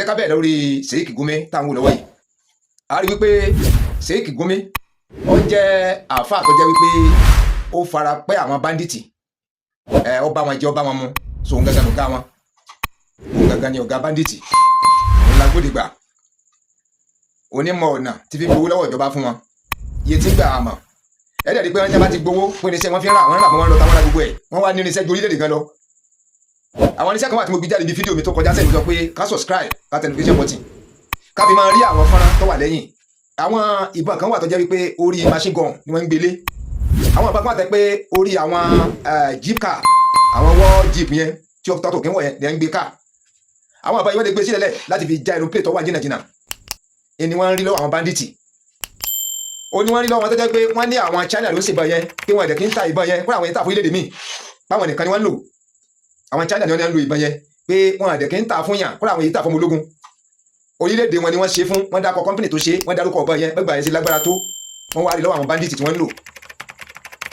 jẹ́ ká bẹ̀rẹ̀ lórí Sheikh Gumi táwọn olówó yìí. A rí wípé Sheikh Gumi ó jẹ́ àáfàá tó jẹ́ wípé ó fara pẹ́ àwọn báńdíìtì, ó bá wọn jẹ, ó bá wọn mu, so òun gangan ọ̀gá wọn, òun gangan ni ọ̀gá báńdíìtì, òun lágbódìgbà, onímọ̀ ọ̀nà tí fi gbowó lọ́wọ́ ìjọba fún wọn, iye tí ń gbà àmọ́ ẹ̀dẹ̀ rí pé wọ́n bá ti gbowó pé irinṣẹ́ wọn fi ń rà wọ́n mọ́ wọn lọ táwọn ra gbogbo ẹ̀, wọ́n wá ní irinṣẹ́ ju orílẹ̀-èdè gan lọ. Àwọn irinṣẹ́ kan wà tí mo gbé jáde bí fídíò mi tó kọjá sẹ́yìn sọ pé ká subscribe ká tẹ notification button ká fi máa rí àwọn fọ́nrán tó wà lẹ́yìn. Àwọn ìbọn kan wà tó jẹ́ wípé orí machine gun ni wọ́n ń gbélé, àwọn ìbọn kan wà tẹ́ pé orí àwọn jeep car, àwọn war jeep yẹn tí ó tọ́tò kí wọ́n yẹn ń gbé car. Àwọn ìbọn yìí wọ́n lè gbé sílẹ̀ lẹ̀ láti fi já aeroplane tó wà jìnnàjìnnà, ẹni wọ́n ń rí lọ́wọ́ àwọn bandits. Ó ní wọ́n rí lọ́wọ́ tó jẹ́ pé wọ́n ní àwọn China ló ń ṣèbọn yẹn pé wọ́n ẹ̀dẹ̀ kí ń ta ìbọn yẹn kúrò àwọn yẹn tà fún orílẹ̀-èdè míì, báwọn nìkan ni wọ́n ń lò. Àwọn China ni wọ́n ń lo ìbọn yẹn pé wọ́n ẹ̀dẹ̀ kí ń ta fún yàn kúrò àwọn yẹn tà fún ọmọ ológun. Orílẹ̀-èdè wọn ni wọ́n ṣe fún, wọ́n dákọ̀ kọ́mpìnì tó ṣe, wọ́n dárúkọ ìbọn yẹn gbẹ́gbà yẹn sí lágbára tó, wọ́n wá rí lọ́wọ́ àwọn bandits tí wọ́n ń lò.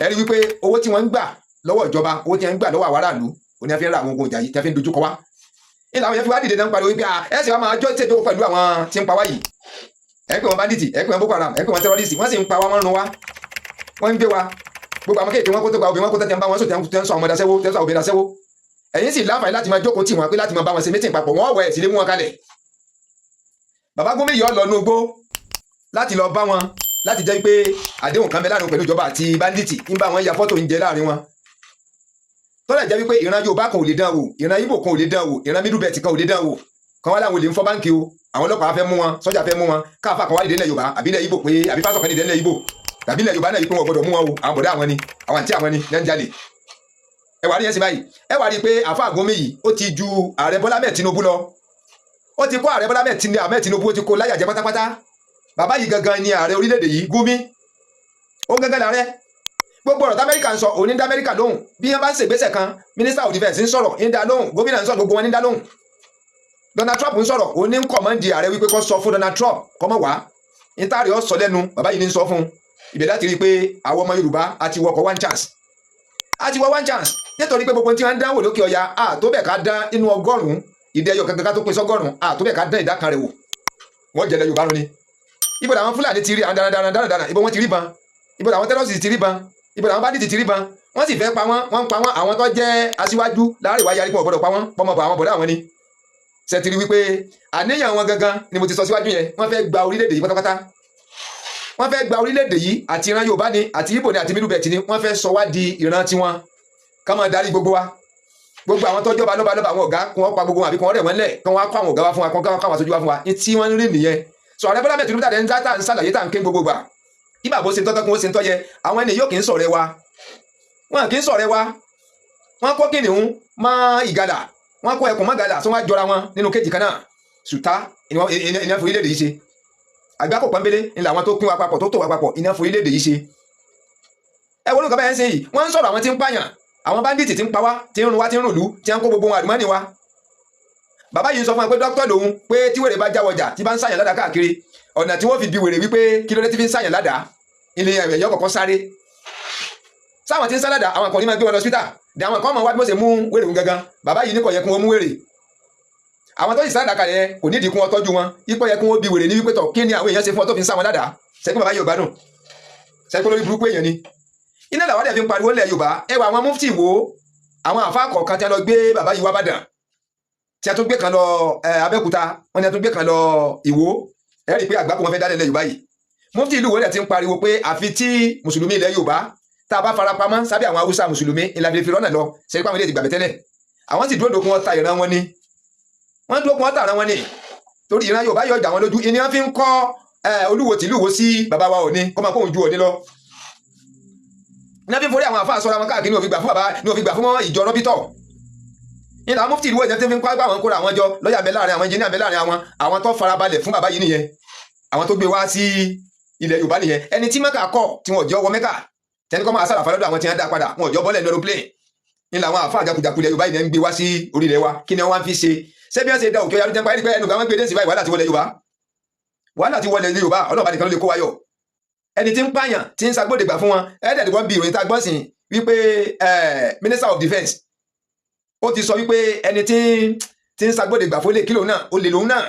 Ẹ rí wípé owó tí wọ́n ń gbà lọ́wọ́ ìjọba, owó tí wọ́n ń gbà lọ́wọ́ àwọn aráàlú, ó ní a fi ń ra àwọn ogun ìjà yìí tí a fi ń dojúkọ wá. Ìlà àwọn yẹn fi wá dìde náà ń pariwo wípé ẹ sì wá máa jọ́ ìṣèjọba pẹ̀lú àwọn tí ń pa wá yìí. Ẹ pè wọn bandits, ẹ pè wọn Boko Haram, ẹ pè wọn terrorists, wọ́n sì ń pa wá, wọ́n ń run wá, wọ́n ń gbé wa. Gbogbo àwọn kéèké wọn kó tó gba obìnrin wọn kó tẹ́tẹ́ ń bá wọn sọ tẹ́ ń sọ àwọn ọmọdé tẹ́ ń sọ àwọn obìnrin aṣẹ́wó. Ẹ̀yin sì láǹfààní láti máa jókòó tì wọ́n pé láti máa bá wọn ṣe mítìn papọ̀, wọ́n wẹ̀ sí lé mú wọn kalẹ̀. Bàbá Gumi yọ lọ núgbó láti lọ bá wọn láti jẹ́ pé àdéhùn kan bẹ láàrin pẹ̀lú ìjọba àti bandits ń bá wọn ya fọ́tò ń jẹ láàrin wọn. Tọ́lá jẹ́ wípé ìran Yorùbá kan ò lè dán wò, ìran Ìgbò kan ò lè dán wò, ìran Middle Belt kan ò lè dán wò. Kan wá láwọn olè ń fọ́ báńkì o, àwọn ọlọ́pàá fẹ́ mú wọn, sọ́jà fẹ́ mú wọn, káàfà kan wá dìde ilẹ̀ Yorùbá àbí ilẹ̀ Ìgbò pé àbí pásọ̀ kan dìde ilẹ̀ Ìgbò tàbí ilẹ̀ Yorùbá náà yìí pé wọn gbọdọ̀ mú wọn o, àwọn bọ̀dá àwọn ni, àwọn àǹtí àwọn ni lẹ́ń jalè. Ẹ wá rí yẹn sí báyìí, ẹ wá rí pé àfáà Gumi yìí ó ti ju ààrẹ Bọ́lá Ahmed Tinubu lọ, ó ti kó ààrẹ Bọ́lá Ahmed Tinubu, ó ti kó láyà jẹ pátápátá. Bàbá yìí gangan ni ààrẹ orílẹ̀-èdè yìí, Gumi ó gangan làárẹ̀. Gbogbo ọ̀rọ̀ t'Amẹ́ríkà ń sọ òní dá Amẹ́ríkà lóhùn, bí wọ́n bá ń ṣègbésẹ̀ kan Minister of Defence ń sọ̀rọ̀ ń dá lóhùn, gómìnà ń sọ̀rọ̀ gbogbo wọn ń dá lóhùn. Donald Trump ń sọ̀rọ̀ òní ń kọ̀mọ́ndì ààrẹ wípé kó sọ fún Donald Trump kó má wá, ń tààrí ọ sọ lẹ́nu, bàbá yìí ní ń sọ fún. Ibẹ̀ láti rí i pé àwọn ọmọ Yorùbá àti wọkọ̀ one chance, àti wọ one chance, nítorí pé gbogbo tí wọ́n ń dánwò lókè ọya tó bẹ̀ ká dán inú ọgọ́rùn-ún ìdẹ́yọ kankan ká tó pín sọ́gọ́rùn-ún tó bẹ̀ ká dán ìdá kan rẹ̀ wò, wọ́n jẹ̀lẹ̀ Yorùbá rún ni. Ibo làwọn Fúlàní ti rí àwọn dáradára, ibo wọ́n ti rí ban, ibo làwọn terrorists ti rí ban, ibo làwọn bandits ti rí ban, wọ́n sì fẹ́ pa wọ́n, wọ́n ń pa wọ́n. Àwọn tó jẹ́ aṣíwájú láàrin wáyé arípọ̀ gbọ́dọ̀ pa wọ́n, pọ́mọ̀bọ̀ àwọn bọ̀dá àwọn ni. Ṣètìrí wípé àníyàn wọn gangan ni mo ti sọ síwájú yẹn, wọ́n fẹ́ gba orílẹ̀-èdè yìí pátápátá. Wọ́n fẹ́ gba orílẹ̀-èdè yìí, àti ìran Yorùbá ni, àti Ìgbò ni, àti Middle Belt ni, wọ́n fẹ́ sọ wá di ìran tiwọn, ká máa darí gbogbo wa. Gbogbo àwọn tọ́jọ́ bá lọ́ba àwọn ọ̀gá kí wọ́n pa gbogbo wọn àbí kí wọ́n rẹ̀ wọ́n lẹ̀ kí wọ́n kó àwọn ọ̀gá wa fún wa, kí wọ́n kó àwọn aṣojú wa fún wa, ní tí wọ́n ń rí nìyẹn. Sọ ààrẹ Bọ́lá Ahmed Tinubu tàdé ń dá ń ṣàlàyé tá à ń ké gbogbo gbà. Ibà bó ṣe ń tọ́tọ́ kí wọ́n ṣe ń tọ́yẹ, àwọn ẹni yóò kì í sọ̀rẹ́ wa, wọn kì í sọ̀rẹ́ wa. Wọ́n kó kìnìún mọ́ ìgalà, wọ́n kó ẹkùn mọ́ ìgalà, tí wọ́n jọra wọn nínú kéjì kan náà. Sùtá ìní fún orílẹ̀-èdè yìí ṣe. Àgbákò pọ́nbélé ni làwọn tó pín wa papọ̀, tó tò wa papọ̀, ìní fún orílẹ̀-èdè yìí ṣe. Ẹ wo nǹkan báyẹn ṣe yìí, wọ́n ń sọ̀rọ̀ àwọn tí ń pààyàn, àwọn bandits tí ń pa wá, tí ń run wá, tí ń rùn lú, tí ń kó gbogbo wọn àdúmọ́nì wa. Bàbá yìí ń sọ fún wa pé dókítà lòun, pé tí wèrè bá jáwọ́ ọjà, tí bá ń ṣàyàn ládàá káàkiri, ọ̀nà tí wọ́n fi bi wèrè wípé kí ló dé tí fi ń ṣàyàn ládàá, ilé ẹ̀yọ́ kọ̀ọ̀kan sáré. Sáwọn tí ń sálàdà, àwọn kan ní máa gbé wọn lọ hospital, ní àwọn kan máa wá bí wọ́n ṣe mú wèrè wọn gangan. Bàbá yìí ní kò yẹ kí wọ́n mú wèrè. Àwọn tó sì sálàdà kalẹ̀ yẹn kò nídìí kí wọ́n tọ́jú wọn, ipò yẹ kí wọ́n bi wèrè ní wípé tọ̀ kí ni àwọn èèyàn ṣe fún ọ tó fi ń sá wọn ládàá. Ṣẹ́kí bàbá yóò gbádùn, ṣẹ́kí lórí burúkú èèyàn ni. Iná làwọn dẹ̀ fi ń pariwo ńlẹ̀ Yorùbá, ẹ wà àwọn mufti wo, àwọn àfáà kọ̀ọ̀kan tí a lọ gbé bàbá yìí wá Ìbàdàn, tí a tún gbé kan lọ Abẹ́òkúta, wọ́n ní a tún gbé kan lọ Ìwó. Ẹ rí i pé àgbákò wọn fẹ́ dálẹ̀ ilẹ̀ Yorùbá yìí. Mufti ìlú Ìwó dẹ̀ ti ń pariwo pé àfi tí mùsùlùmí ilẹ̀ Yorùbá tá a bá farapamọ́ sábẹ́ àwọn Haúsá mùsùlùmí ìlànà ìfirọ́nà lọ, ṣẹ́rí pàwọn ilé ti gbàgbé tẹ́lẹ̀. Àwọn sì dúró dòkun wọn ta ìran wọn ni, wọ́n dúró kún wọn ta ìran wọn ni, torí ìran Yorùbá yọ ìjà wọn lójú. Ìní wọn fi ń kọ́ Olúwo tìlú Ìwó sí bàbá wa Ọọ̀ni, kọ́ máa kóhun ju Ọọ̀ni lọ. Ní wọ́n fi ń forí àwọn àfáà sọ́ra wọn káàkiri, ní òfin gbà fún ìjọ rọ́bítọ̀. Ní làwọn mufti ìlú ẹ̀jẹ̀ tí fi ń kọ́ àwọn kóra àwọn jọ, lọ́yà bẹ láàrin àwọn, engineer bẹ láàrin àwọn tó farabalẹ̀ fún bàbá yìí nìyẹn, àwọn tó gbé wá sí ilẹ̀ Yorùbá nìyẹn. Ẹni tí Mẹ́kà kọ̀ tí wọ́n jẹ́ ọwọ́ Mẹ́kà, tẹni kọ́ máa sára fàlọ́dọ̀ àwọn tí wọ́n dá padà, wọn ò jọ bọ́lẹ̀ lọ́rọ̀ plane. Ní làwọn àfáà jakujaku ilẹ̀ Yorùbá yìí ń gbé wá sí orílẹ̀ wa, kí ni wọ́n fi ṣe? Ṣé bí wọ́n ṣe da òkè ọ̀yà lójẹ́ pàdé pé ẹnu gàwọn gbé dé sí báyìí, wàhálà ti wọlé Yorùbá, wàhálà ti wọlé Yorùbá, ọlọ́ọ̀bá nìkan ló lè kó wáyọ̀. Ẹni tí ń pààyàn, tí ń sagbódegbà fún wọn, ẹ̀ẹ́dẹ̀ẹ́dẹ̀gbọ́n bí ìròyìn tá a gbọ́ sí wípé Minister of Defence ó ti sọ wípé ẹni tí ń sagbódegbà fún ilé kílò náà ó lè lòun náà,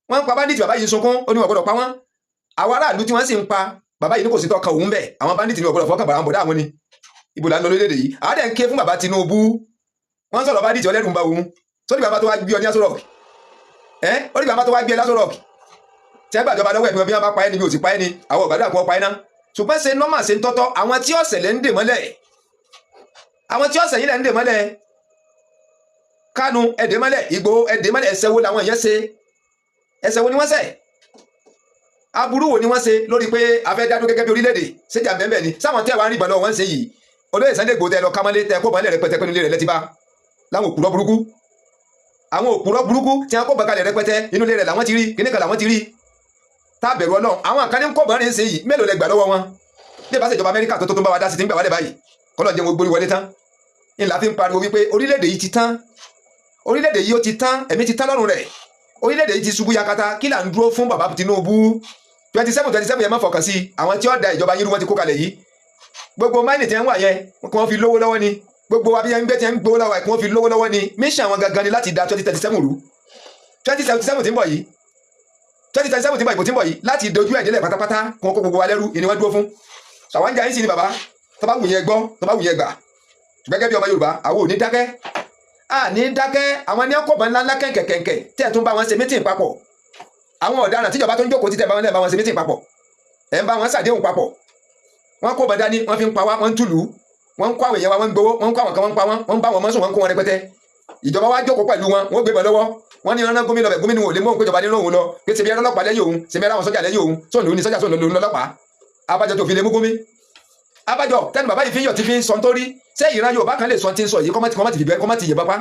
wọ́n ń pa bandit bàbá yìí sunkún ó ní wọ́n gbọ́dọ̀ pa wọ́n àwọn aráàlú tí wọ́n sì ń pa bàbá yìí ní kò sí tọ́ka òun bẹ̀ àwọn bandit ní wọ́n gbọ́dọ̀ fọ́kàn bàrà bọ̀dá àwọn ni ibo là ń lọ lórílẹ̀-èdè yìí àádẹ́ ń ké fún bàbá Tinubu wọ́n sọ̀rọ̀ bandit ọlẹ́rù ń bá òun sórí bàbá tó wá gbé ọ ní Aso Rock ó ní bàbá tó wá gbé ẹ l'Aso Rock tí ẹ gbàjọba lọ́wọ́ ẹ̀mí wọn bá pa ẹ́ ni bí ò sì pa ẹ́ ni àwọn ọ̀gbádùn àkọ́ pa ẹ́ ná ṣùgbọ́n ṣe nọ́mà ṣe ń tọ́tọ́ àwọn tí ọ̀sẹ̀ lẹ́ ń dè mọ́lẹ̀ àwọn tí ọ̀sẹ̀ yìí lẹ́ ń dè mọ́lẹ̀ Kánú ẹ̀dẹ̀ mọ́lẹ̀ Ìgbòho ẹ̀dẹ̀ mọ́lẹ̀ ẹ̀ṣẹ̀ wo làwọn èèyàn ṣe ẹ̀ṣẹ̀ wo ni wọ́n ṣẹ̀ aburú wo ni wọ́n ṣe lórí pé a fẹ́ dádúró gẹ́gẹ́ bí orílẹ̀-èdè ṣéjà bẹ́ẹ̀ ni sáwọn tẹ́ wàá rí ìbọn náà wọ́n ń ṣe yìí olóyè Sunday Igboho tẹ lọ kámọ́lé tẹ kó mọ́lẹ̀ rẹpẹtẹ pẹ́nu ilé rẹ̀ lẹ́tí bá láwọn òpùrọ́ burúkú àwọn òpùrọ́ burúkú tí wọ́n kó bọ̀kalẹ̀ rẹpẹtẹ inú ilé rẹ̀ làwọn ti rí kíníkan làwọn ti rí tábẹ̀rù Ọlọ́run àwọn àkànní ń kó bọ̀ ní ṣe yìí mélòó lẹ gbà lọ́wọ́ wọn bí ìbá ṣèjọba Amẹ́ríkà tó ń bá wa dá sí ti ń gbà wálẹ̀ báyìí kọ́lọ́ jẹun gbórí wọlé tán ńlá fi ń pariwo wípé orílẹ̀-èdè yìí ti tán orílẹ̀-èdè yìí ó ti tán ẹ̀mí ti tán lọ́rùn rẹ̀ orílẹ̀-èdè yìí ti ṣubú yakata kí là ń dúró fún bàbá Tinubu 27 yẹn má fọkàn sí àwọn tí ó da ìjọba yín rú wọn ti kó kalẹ̀ yìí gbogbo máìnì tí wọ́n wà yẹn kí wọ́n fi lówó lọ́wọ́ ni gbogbo abiyẹn gbé tí wọ́n gbówó lọ́wọ́ kí wọ́n fi lówó lọ́wọ́ ni mission àwọn gangan ni láti da 2037 rú 2037 tí ń bọ̀ yìí 2037 tí ń bọ̀ yìí láti dojú ẹ̀jẹ̀lẹ̀ pátápátá kí wọ́n kó gbogbo wa lẹ́rú ìní wọ́n dúró fún àwọn jà yín sí ni bàbá tó bá wù yẹn gbọ́ tó bá wù yẹn gbà gẹ́gẹ́ bí ọmọ Yorùbá àwọn ò ní dákẹ́ ní dákẹ́ àwọn ní ọkọ̀ bọ̀ ńláńlá kẹ̀kẹ̀kẹ̀kẹ̀ tí ẹ̀ tún bá wọn ṣe mítìn papọ̀ àwọn ọ̀daràn tíjọba tó ń jókòó títẹ̀ bá wọn ṣe mítìn papọ̀ ẹ̀ ń bá wọn ṣàdéhùn papọ̀ wọ́n kó bọ̀ dání wọ́n fi ń pa wá wọ́n ń túlù wọ́n ń kó àwọn èèyàn wa wọ́n ń gbowó wọ́n ń kó àwọn kan wọ́n ń pa wọ́n ń bá wọn mọ́sùn wọ́n ń kó wọn rẹpẹtẹ ìjọba wa jókòó pẹ̀lú wọn wọ́n gbé bọ̀ lọ́wọ́ wọ́n ní ọ̀nà gómìnà bẹ̀ gómìnà wò lè mọ̀ òun péjọba nínú òun lọ pé ṣe bí ẹran ọlọ́pàá lẹ́yìn òun ṣe bí ẹran àwọn sọ́jà lẹ́yìn òun sóun lòun ní sọ́jà sóun lòun lọ́pàá abájọ tó fi lè mú gómi abájọ tẹnu bàbá yìí fi ń yọ ti fi ń sọ nítorí ṣé ìran Yorùbá kan lè sọ ti ń sọ yìí kọ́mọ́tì yìnbọn pa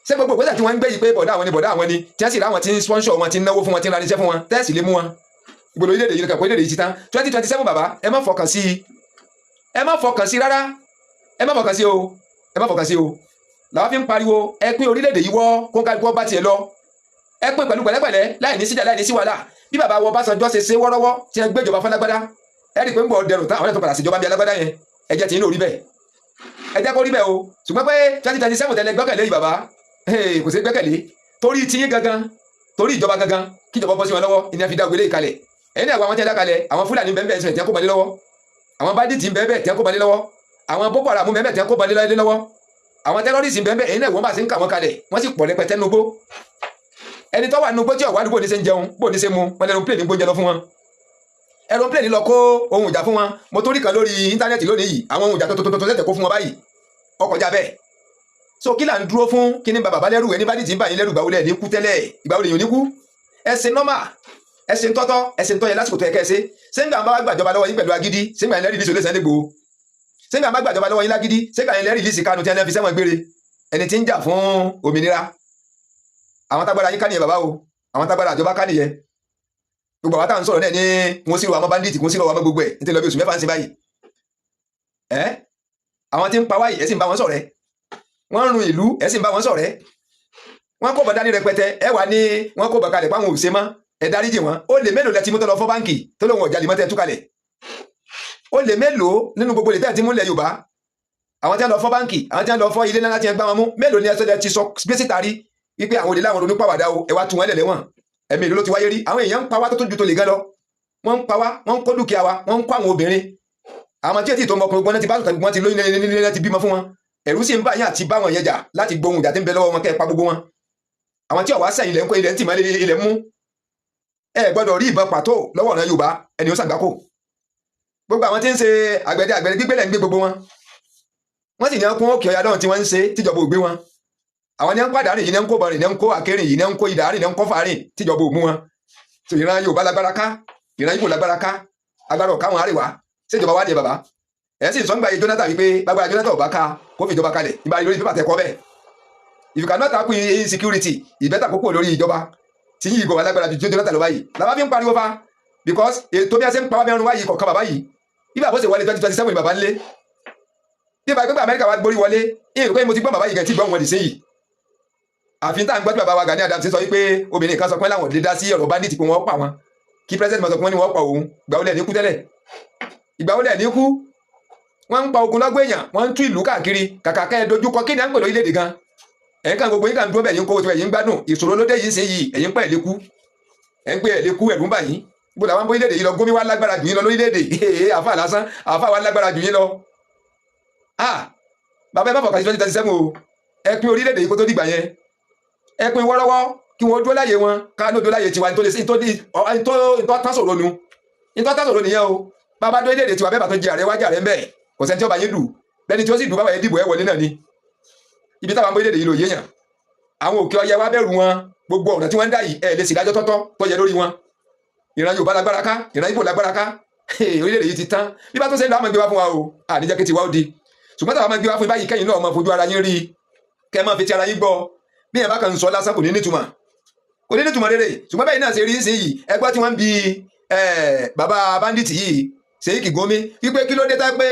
ṣé gbogbo ìgbésẹ̀ tí wọ́n ń gbé yìí pé bọ̀dá àwọn ni tí wọ́n sì ráwọn tí ń sponsor wọn tí ń náwó fún wọn tí ń ra iṣẹ́ fún wọn tẹ́ẹ̀sì lè mú wọn ìgbòdo orílẹ̀-èdè yìí kàpọ̀ orílẹ̀-èdè yìí ti tán 2027 bàbá ẹ má fọkàn sí ẹ má fọkàn sí rárá ẹ má fọkàn sí o ẹ má fọkàn sí o làwọn fi ń pariwo ẹ pín orílẹ̀-èdè yìí wọ́ kó kálukú bá tiẹ̀ lọ ẹ pín pẹ̀lú pẹ̀lẹ́pẹ̀lẹ́ láì ní síjà láì ní sí wàhálà bí bàbá wọ Ọbásanjọ́ ṣe wọ́rọ́wọ́ tí ẹ gbéjọba fálágbádá ẹ rí i pé ń bọ̀ dẹrùn tán àwọn ẹ̀tọ́ padà síjọba bí alágbádá yẹn ẹ jẹ́ tí inú orí bẹ́ẹ̀ ẹ jẹ́ kó rí bẹ́ẹ̀ o ṣùgbọ́n pé 2027 tẹ́lẹ̀ gbọ́kànlé yìí bàbá kò sí gbẹ́kẹ̀lé torí tiyín gangan torí ìjọba gangan kíjọba bọ́ sí wọn lọ́wọ́ ìní àfi dá ògbélé ìkalẹ̀ ẹ̀yin náà àwọn tí wọ́n kalẹ̀ àwọn Fúlàní bẹ́ẹ̀ tí wọ́n kó balẹ̀ lọ́wọ́ àwọn bandits bẹ́ẹ̀ tí wọ́n kó balẹ̀ lọ́wọ́ àwọn Boko Haram bẹ́ẹ̀ tí wọ́n kó balẹ̀ lọ́wọ́ àwọn terrorists bẹ́ẹ̀ ẹ̀yin náà wọ́n bá sí ń kà wọ́n kalẹ̀ wọ́n sì pọ̀ rẹpẹtẹ nugbó ẹni tó wà nugbó tí ọ̀wá àdúgbò ní ṣe ń jẹun bó ní ṣe mu wọn aeroplane gbóúnjẹ lọ fún wọn aeroplane lọ kó ohun ìjà fún wọn mo torí kan lórí íńtánẹ́ẹ̀tì lónìí yìí àwọn ohun ìjà tó lẹ́tẹ̀ kó fún wọn báyìí ọkọjá bẹ́ẹ̀ so kí là ń dúró fún kí ni bàbá lẹ́rù ẹni bá dìtì ń bà yín lẹ́rù ìgbà wo lẹ̀ ní kú tẹ́lẹ̀ ìgbà wo lè yàn ní kú ẹsìn nọ́mà ẹsìn tọ́tọ́ ẹsìn tọ́yẹ lásìkò tó yẹ kẹ́ẹ̀ṣe sẹ́ńgbà bá gbàjọba lọ́wọ́ yín pẹ̀lú agídí sẹ́ńgbà yẹn lẹ́rìí lẹ́sìn Sunday Igboho sẹ́ńgbà bá gbàjọba lọ́wọ́ yín lágídí sẹ́ńgbà yẹn lẹ́rìí lẹ́sìn Kánú tí wọ́n fi sẹ́wọ̀n gbére ẹni tí ń jà fún òmìnira àwọn tágbára yín ká nìyẹn bàbá o àwọn tágbára àjọba ká nìyẹn gbogbo àwọn táwọn sọ̀rọ̀ náà ní wọ́n sì rọ àwọn bandit wọ́n sì rọ àwọn gbogbo ẹ̀ nítorí lọ bí oṣù mẹ́fà ń sin báyìí àwọn tí ń pa wáyìí ẹ̀ sì ń bá wọn ṣọ̀rẹ́ wọ́n ń run ìlú ẹ̀ sì ń bá wọn ṣọ̀rẹ́ wọ́n kó bọ̀dá ní rẹpẹtẹ ẹ wà ní wọ́n kó bọ̀kalẹ̀ páwọn òṣè mọ́ ẹ dáríjì wọn ó lè mélòó lẹ ti mú tọ́ lọ fọ́ báǹkì tó lóun ọ̀jà lè mọ́ tẹ́ túkalẹ̀ ó lè mélòó nínú gbogbo lè tẹ́ ti múlẹ̀ Yorùbá àwọn tí wọ́n lọ fọ́ báǹkì àwọn tí wọ́n lọ fọ́ ilé náà ti gbá wọn mú mélòó ni ẹsẹ̀ ti sọ gbèsè tari wípé àwọn olè láwọn ronú pàwàdà o ẹ wá tu wọn lẹ̀lẹ́wọ̀n ẹ̀mí ìlú ló ti wáyé rí àwọn èèyàn ń pa wá tó tún ju tó lè gán lọ wọ́n ń pa wá wọ́n ń kó dúkìá wa wọ́n ń kó àwọn obìnrin àwọn tí ètí tó ọmọkùnrin gbọ́n ti bá tàbí wọ́n ti lóyún nílé ti bímọ fún wọn ẹ̀rú sì ń bá yín àti bá wọn yẹn jà láti gbóhùn ìjà tí ń bẹ lọ́wọ́ wọn kẹ́ ẹ pa gbogbo wọn àwọn tí ọ̀wá sẹ́yìn ilẹ̀ ń kó ilẹ̀ ń tì mọ́ ilẹ̀ mú ẹ gbọ́dọ̀ rí ìbọn pàtó lọ́wọ́ ọ̀nà Yorùbá ẹni ó ṣàgbákò gbogbo àwọn tí ń ṣe àgbẹ̀dẹ gbígbélẹ̀ ń gbé gbogbo wọn wọ́n sì ní kún òkè ọ̀yà náà tí wọ́n ń ṣe tíjọba ò gbé wọn àwọn ní ń pàdánù yìí ní ń kó bọ̀rìn ní ń kó àkérìn yìí ní ń kó ìdárìn ní ń kó fàárìn tíjọba ò mú wọn tó ìran Yorùbá lágbára ká ìran Ìgbò lágbára ká agbára ọ̀ká wọn àríwá ṣèjọba wá ní bàbá ẹ̀ sì sọ́ngbà yìí Jonathan wípé gbàgbára Jonathan ò bá ká kó fi ìjọba kalẹ̀ ìbá lórí pépà tẹ́kọ́ bẹ́ẹ̀ if you cannot tackle insecurity ìbẹ́tà kókó lórí ìjọba tí yìí ìgbọ̀wá lágbára ju Jonathan lọ báyìí làbá fi ń pariwo fa because ètò bí a ṣe ń pa wá mẹ́rin wáyìí kọ̀ọ̀kan bàbá yìí bí bàbá ó ṣe wọlé 2027 bàbá ńlé bí bàbá gbẹ́gbẹ́ Amẹ́ríkà wá gborí wọlé ìyẹn pé mo ti gbọ́ bàbá yìí kẹ́ tí gbọ́ wọn dì sí yìí àfi tá à ń gbọ́ tí bàbá wa Gani Adams sọ wípé obìnrin kan sọ pé láwọn lè dá sí ọ̀rọ̀ bandit pé wọ́n pa wọn kí president mọ̀ sọ pé wọ́n ní wọ́n pa òun ìgbà wo lẹ̀ ní kú tẹ́lẹ̀ ìgbà wo lẹ̀ ní kú wọ́n ń pa ogun lọ́gbọ̀ èèyàn wọ́n ń tú ìlú káàkiri kàkà kẹ́ ẹ dojúkọ kí ni à ń pè lórílẹ̀-èdè gan ẹ̀yin kan gbogbo yín kan dúró bẹ̀ yín kó tiẹ̀ yín gbádùn ìṣòro lóde yìí ṣe yìí ẹ̀yin pẹ̀ lé kú ẹ̀ ń pé ẹ̀ lè kú ẹ̀rú ń bà yín bó làwọn bó orílẹ̀-èdè yìí lọ gómìnà wa lágbára jù yín lọ lórílẹ̀-èdè àfa lásán àfa wa lágbára jù yín lọ. bàbá ẹ má fọkàn sí 2037 o ẹ pín orílẹ̀-èdè yìí kó tó dìgbà yẹn ẹ pín wọ́rọ́wọ́ kí wọ́n dúró láyé wọn káánú dúró láyé tiwa nítorí tán sòro nu nítorí tán sòro nìyẹn o bàbá dúró orílẹ̀-èdè tiwa bẹ́ẹ̀ bá tó jẹ àrẹ wájà rẹ ń bẹ̀ kò sẹ́ni tí ó bá yín dù lẹ́ni tí ó sì dù báwa yẹn dìbò ẹ wọlé náà ni ibi táwọn orílẹ̀-èdè yìí ló yéèyàn àwọn òkè ọya wa bẹ̀rù wọn gbogbo ọ̀nà tí wọ́n ń dá yìí ẹ̀ lè sì dájọ́ tọ́tọ́ tó yẹ lórí wọn ìran Yorùbá lágbára ká ìran Ìgbò lágbára ká orílẹ̀-èdè yìí ti tán bí bá tó ṣe ń lọ àmọ́ gbé wá fún wa o àníjẹ́ kí tiwa ó di ṣùgbọ́n táwa máa gbé wá fún báyìí kẹ́yìn náà máa fojú ara yín rí kẹ́ máa fi ti ara yín gbọ́ bí ẹ̀ bá kàn ń sọ lásán kò ní nítumọ̀ rere ṣùgbọ́n bẹ́ẹ̀ náà ṣe rí sí yìí ẹgbẹ́ tí wọ́n ń bi bàbá bandit yìí Ṣèyíkì Gumi wípé kí ló dé tá pé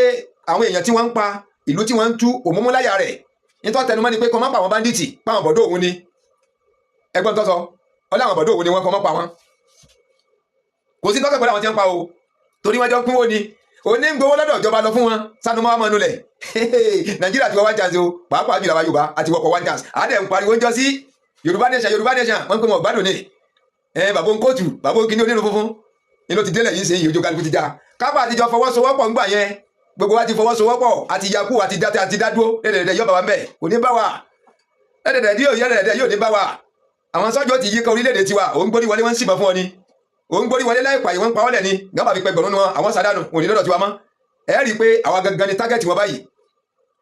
àwọn èèyàn tí wọ́n ń pa ìlú tí wọ́n ń tú òmúmúláyà rẹ̀ nítorí tẹnumọ́ ni pé kọ́ máa pa àwọn bandit pa àwọn bọ̀dọ̀ òun ni ẹgbọ́n tó sọ ọlá àwọn bọ̀dọ̀ òun ni wọ́n kọ́ máa pa wọn kò sí tọ́kẹ́ pẹ̀lú àwọn tí wọ́n pa o torí wọ́n jọ pínwó ni òní ń gbowó lọ́dọ̀ ìjọba lọ fún wọn sanu mọ́ wọn nulẹ̀ Nàìjíríà ti wọ one chance o pàápàá jùlọ àwọn Yorùbá àti wọkọ̀ one chance àdẹ̀ ń pariwo ń jọ sí Yorùbá nation wọ́n pè wọ́n gbádùn ni bàbá ń kóòtù bàbá ń kíní onírun funfun inú ti délẹ̀ yìí ṣe yìí ojú kálukú ti já kápá àtijọ́ fọwọ́sowọ́pọ̀ ńgbà yẹn gbogbo wa ti fọwọ́sowọ́pọ̀ àti yakú àti dádúró lẹ́dẹ̀ẹ̀dẹ̀ yọba wa ń bẹ̀ kò ní bá wa lẹ́dẹ̀ẹ̀dẹ̀ yóò ní bá wa àwọn sọ́jọ́ ti yí ká orílẹ̀-èdè tiwa òun gbórí wọlé wọ́n ń sìnbọn fún ọ ni òun gbórí wọlé láì pààyè wọ́n ń pa ọ́lẹ̀ ni gbọ́n bá fi pẹ́ gbọ̀nú wọn àwọn sàdánù òní lọ́dọ̀ tiwa mọ́ ẹ rí i pé àwa gangan ni tágẹ́tì wọn báyìí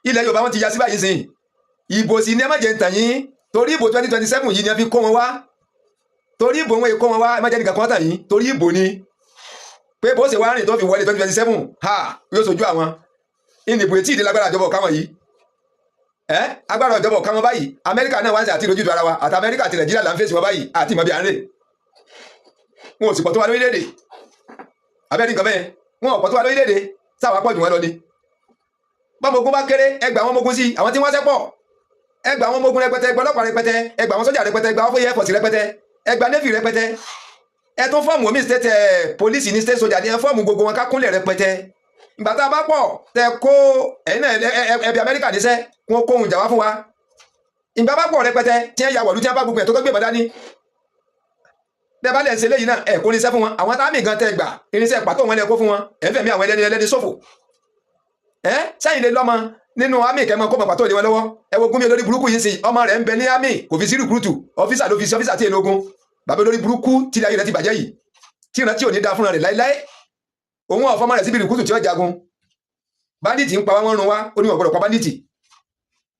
ilẹ̀ Yorùbá wọn ti ya sí báyìí sìn ìbò sì ní ẹ má jẹ́ ń tàn yín torí ìbò 2027 yìí ni a fi kó wọn wá torí ìbò wọn kó wọn wá ẹ má jẹ́ nìkan kan tàn yín torí ìbò ni pé bó ṣe wá rìn tó fi wọlé 2027 yóò sojú àwọn ìnìbò etí ìdí lágbára àjọbọ̀ káwọn yìí agbára àjọbọ̀ káwọn báyìí Amẹ́ríkà náà wá ń ṣe àti ìrójútu ara wa àti Amẹ́ríkà àti Nàìjíríà là ń fèsì wọn báyìí àti ìmọ̀ bí à ń rè wọn ò sì pọ̀ tó wà lórílẹ̀-èdè abẹ́rẹ́ nǹkan bẹ́ẹ̀ wọn ò pọ̀ tó wà lórílẹ̀-èdè sáwà pọ̀ jù wọn lọ ni bọ́mọ ogun bá kéré ẹgbà àwọn ọmọ ogun sí àwọn tí wọ́n sẹ́pọ̀ ẹgbà àwọn ọmọ ogun rẹpẹtẹ ẹgbà ọlọ́pàá rẹpẹtẹ ẹgbà àwọn sọ́jà rẹpẹtẹ ẹgbà àwọn fóyẹ fọ̀sì rẹpẹtẹ ẹgbà navy rẹpẹtẹ ẹ tún fọ́ọ̀mù omi state police ní state soldier ní ẹ fọ́ọ̀mù gbogbo wọn kákúnlẹ̀ rẹpẹtẹ ìgbà tá a bá pọ̀ tẹ kó ẹbí Amẹ́ríkà níṣẹ́ kó kóhun jà wá fún wa ìgbà bá pọ̀ rẹpẹtẹ tí ẹ ya wọ̀lú tí ẹ bá gbogbo ẹ̀ tó gbé ìbọn dání bẹ́ẹ̀ bá lẹ̀ ń ṣe léyìí náà ẹ̀ kó irinṣẹ́ fún wọn àwọn táàmì gan tẹ gbà irinṣẹ́ pàtó wọn lẹ kó fún wọn ẹ̀ ń fẹ̀mí àwọn ẹlẹ́ni ṣòfò sẹ́yìn lè lọ́mọ nínú àmì kẹ́mọ́ kó mọ̀ pàtó lé wọn lọ́wọ́ ẹ wo Gumi olórí burúkú yìí sí ọmọ rẹ̀ ń bẹ ní àmì kò fi sí rìkúrútù ọ́fíìsà ló fi sí ọ́fíìsà tí èlò ogun bàbá olórí burúkú tí ayé rẹ̀ ti bàjẹ́ yìí tí ìrántí ò ní da fúnra rẹ̀ láíláí òun ọ̀fọ́mọ rẹ̀ síbi rìkúrútù tí ó jagun báńdíìtì ń pa wọn rún wa ó ní wọn gbọ́dọ̀ pa báńdíìtì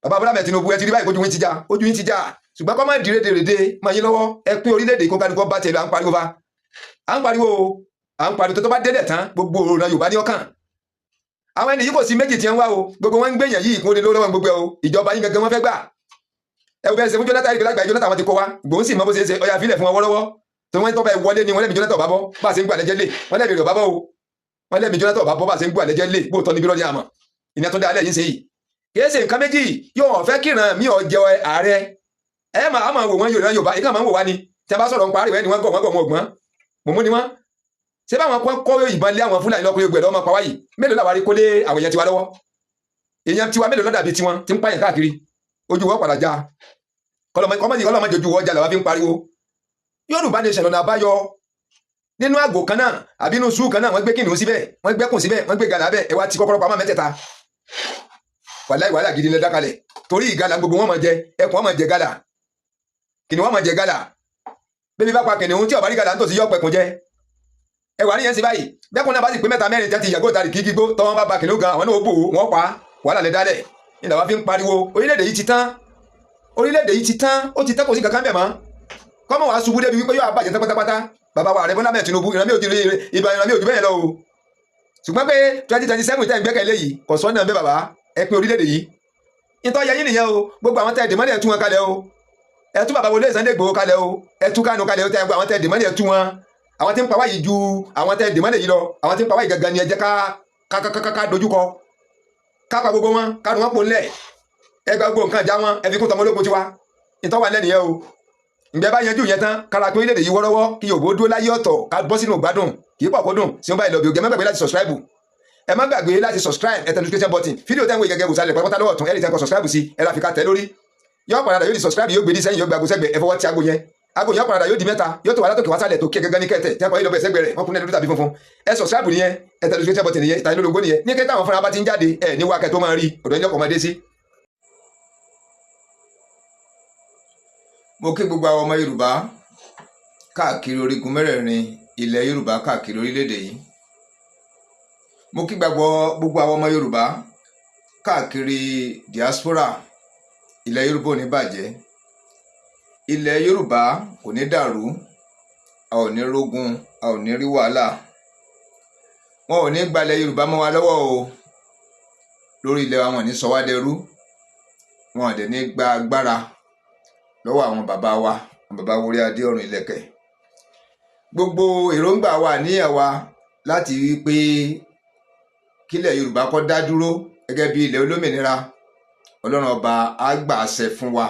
bàbá Bọ́lá Ahmed Tinubu ẹ ti rí báyìí ojú yín ti já ṣùgbọ́n kọ́ máa dìre dèrèdè máa yín lọ́wọ́ ẹ pín orílẹ̀-èdè kó kálukọ́ bá tẹ̀lé à ń pariwo tó bá délẹ̀ tán gbogbo ọ̀rọ̀ Yorùbá ní ọkàn àwọn ẹni yìí kò sí méjì tí ń wá o gbogbo wọn ń gbèyàn yìí kún ó lè lówó lọ́wọ́ gbogbo ẹ o ìjọba yín gangan wọn fẹ́ gbà ẹ wò bẹ́ẹ̀ ṣe fún Jonathan ìgbàlagbà Jonathan wọn ti kó wa gbòó sì mọ bó ṣe ṣe ọyà fílẹ̀ fún wọn wọ́rọ́wọ́ tó wọ́n tọ́ bá wọlé ni wọ́n lẹ́mi Jonathan ọ̀bá bọ́ bá a ṣe ń gbà lẹ́jẹ́ lé wọ́n lẹ́mi rẹ̀ ọ̀bá bọ́ o wọ́n lẹ́mi Jonathan ọ̀bá bọ́ bá a ṣe ń gbà lẹ́jẹ́ lé gbóòtọ́ níbi lọ́dí àmọ́ ìní àtúndà alẹ́ yìí ń ṣe yìí kìí ṣe nǹkan méjì yóò fẹ́ kíran mi ò jẹ ààrẹ ẹ máa wò wọ́n Yorùbá ìkà máa ń wò wá ni tí a bá sọ̀rọ̀ ń parí ni wọ́n gọ̀ ọ̀gbọ́n mọ̀mú ni wọ́n ṣé báwọn kọ́ ìbọn lé àwọn Fúlàní lọ́kùnrin gbẹ̀dọ̀ ọmọ pàwáyì mélòó làwárí kó lé àwọn èèyàn tiwa lọ́wọ́ èèyàn tiwa mélòó lọ́dà bíi tiwọn ti ń pààyàn káàkiri ojú wọ́n padà já kọ́lọ́mọdé ojú wọ́n já làwọn fi ń pariwo Yorùbá nation lọ́nà àbáyọ nínú àgò kan náà àbí inú sùúrù kan náà wọ́n gbé kìnìún síbẹ̀ wọ́n gbẹ́kùn síbẹ̀ wọ́n gbé gàlà bẹ́ẹ̀ ẹ wá ti kọ́kọ́rọ́ pamọ́ mẹ́tẹ̀ẹ̀ta wàhálà gidi lẹ dákalẹ̀ torí ìgalà gbogbo wọn máa jẹ ẹkùn wọn máa jẹ gàlà kìnìún wọn máa jẹ gàlà bébí bá pa kìnìún tí ọ̀bá rí gàlà ń tòsí yọ pẹ̀kùn jẹ ẹwà níyẹn sí báyìí bẹ́kùn náà bá sì pé mẹ́ta mẹ́rin tẹ́tí ìyàgò tàbí kíkí gbó tọ́wọ́n bá ba kìnìún gan àwọn náà ó bò wọ́n pa wàhálà lẹ dálẹ̀ ní làwọn fi ń pariwo orílẹ̀-èdè yìí ti tán ó ti tẹ́ kò sí kankan bẹ̀ mọ́ kọ́mọ̀ wàá ṣubú débi wípé yóò bàjẹ́ tán pátápátá bàbá wa rẹ̀ Bọ́lá Ahmed Tinubu ìran mi ò jù bẹ́ẹ̀ lọ o ṣùgbọ́n pé 2027 tẹ́ ń gbẹ́kẹ̀lé yìí kò sọ́nà bẹ́ẹ̀ bàbá ẹ pín orílẹ̀-èdè yìí ìtọ́ yẹ yín nìyẹn o gbogbo àwọn tẹ́ dèmọ́lẹ̀ tú wọn kalẹ̀ o ẹ tú bàbá Wọlé Sunday Igboho kalẹ̀ o ẹ tú Kánú kalẹ̀ o tẹ́ gbogbo àwọn tẹ́ dèmọ́lẹ̀ tú wọn àwọn tí ń pa wáyìí ju àwọn tẹ́ dèmọ́lẹ̀ yìí lọ àwọn tí ń pa wáyìí gangan ni ẹ jẹ́ ká dojúkọ ká pa gbogbo wọn ká dùn wọn pò ńlẹ̀ ẹ gba gbogbo nǹkan já wọn ẹ fi kún tọmọlógún tiwa ìtọ́ wà lẹ́nìyẹn o ǹbẹ́ bá yanjú yẹn tán kára pé orílẹ̀-èdè yìí wọ́rọ́wọ́ kí Yorùbá dúró láyé ọ̀tọ̀ ká bọ́ sínú gbádùn kì í pọ̀ kó dùn sí wọn báyìí lọ bí oge ẹ má gbàgbé láti subscribe ẹ má gbàgbé láti subscribe ẹ tẹ notification button fídíò tẹ́ ń wo ìgẹ̀gẹ̀ wò sálẹ̀ pátápátá lọ́wọ́ tún ẹ lè tẹ́ kọ subscribe sí ẹ la fi ká tẹ lórí yọ padà yóò di subscribe yóò gbé ní sẹ́yìn yóò gbàgbó sẹ́gbẹ̀ ẹ fọwọ́ tí aago yẹn aago yẹn padà yóò di mẹ́ta yóò tó wà látòkè wá sálẹ̀ tó kí ẹ gẹ́gẹ́ ní kẹtẹ̀ tí a kọ́ yìí lọ́bẹ̀ ẹ̀sẹ̀ gbẹ̀rẹ̀ wọ́n kún ní ẹ̀dúró tàbí funfun ẹ subscribe nìyẹn ẹ tẹ notification button nìyẹn ìtàn ìlólogó nìyẹn ní kẹta àwọn fúnra bá ti ń jáde ẹ ní wákẹ́ tó máa rí ọ̀dọ̀ ẹni ọkọ̀ máa dé sí. mo kí gbogbo àwọn ọmọ Yorùbá káàkiri orígun mẹ́rẹ̀ẹ̀rin ilẹ̀ Yorùbá káàkiri orílẹ̀-èdè yìí mo kí gbogbo àwọn ọmọ Yorùbá káàkiri diaspora ilẹ̀ Yorùbá ò ní bàjẹ́ ilẹ̀ Yorùbá kò ní dàrú a ò ní rógun a ò ní rí wàhálà wọn ò ní gbalẹ̀ Yorùbá mọ́ wa lọ́wọ́ o lórí ilẹ̀ wa wọn ò ní sọ wá dẹrú wọn ò dẹ̀ ní gba agbára lọ́wọ́ àwọn bàbá wa àwọn bàbá orí adé ọ̀run ìlẹ̀kẹ̀ gbogbo èròǹgbà wa níyà wa láti rí pé kílẹ̀ Yorùbá kó dá dúró gẹ́gẹ́ bí ilẹ̀ olómìnira Ọlọ́run ọba á gbà àṣẹ fún wa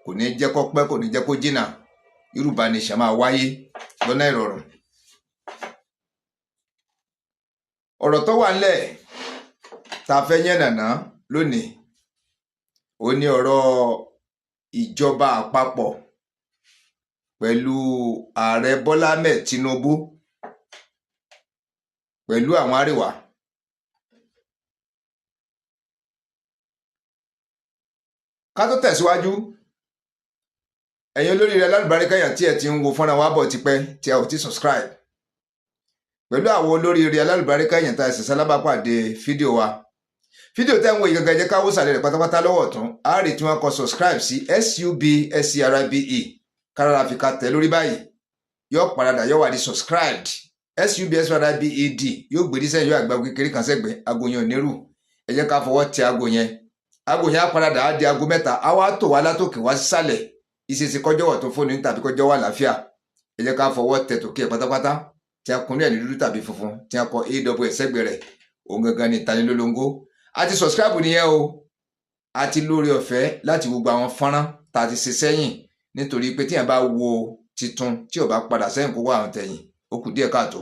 kò ní jẹ́ kó pẹ́ kò ní jẹ́ kó jìnnà Yorùbá nation máa wáyé lọ́nà ìrọ̀rùn. ọ̀rọ̀ tó wà nílẹ̀ tá a fẹ́ yànnàná lónìí ó ní ọ̀rọ̀ ìjọba àpapọ̀ pẹ̀lú ààrẹ Bọ́lá Ahmed Tinubu pẹ̀lú àwọn àríwá. ká tó tẹ̀síwájú ẹ̀yin olórí rẹ̀ lálùbáríkà yàn tí ẹ ti ń wo fọ́nrán wa bọ̀ tipẹ́ tí a ò ti subscribe pẹ̀lú àwọn olórí rẹ̀ lálùbáríkà yàn tá a sì sálábàpàdé fídíò wa fídíò tẹ́ ń wo ìgangan jẹ́ káwó sàlẹ̀ rẹ̀ pátápátá lọ́wọ́ ọ̀tún a rí tí wọ́n kọ subscribe sí SUBSCRIBE kárára fi ká tẹ̀ lórí báyìí yóò paradà yóò wà ní subscribed SUBSCRIBED yóò gbèdí sẹ́yìn yóò àgbà kékeré kan sẹ́gbẹ̀ẹ́ aago yẹn ò nírù ẹ jẹ́ ká fọwọ́ tẹ aago yẹn á paradà á di aago mẹ́ta á wá tò wá látòkè wá sísàlẹ̀ ìṣesí kọjọ́ wọ̀ tó fóònù tàbí kọjọ́ wà láfíà ẹ jẹ́ ká fọwọ́ tẹ tòkè pátápátá tí a kún ní ẹ̀ní dúdú tàbí funfun tí a kọ AWS sẹ́gbẹ̀ẹ́ rẹ̀ òun gangan ní ìtanilólógó a ti subscribe nìyẹn o a ti lórí ọ̀fẹ́ láti gbogbo àwọn fọ́nrán tá a ti ṣe sẹ́yìn nítorí pé tíyẹn bá wo titun tí ò bá padà sẹ́yìn kó wá àwọn tẹ̀yìn ó kù díẹ̀ káàtó.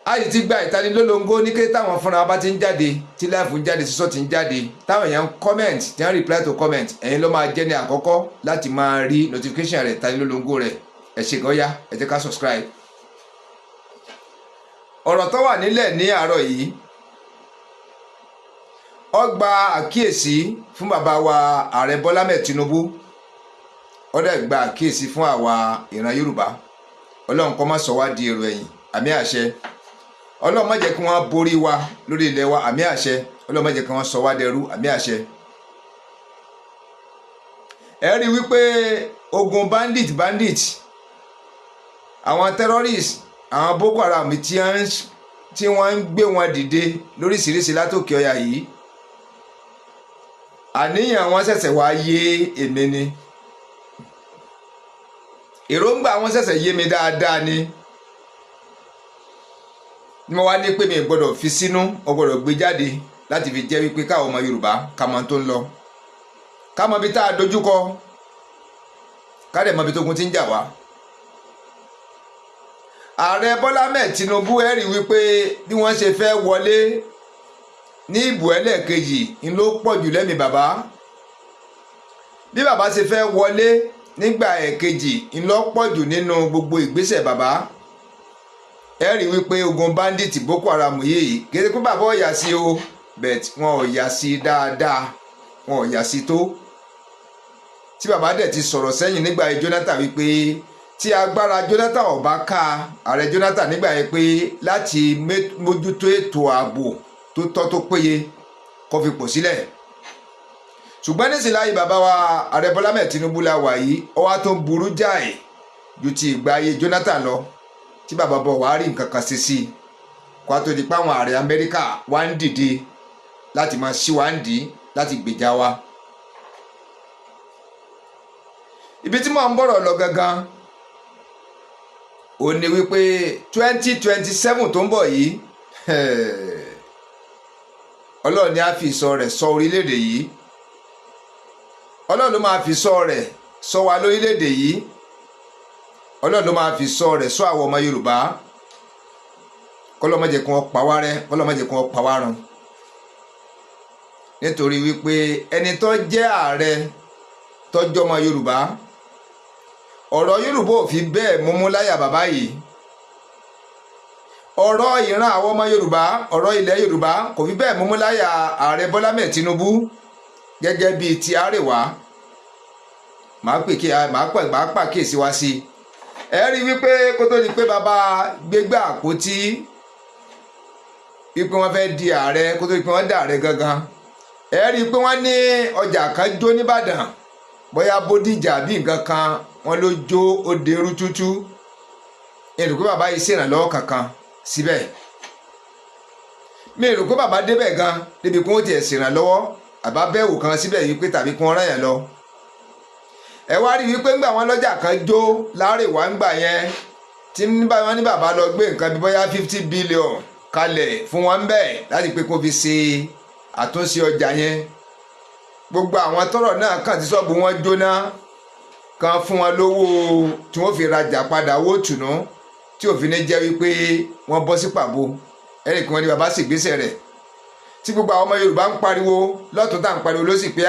a yìí ti gba ìtanilólógó ní kí táwọn fúnra bá ti ń jáde tí láìfù ń jáde sísọ ti ń jáde táwọn èèyàn ń comment tí wọ́n reply to comment ẹ̀yin ló máa jẹ́ ní àkọ́kọ́ láti máa rí notification rẹ̀ ìtanilólógó rẹ̀ ẹ ṣe gan ya ẹ jẹ́ ká subscribe. ọ̀rọ̀ tó wà nílẹ̀ ní àárọ̀ yìí ó gba àkíyèsí fún bàbá wa ààrẹ Bọ́lá Ahmed Tinubu ó dẹ̀ gba àkíyèsí fún àwa ìran Yorùbá Ọlọ́run kó má sọ wá di èrò ẹ̀yìn àmì àṣẹ Ọlọ́run má jẹ́ kí wọ́n borí wa lórí ilẹ̀ wa àmì àṣẹ Ọlọ́run má jẹ́ kí wọ́n sọ wá dẹrú àmì àṣẹ. ẹ rí wípé ogun bandit àwọn terrorist àwọn Boko Haram tí wọ́n ń gbé wọn dìde lóríṣiríṣi látòkè ọya yìí àníyàn wọn ṣẹ̀ṣẹ̀ wá yé èmi ni èròǹgbà wọn ṣẹ̀ṣẹ̀ yé mi dáadáa ni mo wá ní pé mi gbọ́dọ̀ fi sínú mo gbọ́dọ̀ gbé jáde láti fi jẹ́ wípé káwọn ọmọ Yorùbá ká mọ tó ń lọ ká mọ ibi tá a dojúkọ ká dẹ̀ mọ ibi tógun ti ń jà wá. ààrẹ Bọ́lá Ahmed Tinubu ẹ rí wípé bí wọ́n ṣe fẹ́ wọlé ní ìbò ẹlẹ́ẹ̀kejì ń ló pọ̀ jù lẹ́mìí bàbá bí bàbá ṣe fẹ́ wọlé nígbà ẹ̀kejì ń ló pọ̀ jù nínú gbogbo ìgbésẹ̀ bàbá ẹ rí wípé ogun bandit Boko Haram yìí kéde pé bàbá ò yà sí o bẹ́ẹ̀ wọn ò yà sí dáadáa wọn ò yà sí tó tí bàbá dẹ̀ ti sọ̀rọ̀ sẹ́yìn nígbà Jonathan wípé tí agbára Jonathan ò bá ká ààrẹ Jonathan nígbà yẹn pé láti mójútó ètò ààbò tó tọ́ tó péye kó fi pò sílẹ̀ ṣùgbọ́n nísìnyí láyé bàbá wa ààrẹ Bọ́lá Ahmed Tinubu la wà yìí ó wá tó ń burú jáì ju ti ìgbà ayé Jonathan lọ tí bàbá bọ̀ wá rí nǹkan kan ṣe sí i kó a tó di pé àwọn ààrẹ Amẹ́ríkà wá ń dìde láti máa ṣí wá ń dì í láti gbèjà wa. ibi tí mò ń bọ̀rọ̀ lọ gangan ó ní wípé 2027 tó ń bọ̀ yìí Ọlọ́run ni a fi ìṣọ́ rẹ̀ ṣọ́ orílẹ̀-èdè yìí Ọlọ́run ló máa fi ìṣọ́ rẹ̀ ṣọ́ wa lórílẹ̀-èdè yìí Ọlọ́run ló máa fi ìṣọ́ rẹ̀ ṣọ́ àwọn ọmọ Yorùbá kọ́lọ́ má jẹ́ kí wọ́n pa wá rẹ́ kọ́lọ́ má jẹ́ kí wọ́n pa wá run nítorí wípé ẹni tó jẹ́ ààrẹ tọ́jọ́ ọmọ Yorùbá ọ̀rọ̀ Yorùbá ò fi bẹ́ẹ̀ múmú láyà bàbá yìí. ọ̀rọ̀ ìran àwọn ọmọ Yorùbá, ọ̀rọ̀ ilẹ̀ Yorùbá kò fi bẹ́ẹ̀ múmú láyà ààrẹ Bọ́lá Ahmed Tinubu gẹ́gẹ́ bíi ti Àrẹwà. màá pàkíyèsí wá sí i. ẹ rí wípé kó tó di pé bàbá gbégbá àpótí wípé wọ́n fẹ́ di ààrẹ, kó tó di pé wọ́n dà ààrẹ gangan, ẹ rí i pé wọ́n ní ọjà kan jó nìbàdàn, bóyá Bódìjà bí nǹkan kan wọ́n ló jó ó dẹrú tútú. èrò pé bàbá yìí ṣèrànlọ́wọ́ kankan síbẹ̀. mi èrò pé bàbá débẹ̀ gan débi kí wọ́n tiẹ̀ ṣèrànlọ́wọ́ àbá bẹ́ẹ̀wò kan síbẹ̀ yìí pé tàbí kí wọ́n rán yẹn lọ. ẹ wá rí wípé ńgbà wọn lọ́jà kan jó l'Árèwá ńgbà yẹn tí wọ́n ní bàbá lọ gbé nǹkan bí bóyá 50 billion kalẹ̀ fún wọn bẹ́ẹ̀ láti pé kó fi ṣe àtúnṣe ọjà yẹn. gbogbo àwọn tọ́rọ̀ náà kàn tí ṣọ́ọ̀bù wọn jóná kan fún wọn lówó tí wọ́n fi rajà padà owó tùnú tí òfin ní jẹ́ wípé wọ́n bọ́ sí pàbó. ẹnì kan ní bàbá sì gbéṣẹ́ rẹ̀ tí gbogbo àwọn ọmọ Yorùbá ń pariwo lọ́tún tá à ń pariwo ló sì pé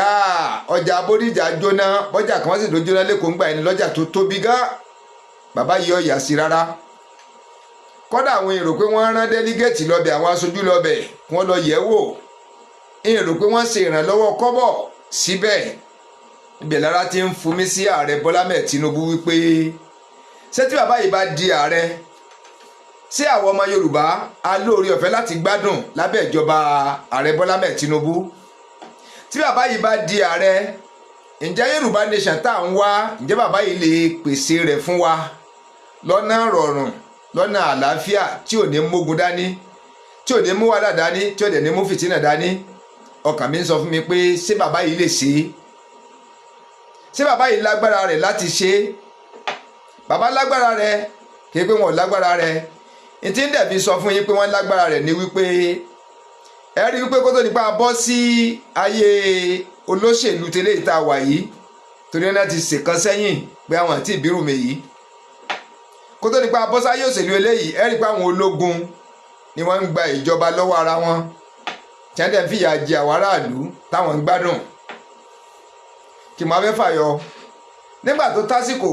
ọjà Bódìjà jóná, ọjà kan sì ló jóná lẹ́kọ̀ọ́ ńgbà yẹn lọ́jà tó tóbi gán. bàbá yìí ọ̀yà sí rárá. kọ́dà àwọn èrò pé wọ́n rán délígẹ́ẹ̀tì lọ́bẹ̀, àwọn aṣojú lọ́bẹ̀ kí wọ́n lọ yẹ̀ wò. èrò pé wọ́n ṣe ìrànlọ́wọ́ kọ́bọ̀ síbẹ̀. ibẹ̀ lára ti ń fumi sí ààrẹ Bọ́lá Ahmed Tinubu wípé ṣé tí bàbá yìí bá di ààrẹ, ṣé àwọn ọmọ Yorùbá á lóore ọ̀fẹ́ láti gbádùn lábẹ́ ìjọba ààrẹ Bọ́lá Ahmed Tinubu? tí bàbá yìí bá di ààrẹ, ǹjẹ́ Yorùbá nation tá à ń wá, ǹjẹ́ bàbá yìí lè pèsè rẹ̀ fún wa lọ́nà rọrùn, lọ́nà àlàáfíà tí ò ní mógun dání, tí ò ní mú wàhálà dání, tí ò dẹ̀ ní mú fìtínà dání? ọkàn mi ń sọ fún mi pé ṣé bàbá yìí lè ṣe é? ṣé bàbá yìí lágbára rẹ̀ láti ṣe é? bàbá lágbára rẹ̀, kì í pé wọn ò lágbára rẹ̀. ìtí ń dẹ̀ fi sọ fún yín pé wọ́n lágbára rẹ̀ ni wípé ẹ rí wípé kó tó nípa bọ́ sí ayé olóṣèlú tẹ́lẹ̀ ìta wà yìí, torí náà ti ṣèkan sẹ́yìn pé àwọn àti ìbírùmẹ̀ yìí, kó tó nípa bọ́ sáyé òṣèlú eléyìí, ẹ rí pé àwọn ológun ni wọ́n ń gba ìjọba lọ́wọ́ ara wọn, tí wọ́n dẹ̀ ń fìyà jẹ àwọn aráàlú táwọn ń gbádùn. kì máa fẹ́ fàyọ nígbà tó tásìkò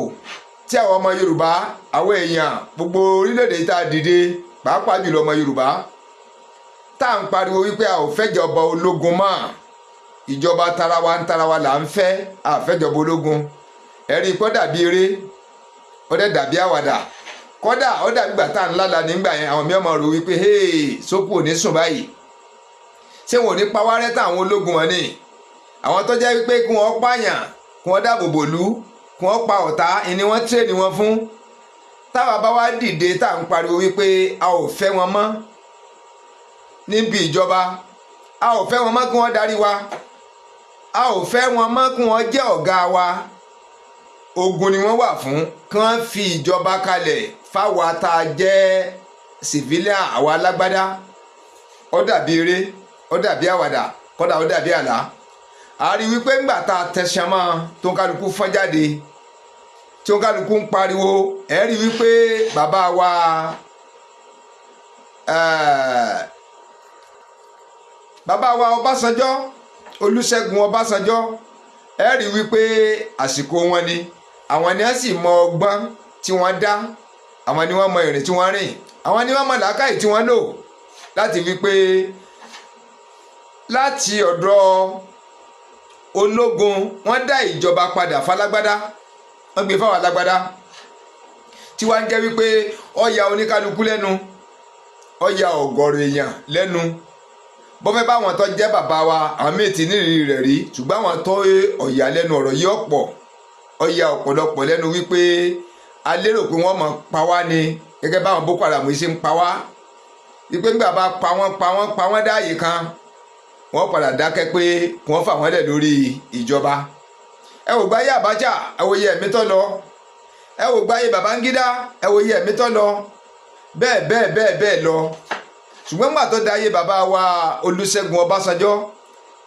tí àwọn ọmọ Yorùbá, àwọn èèyàn gbogbo orílẹ̀-èdè tá a dìde, pàápàá jùlọ ọmọ Yorùbá, tá à ń pariwo wípé a ò fẹ́jọba ológun mọ́, ìjọba tarawa ń tarawa là ń fẹ́, a fẹ́jọba ológun. ẹ̀rí kọ́ dàbí eré, ó dẹ̀ dàbí àwàdà, kọ́dà ó dàbí gbà tá à ń lálàá nígbà yẹn. àwọn mìíràn rò wípé sókù ò ní sùn báyìí, ṣé wọn ò ní pa wárẹ́ táwọn ológun wọn ni? àwọn tó jẹ́ wípé kí wọ́n pààyàn, kí wọ́n dáàbò bò lú, kí wọ́n pa ọ̀tá, ìní wọ́n tírèènì wọn fún. táwa bá wá dìde tá à ń pariwo wípé a ò fẹ́ wọn mọ́ níbi ìjọba, a ò fẹ́ wọn mọ́ kí wọ́n darí wa, a ò fẹ́ wọn mọ́ kí wọ́n jẹ́ ọ̀gá wa. ogun ni wọ́n wà fún, kí wọ́n fi ìjọba kalẹ̀ fáwa tá a jẹ́ civilian, àwa alágbádá. ó dàbí eré, ó dàbí àwàdà, kódà ó dàbí àlá. a rí wípé ńgbà tá a tẹ̀sán mọ́ tó ń kálukú fọ́n jáde, tí ó ń kálukú ń pariwo, ẹ rí wípé bàbá wa Ọbásanjọ́, Olúṣẹ́gun Ọbásanjọ́, ẹ rí wípé àsìkò wọn ni, àwọn ni wọ́n sì mọ ọgbọ́n tí wọ́n dá, àwọn ni wọ́n mọ ìrìn tí wọ́n rìn, àwọn ni wọ́n mọ làákàyè tí wọ́n lò láti wípé láti ọ̀dọ̀ ológun wọ́n dá ìjọba padà falágbádá, wọ́n gbé fáwọn alágbádá, tí wọ́n ń jẹ́ wípé ó ya oníkálukú lẹ́nu, ó ya ọ̀gọ̀rọ̀ èèyàn lẹ́nu. bọ́fẹ́ báwọn tó jẹ́ bàbá wa, àwọn méjì nírìírí rẹ̀ rí, ṣùgbọ́n àwọn tó ọ̀yà lẹ́nu ọ̀rọ̀ yìí ọ̀pọ̀, ó ya ọ̀pọ̀lọpọ̀ lẹ́nu wípé a lérò pé wọ́n mọ̀ pa wá ni, gẹ́gẹ́ báwọn Boko Haram ṣe ń pa wá, wípé nígbà bá pa wọ́n dáàyè kan, wọ́n padà dákẹ́ pé kí wọ́n fà wọ́n lẹ̀ lórí ìjọba. ẹ wò gbáyé Abacha, ẹ wò iye ẹ̀mí tó lọ. ẹ wò gbáyé Babangida, ẹ wò iye ẹ̀mí tó lọ. bẹ́ẹ̀ lọ. ṣùgbọ́n gbà tó dáyé bàbá wa Olúṣẹ́gun Ọbásanjọ́,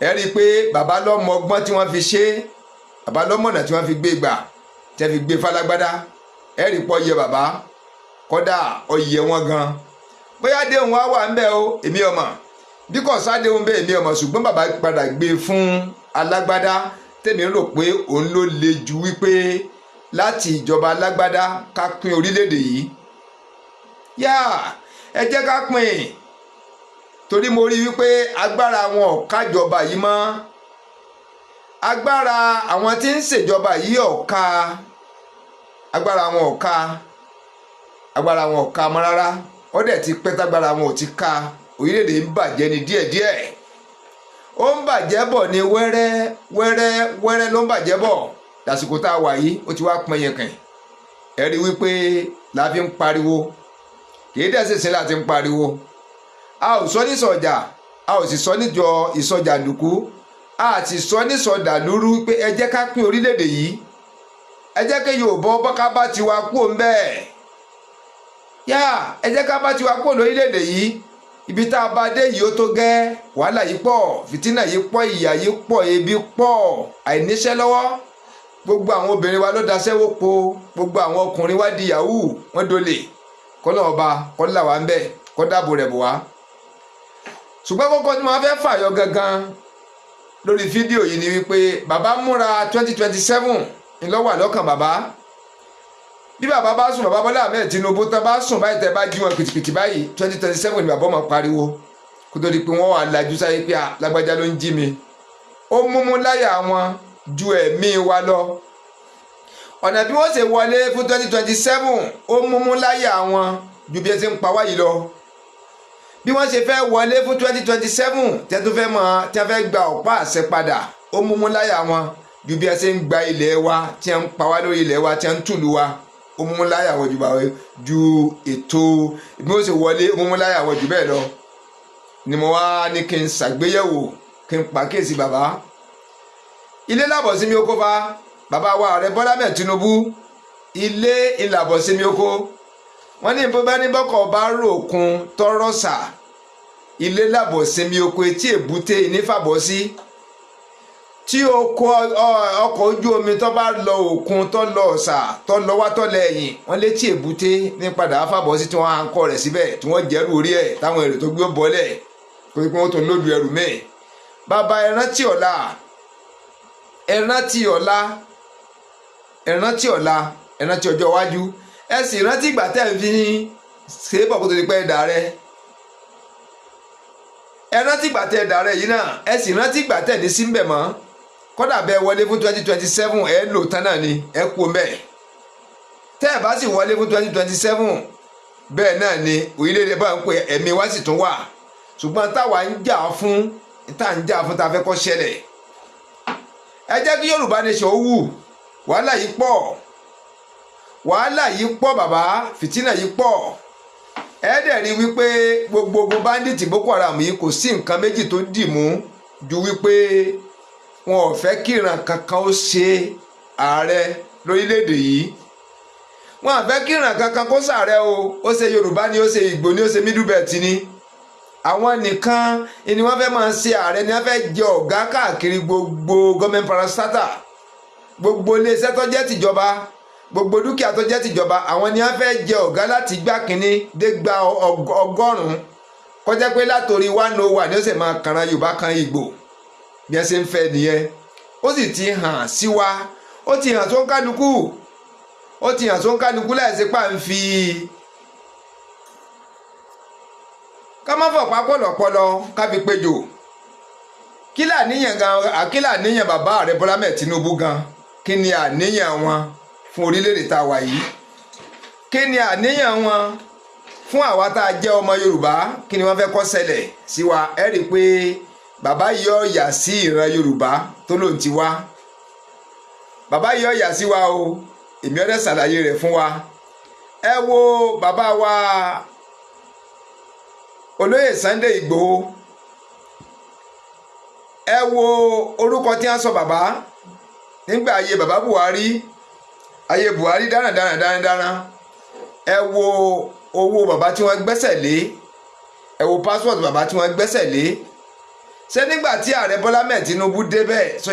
ẹ rí i pé bàbá lọ́mọ ọgbọ́n tí wọ́n fi ṣe, bàbá lọ́mọ̀nà tí wọ́n fi gbé gbà, tẹ́ fi gbé falágbádá. ẹ rí i pọ́ yẹ bàbá, kọ́dà ọyẹ wọn gan. bóyá déhùn wá wà ń bẹ̀ o, èmi ọmọ bí kò sádéhùn bẹ́ẹ̀ mi ọmọ, ṣùgbọ́n bàbá padà gbé fún alágbádá, tèmi rò pé òun ló le ju wípé láti ìjọba alágbádá ká pín orílẹ̀-èdè yìí yá ẹ jẹ́ ká pín torí mo rí wípé agbára wọn ò kájọba yìí mọ́ agbára àwọn tí ń ṣèjọba yìí ò ká agbára wọn ò ká agbára wọn ò ká mọ́ rárá ó dẹ̀ ti pẹ́ tágbára wọn ò ti ká orílẹ̀-èdè ń bàjẹ́ ní díẹ̀díẹ̀ ó ń bàjẹ́ bọ̀ ní wẹ́rẹ́ ló ń bàjẹ́ bọ̀ lásìkò tá a wà yìí ó ti wá pọn yẹn ẹ rí wípé la fi ń pariwo kìí dẹ́sẹ̀ sí láti ń pariwo a ò sọ ní sọjà a ò sì sọ níjọ ìsọjà lùkú a ti sọ ní sọdà lúrú pé ẹ jẹ́ ká pín orílẹ̀-èdè yìí ẹ jẹ́ kí Yorùbá bọ́ká bá ti wá kú òun bẹ́ẹ̀ yá ẹ jẹ́ ká bá ti wá kú lórílẹ̀-èdè yìí ibi tá a bá dé yìí ó tó gẹ́ wàhálà yìí pọ̀ fìtínà yìí pọ̀ ìyà yìí pọ̀ ebi pọ̀ àìníṣẹ́ lọ́wọ́ gbogbo àwọn obìnrin wa ló daṣẹ́wó po gbogbo àwọn ọkùnrin wa di yahoo wọ́n dolè kọ́nà ọba kọ́nà wa ń bẹ̀ kọ́ dáàbò rẹ̀ bò wá. ṣùgbọ́n kọ́kọ́ tí wọ́n fẹ́ fàyọ gangan lórí fídíò yìí ni wípé bàbá múra 2027 ńlọ́wọ́ àlọ́kàn bàbá bí bàbá bá sùn bàbá Bọ́lá Ahmed Tinubu tán bá sùn báyìí tẹ́ bá jí wọn kìtìkìtì báyìí 2027 ni bàbá máa pariwo kó tó di pé wọ́n wà lajú sáyé pé lágbájá ló ń jí mi ó múmú láyà wọn ju ẹ̀mí wa lọ ọ̀nà bí wọ́n ṣe wọlé fún 2027 ó múmú láyà wọn ju bí ẹ ti ń pa wáyìí lọ bí wọ́n ṣe fẹ́ wọlé fún 2027 tí wọ́n fẹ́ gba ọ̀pá àṣẹ padà ó múmú láyà wọn ju bí ẹ ṣe ń gba ilẹ̀ wa tí wọ́n ń pa wá lórí ilẹ̀ wa tí wọ́n ń tùlù wa ó múmú láyà wọn ju ètò bí wọ́n ṣe wọlé ó múmú láyà wọn jù bẹ́ẹ̀ lọ ni mo wá ní kí n ṣàgbéyẹ̀wò kí n pàkíyèsí bàbá ilé làbọ̀ sí mi oko fa bàbá wa Ààrẹ Bọ́lá Ahmed Tinubu ilé ìlàbọ̀ sí mi oko wọ́n ní bóbá ní bọ́kọ̀ bá ròkun tọrọ sà ilé làbọ̀ sí mi oko etí èbúté ìnífàbọ̀ sí tí ọkọ̀ ojú omi tó bá lọ òkun tó lọ ọ̀sà tó lọ wá tó lẹ́yìn wọ́n létí èbúté ní padà fàbọ̀ sí tí wọ́n á ń kọ́ rẹ̀ síbẹ̀ tí wọ́n jẹ́rù orí ẹ̀ táwọn èrò tó gbé bọ́lẹ̀ pé wọ́n tó lójú ẹrù mẹ́ẹ̀ bàbá ẹ rántí ọ̀la ẹ rántí ọ̀la ẹ rántí ọ̀la ẹ rántí ọjọ́ iwájú ẹ sì rántí ìgbà tẹ́ ẹ fi ṣe é bọ̀ kó tó di pẹ́ ẹ̀dà rẹ ẹ rántí ìgbà tẹ́ ẹ̀dà rẹ yìí náà ẹ sì rántí ìgbà tẹ́ ẹ̀dí sí ń bẹ̀ mọ́ kọ́dà bẹ́ẹ̀ wọlé fún 2027 ẹ lò tán náà ni ẹ kú mbẹ́ tẹ́ ẹ bá sì wọlé fún 2027 bẹ́ẹ̀ náà ni orílẹ̀-èdè bá ń pè ẹ̀mí wá sì tún wà ṣùgbọ́n táwa ń jà fún tá à ń jà fún tá a fẹ́ kó ṣẹlẹ̀ ẹ jẹ́ kí Yorùbá nation ó wù wàhálà yìí pọ̀ bàbá fìtínà yìí pọ̀ ẹ dẹ̀ rí wípé gbogbo báńdíìtì Boko Haram yìí kò sí nǹkan méjì tó dì mú ju wípé wọn ò fẹ́ kí ìran kankan ó ṣe ààrẹ lórílẹ̀‐èdè yìí wọn ò fẹ́ kí ìran kankan kó ṣààrẹ ó ṣe Yorùbá ni ó ṣe Ìgbò ni ó ṣe Middle Belt ni àwọn nìkan ni wọ́n fẹ́ máa ṣe ààrẹ ni wọ́n fẹ́ jẹ ọ̀gá káàkiri gbogbo gọ́ọ̀mẹ̀ntì parastata gbogbo iléeṣẹ́ tó jẹ́ tìjọba gbogbo dúkìá tó jẹ́ tìjọba àwọn ni wọ́n fẹ́ jẹ ọ̀gá láti gbá kínní dé gba ọgọ́rùn-ún kọjá pé látòrí 101 ni ó sì máa kàrán Yorùbá kan Ìgbò bí ẹ ṣe ń fẹ́ nìyẹn ó sì ti hàn sí wa ó ti hàn tó ń kálukú láìsí pàǹfì ká má fọ̀pá pọ̀lọ̀pọ̀lọ̀ ká fi péjò kí làníyàn bàbá Ààrẹ Bọ́lá Ahmed Tinubu gan kí ni àníyàn wọn fún orílẹ̀-èdè tá a wà yìí kí ni àníyàn wọn fún àwa tá a jẹ́ ọmọ Yorùbá kí ni wọ́n fẹ́ kó ṣẹlẹ̀ sí wa ẹ rí i pé bàbá yìí ọ̀yà sí ìran Yorùbá tó lóun ti wá bàbá yìí ọ̀yà sí wa o èmi ọ̀dẹ̀ ṣàlàyé rẹ̀ fún wa ẹ wo bàbá wa olóyè Sunday Ìgbòho ẹ wo orúkọ tí wọ́n sọ bàbá nígbà ayé bàbá Buhari dáradára ẹ wo owó bàbá tí wọ́n gbẹ́sẹ̀ lé ẹ wo passport bàbá tí wọ́n gbẹ́sẹ̀ lé ṣé nígbà tí Ààrẹ Bọ́lá Ahmed Tinubu débẹ̀ sọ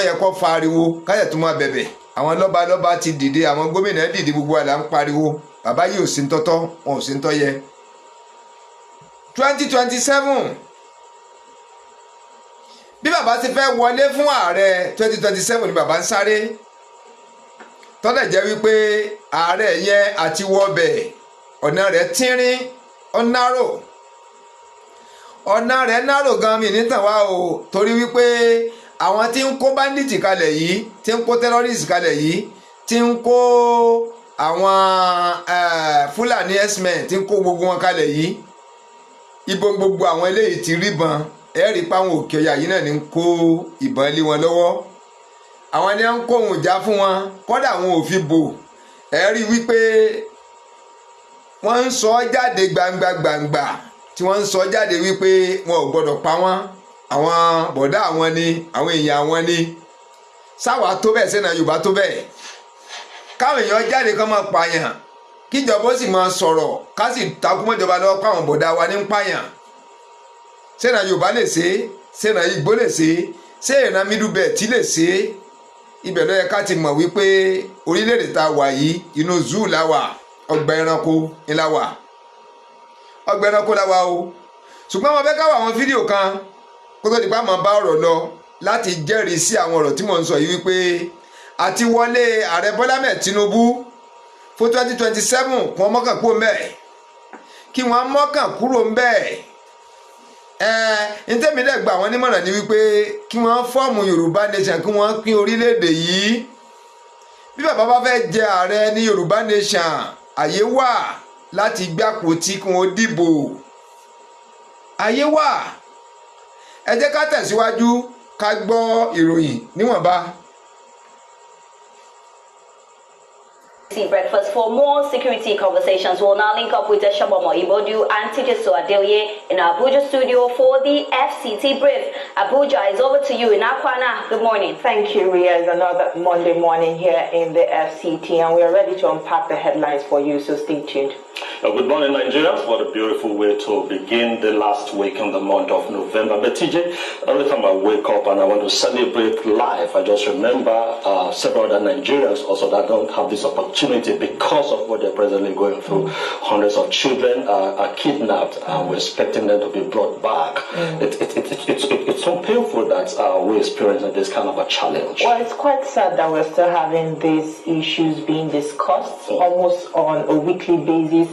yẹ kó fariwo káyọ̀ tó máa bẹ̀bẹ̀ àwọn lọ́balọ́ba ti dìde àwọn gómìnà dìde gbogbo àlà ń pariwo bàbá yìí ò sí ń tọ́tọ́ wọn ò sí ń tọ́ yẹ 2027 bí bàbá ti fẹ́ wọlé fún ààrẹ 2027 ni bàbá ń sáré tọ́lẹ̀ jẹ́ wípé ààrẹ yẹn àti wọ́bẹ̀ ọ̀nà rẹ̀ tínrín ọ̀nà rẹ̀ náró gan mi nítàn wá o torí wípé àwọn tí ń kó bandits kalẹ̀ yìí tí ń kó terrorists kalẹ̀ yìí tí ń kó àwọn Fúlàní herdsmen tí ń kó gbogbo wọn kalẹ̀ yìí ìbọn gbogbo àwọn eléyìí ti ríbọn ẹ̀rí páwọn òkè ọ̀yà yìí náà ní ń kó ìbọn lé wọn lọ́wọ́ àwọn ni wọ́n ń kó ohun ìjà fún wọn kọ́dà àwọn ò fi bò ẹ̀rí wípé wọ́n ń sọ jáde gbangba tí wọ́n ń sọ jáde wípé wọn ò gbọ́dọ̀ pa wọ́n àwọn bọ̀dá àwọn ni àwọn èèyàn àwọn ni sáwà tó bẹ́ẹ̀ sẹ́nà Yorùbá tó bẹ́ẹ̀ káwọn èèyàn jáde kán máa pààyàn kíjọba ó sì máa sọ̀rọ̀ ká sì takú mọ́jọba lọ́wọ́ káwọn bọ̀dá wa ní ń pààyàn sẹ́nà Yorùbá lè ṣe sẹ́nà Ìgbò lè ṣe sẹ́nà Middle Belt lè ṣe ibẹ̀ ló yẹ ká ti mọ̀ wípé orílẹ̀-èdè tá a wà yìí inú zoo la wà ọgbà ẹranko ni la wà ọgbà ẹranko la wà o ṣùgbọ́n wọn fẹ́ ká wà àwọn fídíò kan kó tó di pa máa bá ọ̀rọ̀ lọ láti jẹ́rìí sí àwọn ọ̀rọ̀ tí mò ń sọ yìí wípé àti wọlé ààrẹ Bọ́lá Ahmed Tinubu fún 2027 kí wọ́n mọ́kàn kúrò ńbẹ̀ kí wọ́n mọ́kàn kúrò ńbẹ̀ ntẹ́mi dẹ̀ gba àwọn onímọ̀ràn ni wípé kí wọ́n fọ́ọ̀mù Yorùbá Nation kí wọ́n pín orílẹ̀-èdè yìí bí bàbá bá fẹ́ jẹ ààrẹ ní Yorùbá Nation àyè wà láti gbàpò tí kí wọ́n dìbò àyè wà ẹ jẹ́ ká tẹ̀síwájú ká gbọ́ ìròyìn níwọ̀nba. Breakfast. For more security conversations, we'll now link up with Eshabomo Ibodu and Tijeso Adelye in our Abuja studio for the FCT brief. Abuja is over to you in Akwana. Good morning. Thank you, Ria. It's another Monday morning here in the FCT, and we are ready to unpack the headlines for you, so stay tuned. Good morning, Nigerians. What a beautiful way to begin the last week in the month of November. But TJ, every time I wake up and I want to celebrate life, I just remember several other Nigerians also that don't have this opportunity because of what they're presently going through. Hundreds of children are kidnapped and we're expecting them to be brought back. It's so painful that we're experiencing this kind of a challenge. Well, it's quite sad that we're still having these issues being discussed almost on a weekly basis.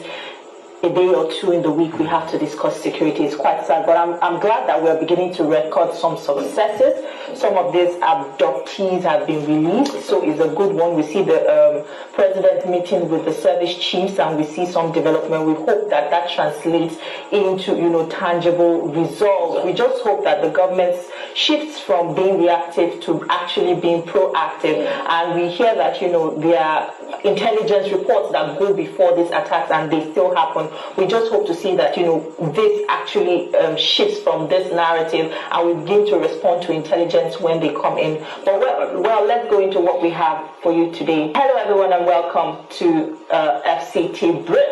A day or two in the week we have to discuss security. It's quite sad, but I'm glad that we're beginning to record some successes. Some of these abductees have been released, so it's a good one. We see the president meeting with the service chiefs, and we see some development. We hope that that translates into tangible results. We just hope that the government shifts from being reactive to actually being proactive. And we hear that there are intelligence reports that go before these attacks, and they still happen. We just hope to see that this actually shifts from this narrative, and we begin to respond to intelligence when they come in. But well, let's go into what we have for you today. Hello everyone and welcome to FCT Brief.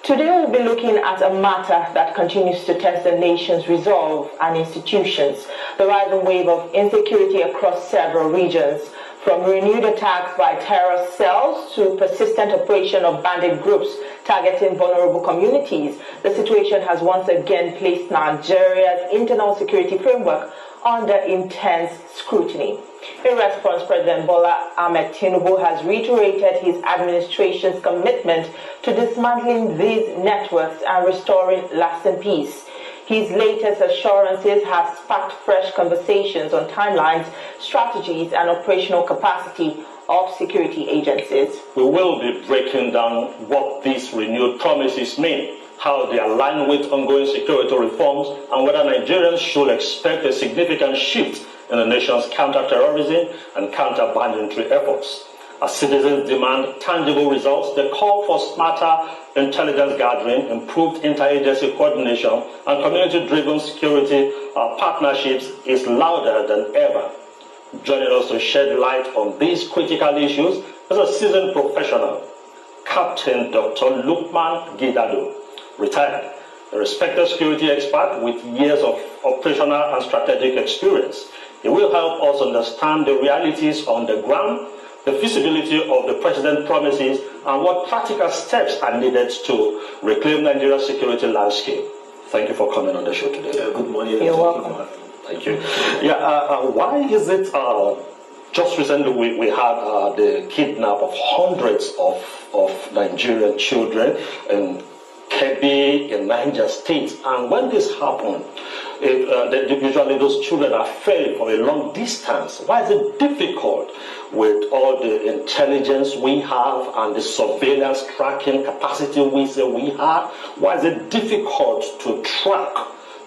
Today we'll be looking at a matter that continues to test the nation's resolve and institutions, the rising wave of insecurity across several regions. From renewed attacks by terror cells to persistent operation of bandit groups targeting vulnerable communities, the situation has once again placed Nigeria's internal security framework under intense scrutiny. In response, President Bola Ahmed Tinubu has reiterated his administration's commitment to dismantling these networks and restoring lasting peace. His latest assurances have sparked fresh conversations on timelines, strategies, and operational capacity of security agencies. We will be breaking down what these renewed promises mean, how they align with ongoing security reforms, and whether Nigerians should expect a significant shift in the nation's counter-terrorism and counter-banditry efforts. As citizens demand tangible results, the call for smarter intelligence gathering, improved interagency coordination, and community-driven security partnerships is louder than ever. Joining us to shed light on these critical issues is a seasoned professional, Captain Dr. Lukman Gidado, retired, a respected security expert with years of operational and strategic experience. He will help us understand the realities on the ground, the feasibility of the president's promises, and what practical steps are needed to reclaim Nigeria's security landscape. Thank you for coming on the show today. Good morning. You're welcome. Thank you. Why is it Just recently, we had the kidnap of hundreds of Nigerian children in Kebbi, in Niger State. And when this happened, usually those children are ferried from a long distance. Why is it difficult with all the intelligence we have and the surveillance tracking capacity we say we have? Why is it difficult to track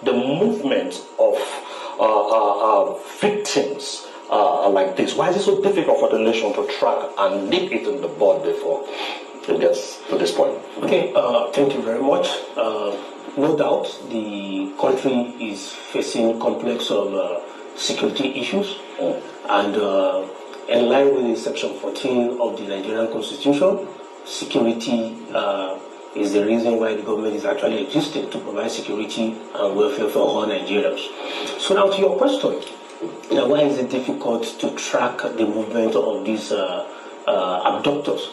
the movement of victims like this? Why is it so difficult for the nation to track and nip it in the bud before it gets to this point? Okay, thank you very much. No doubt the country is facing complex security issues, and in line with Section 14 of the Nigerian Constitution, security is the reason why the government is actually existing, to provide security and welfare for all Nigerians. So now to your question, now why is it difficult to track the movement of these abductors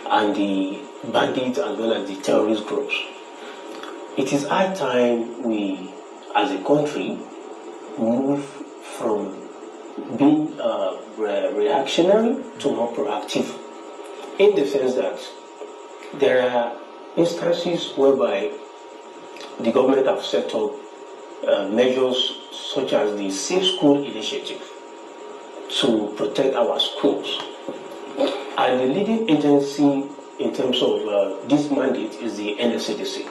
and the bandits as well as the terrorist groups? It is high time we, as a country, move from being reactionary to more proactive, in the sense that there are instances whereby the government have set up measures such as the Safe School Initiative to protect our schools. And the leading agency in terms of this mandate is the NSCDC.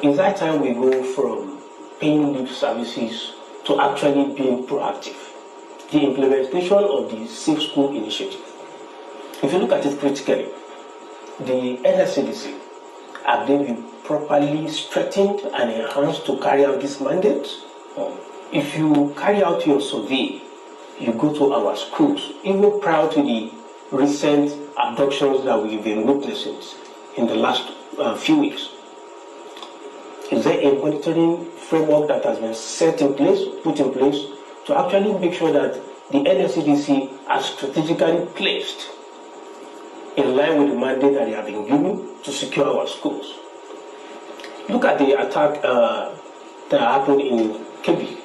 It's that time we go from paying lip services to actually being proactive. The implementation of the Safe School Initiative. If you look at it critically, the NSCDC, have they been properly strengthened and enhanced to carry out this mandate? If you carry out your survey, you go to our schools, even prior to the recent abductions that we've been witnessing in the last few weeks, is there a monitoring framework that has been put in place to actually make sure that the NSCDC are strategically placed in line with the mandate that they have been given to secure our schools? Look at the attack that happened in Kebbi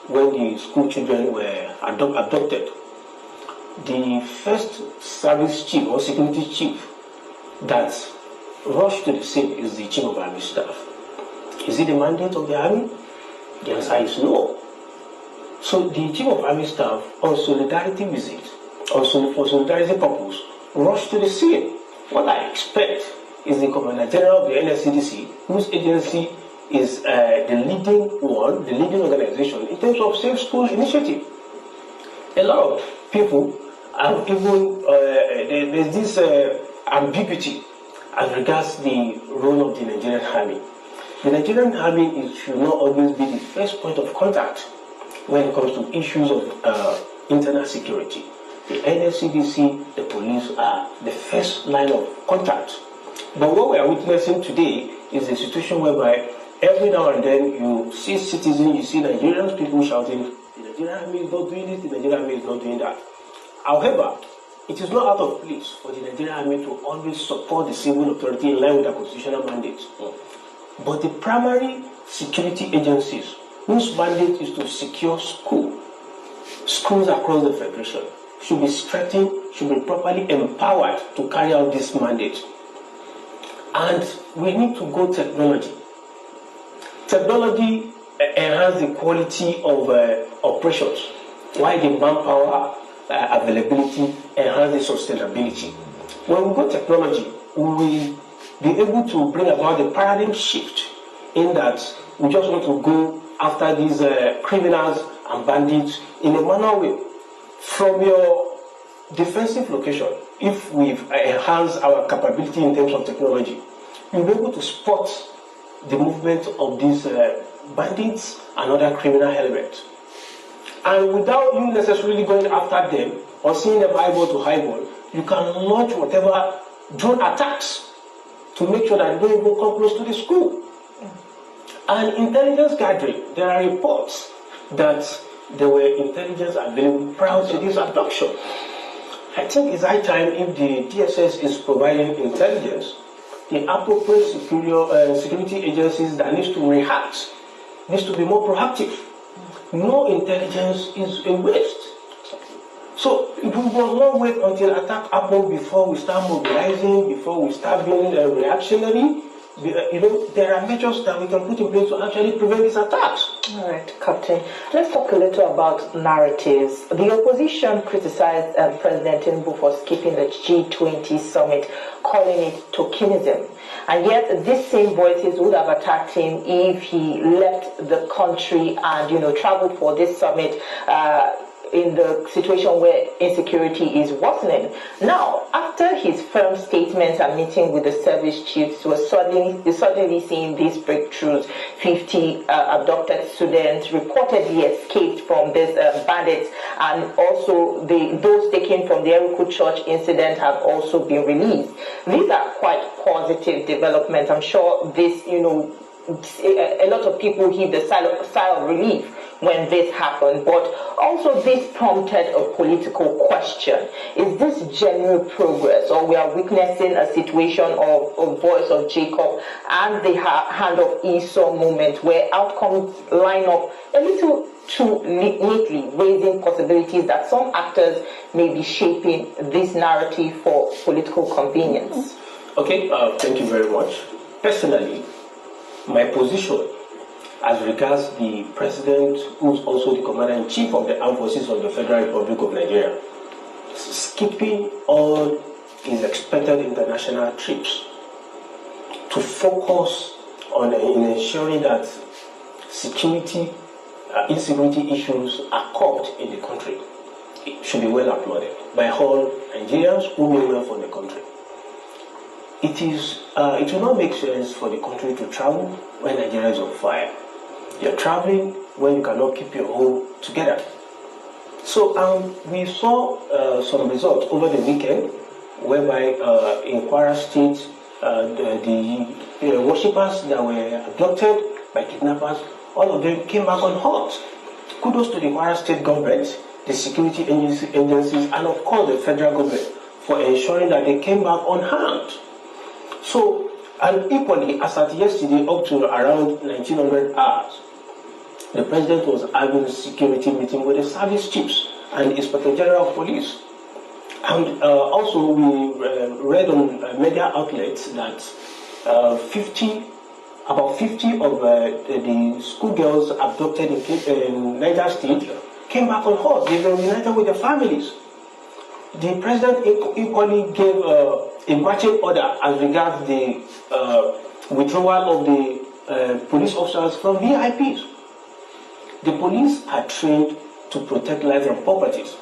when the school children were abducted. The first service chief or security chief that rushed to the scene is the Chief of Army Staff. Is it the mandate of the Army? The answer is no. So the Chief of Army Staff, on solidarity visit, for solidarity purpose, rushed to the scene. What I expect is the Commander General of the NSCDC, whose agency is the leading organization in terms of Safe School Initiative. A lot of people have even, there's this ambiguity as regards the role of the Nigerian Army. The Nigerian Army should not always be the first point of contact when it comes to issues of internal security. The NSCDC, the police are the first line of contact. But what we are witnessing today is a situation whereby every now and then you see citizens, you see Nigerian people shouting, the Nigerian Army is not doing this, the Nigerian Army is not doing that. However, it is not out of place for the Nigerian Army to always support the civil authority in line with their constitutional mandate. But the primary security agencies whose mandate is to secure schools across the Federation, should be strengthened, should be properly empowered to carry out this mandate. And we need to go technology. Technology enhance the quality of operations, while the manpower availability enhance the sustainability. When we go technology, we will be able to bring about the paradigm shift in that we just want to go after these criminals and bandits in a manner way. From your defensive location, if we've enhanced our capability in terms of technology, you'll be able to spot the movement of these bandits and other criminal elements. And without you necessarily going after them or seeing them eyeball to eyeball, you can launch whatever drone attacks to make sure that they don't even come close to the school. And intelligence gathering, there are reports that there were intelligence available prior to this abduction. I think it's high time, if the DSS is providing intelligence, the appropriate security agencies that needs to react needs to be more proactive. No intelligence is a waste. So we will not wait until attack happens before we start mobilizing, before we start being reactionary. There are measures that we can put in place to actually prevent these attacks. All right, Captain. Let's talk a little about narratives. The opposition criticized President Tinubu for skipping the G20 summit, calling it tokenism. And yet, these same voices would have attacked him if he left the country and, traveled for this summit in the situation where insecurity is worsening. Now, after his firm statements and meeting with the service chiefs, we're suddenly seeing these breakthroughs. 50 abducted students reportedly escaped from these bandits, and also those taken from the Eruku Church incident have also been released. These are quite positive developments. I'm sure this, a lot of people heaved a sigh of relief when this happened, but also this prompted a political question. Is this genuine progress, or we are witnessing a situation of a voice of Jacob and the hand of Esau moment where outcomes line up a little too neatly, raising possibilities that some actors may be shaping this narrative for political convenience? Okay, thank you very much. Personally, my position as regards the president, who's also the commander-in-chief of the armed forces of the Federal Republic of Nigeria, skipping all his expected international trips to focus on ensuring that insecurity issues are curbed in the country, it should be well applauded by all Nigerians who mean well for the country. It will not make sense for the country to travel when Nigeria is on fire. You're traveling when you cannot keep your home together. So we saw some results over the weekend, whereby in Kwara State, the worshippers that were abducted by kidnappers, all of them came back unhurt. Kudos to the Kwara State government, the security agencies, and of course the federal government for ensuring that they came back unharmed. So, and equally, as at yesterday, up to around 1900 hours, the president was having a security meeting with the service chiefs and the Inspector General of Police. And also, we read on media outlets that about 50 of the schoolgirls abducted in Niger State came back unhurt. They were reunited with their families. The president equally gave a marching order as regards the withdrawal of the police officers from VIPs. The police are trained to protect lives and properties,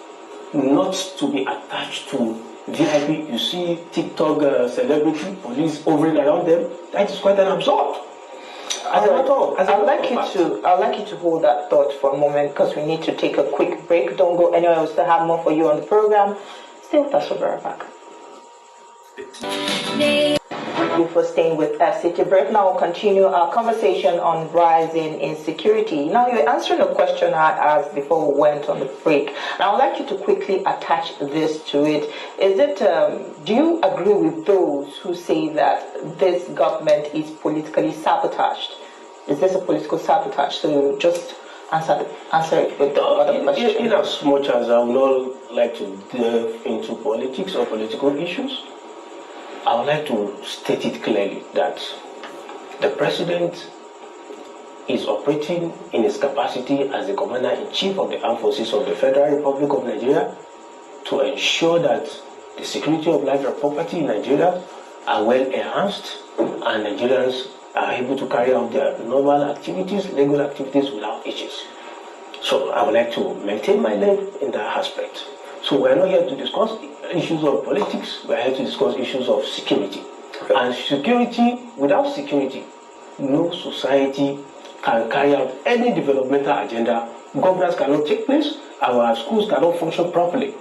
not to be attached to VIP. You see TikTok celebrity police hovering around them. That is quite an absurd. I'd like you to hold that thought for a moment, because we need to take a quick break. Don't go anywhere. We'll still have more for you on the program. Stay with us. We'll be right back. Thank you for staying with us. City Break. Now we'll continue our conversation on rising insecurity. Now you're answering a question I asked before we went on the break. Now I'd like you to quickly attach this to it. Is it? Do you agree with those who say that this government is politically sabotaged? Is this a political sabotage? So just answer it with the other question. In as much as I would not like to delve into politics or political issues, I would like to state it clearly that the president is operating in his capacity as the commander-in-chief of the armed forces of the Federal Republic of Nigeria to ensure that the security of life and property in Nigeria are well enhanced and Nigerians are able to carry out their normal activities, legal activities without issues. So I would like to maintain my lane in that aspect. So we're not here to discuss issues of politics, we're here to discuss issues of security. Okay. And security, without security, no society can carry out any developmental agenda. Governance cannot take place, our schools cannot function properly.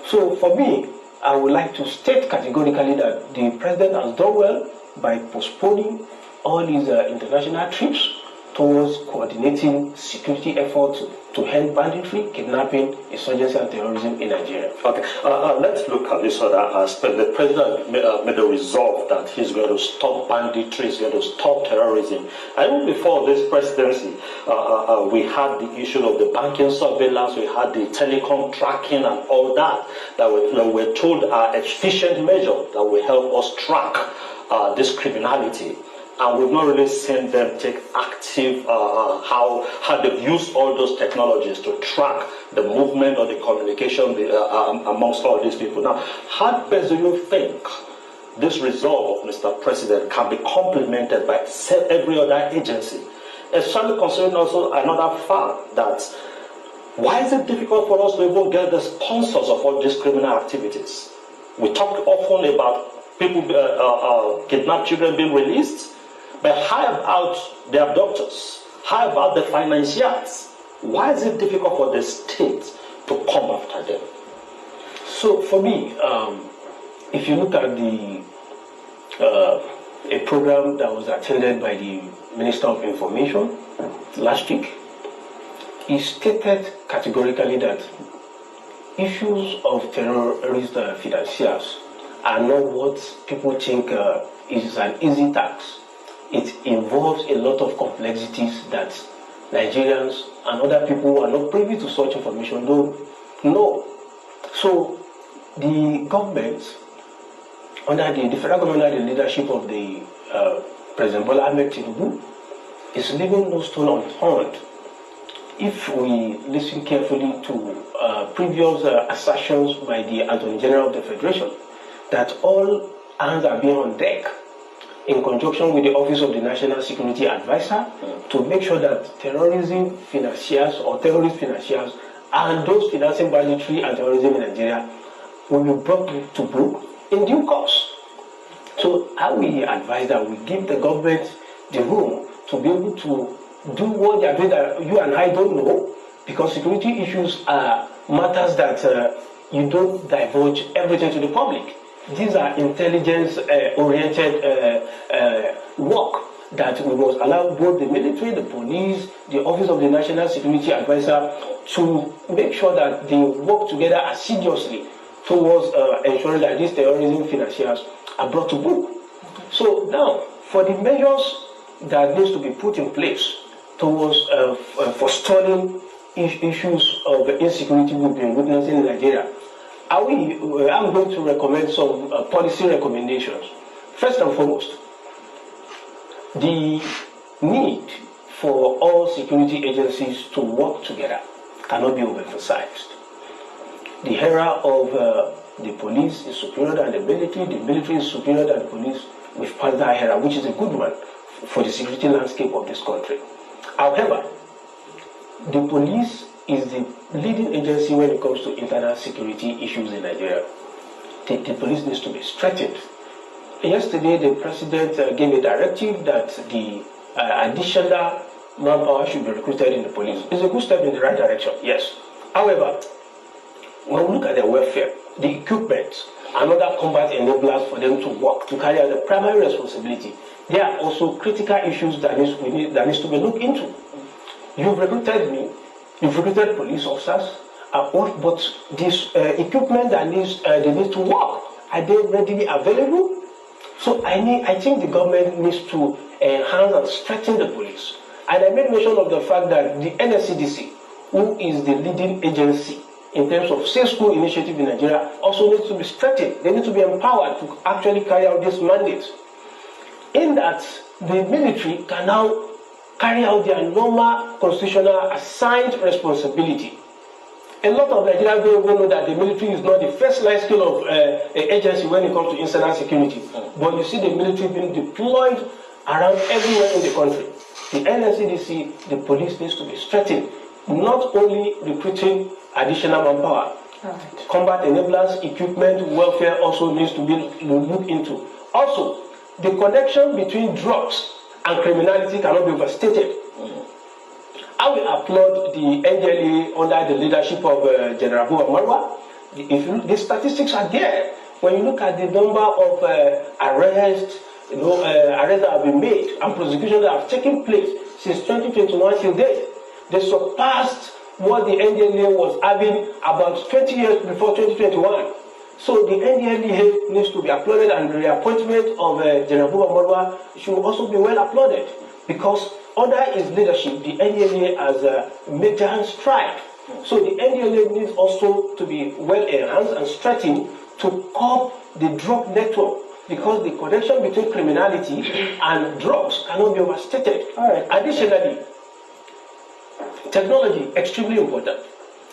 So for me, I would like to state categorically that the president has done well by postponing all his international trips towards coordinating security efforts to end banditry, kidnapping, insurgency, and terrorism in Nigeria. Okay, let's look at this other aspect. The president made a resolve that he's going to stop banditry, he's going to stop terrorism. I know before this presidency, we had the issue of the banking surveillance, we had the telecom tracking and all that we're told are efficient measures that will help us track this criminality. And we've not really seen them take active, how they've used all those technologies to track the movement or the communication amongst all these people. Now, how best do you think this resolve of Mr. President can be complemented by every other agency? Especially considering also another fact that why is it difficult for us to even get the sponsors of all these criminal activities? We talk often about people, kidnapped children being released. But how about the abductors? How about the financiers? Why is it difficult for the state to come after them? So for me, if you look at a program that was attended by the Minister of Information last week, he stated categorically that issues of terrorist financiers are not what people think is an easy task. It involves a lot of complexities that Nigerians and other people who are not privy to such information don't know. So the government, the federal government under the leadership of the President Bola Ahmed Tinubu, is leaving no stone unturned. If we listen carefully to previous assertions by the Attorney General of the Federation that all hands are being on deck in conjunction with the Office of the National Security Advisor to make sure that terrorism financiers or terrorist financiers and those financing banditry and terrorism in Nigeria will be brought to book in due course. So how we advise that we give the government the room to be able to do what they are doing that you and I don't know, because security issues are matters that you don't divulge everything to the public. These are intelligence-oriented work that we must allow both the military, the police, the Office of the National Security Advisor to make sure that they work together assiduously towards ensuring that these terrorism financiers are brought to book. So now, for the measures that needs to be put in place towards forestalling issues of insecurity we've been witnessing in Nigeria, I'm going to recommend some policy recommendations. First and foremost, the need for all security agencies to work together cannot be overemphasized. The era of the police is superior than the military is superior than the police. We've passed that era, which is a good one for the security landscape of this country. However, the police is the leading agency when it comes to internal security issues in Nigeria. The police needs to be strengthened. Yesterday, the president gave a directive that the additional manpower should be recruited in the police. It's a good step in the right direction, yes. However, when we look at their welfare, the equipment, and other combat enablers for them to work, to carry out the primary responsibility, there are also critical issues that needs to be looked into. You've recruited me, you've recruited police officers, but this equipment that they need to work, are they readily available? So I think the government needs to enhance and strengthen the police. And I made mention of the fact that the NSCDC, who is the leading agency in terms of safe school initiative in Nigeria, also needs to be strengthened. They need to be empowered to actually carry out this mandate. In that, the military can now carry out their normal constitutional assigned responsibility. A lot of Nigerians don't even know that the military is not the first line skill of an agency when it comes to internal security. But you see the military being deployed around everywhere in the country. The NSCDC, the police needs to be strengthened, not only recruiting additional manpower. Right. Combat enablers, equipment, welfare also needs to be looked into. Also, the connection between drugs and criminality cannot be overstated. I will applaud the NDLA under the leadership of General Abu Marwa. The statistics are there. When you look at the number of arrests, arrests that have been made and prosecutions that have taken place since 2021 till date. They surpassed what the NDLEA was having about 20 years before 2021. So the NDLEA needs to be applauded, and the reappointment of General Buba Marwa should also be well applauded, because under his leadership, the NDLEA has made giant strides. So the NDLEA needs also to be well enhanced and strengthened to curb the drug network, because the connection between criminality and drugs cannot be overstated. Additionally, technology extremely important.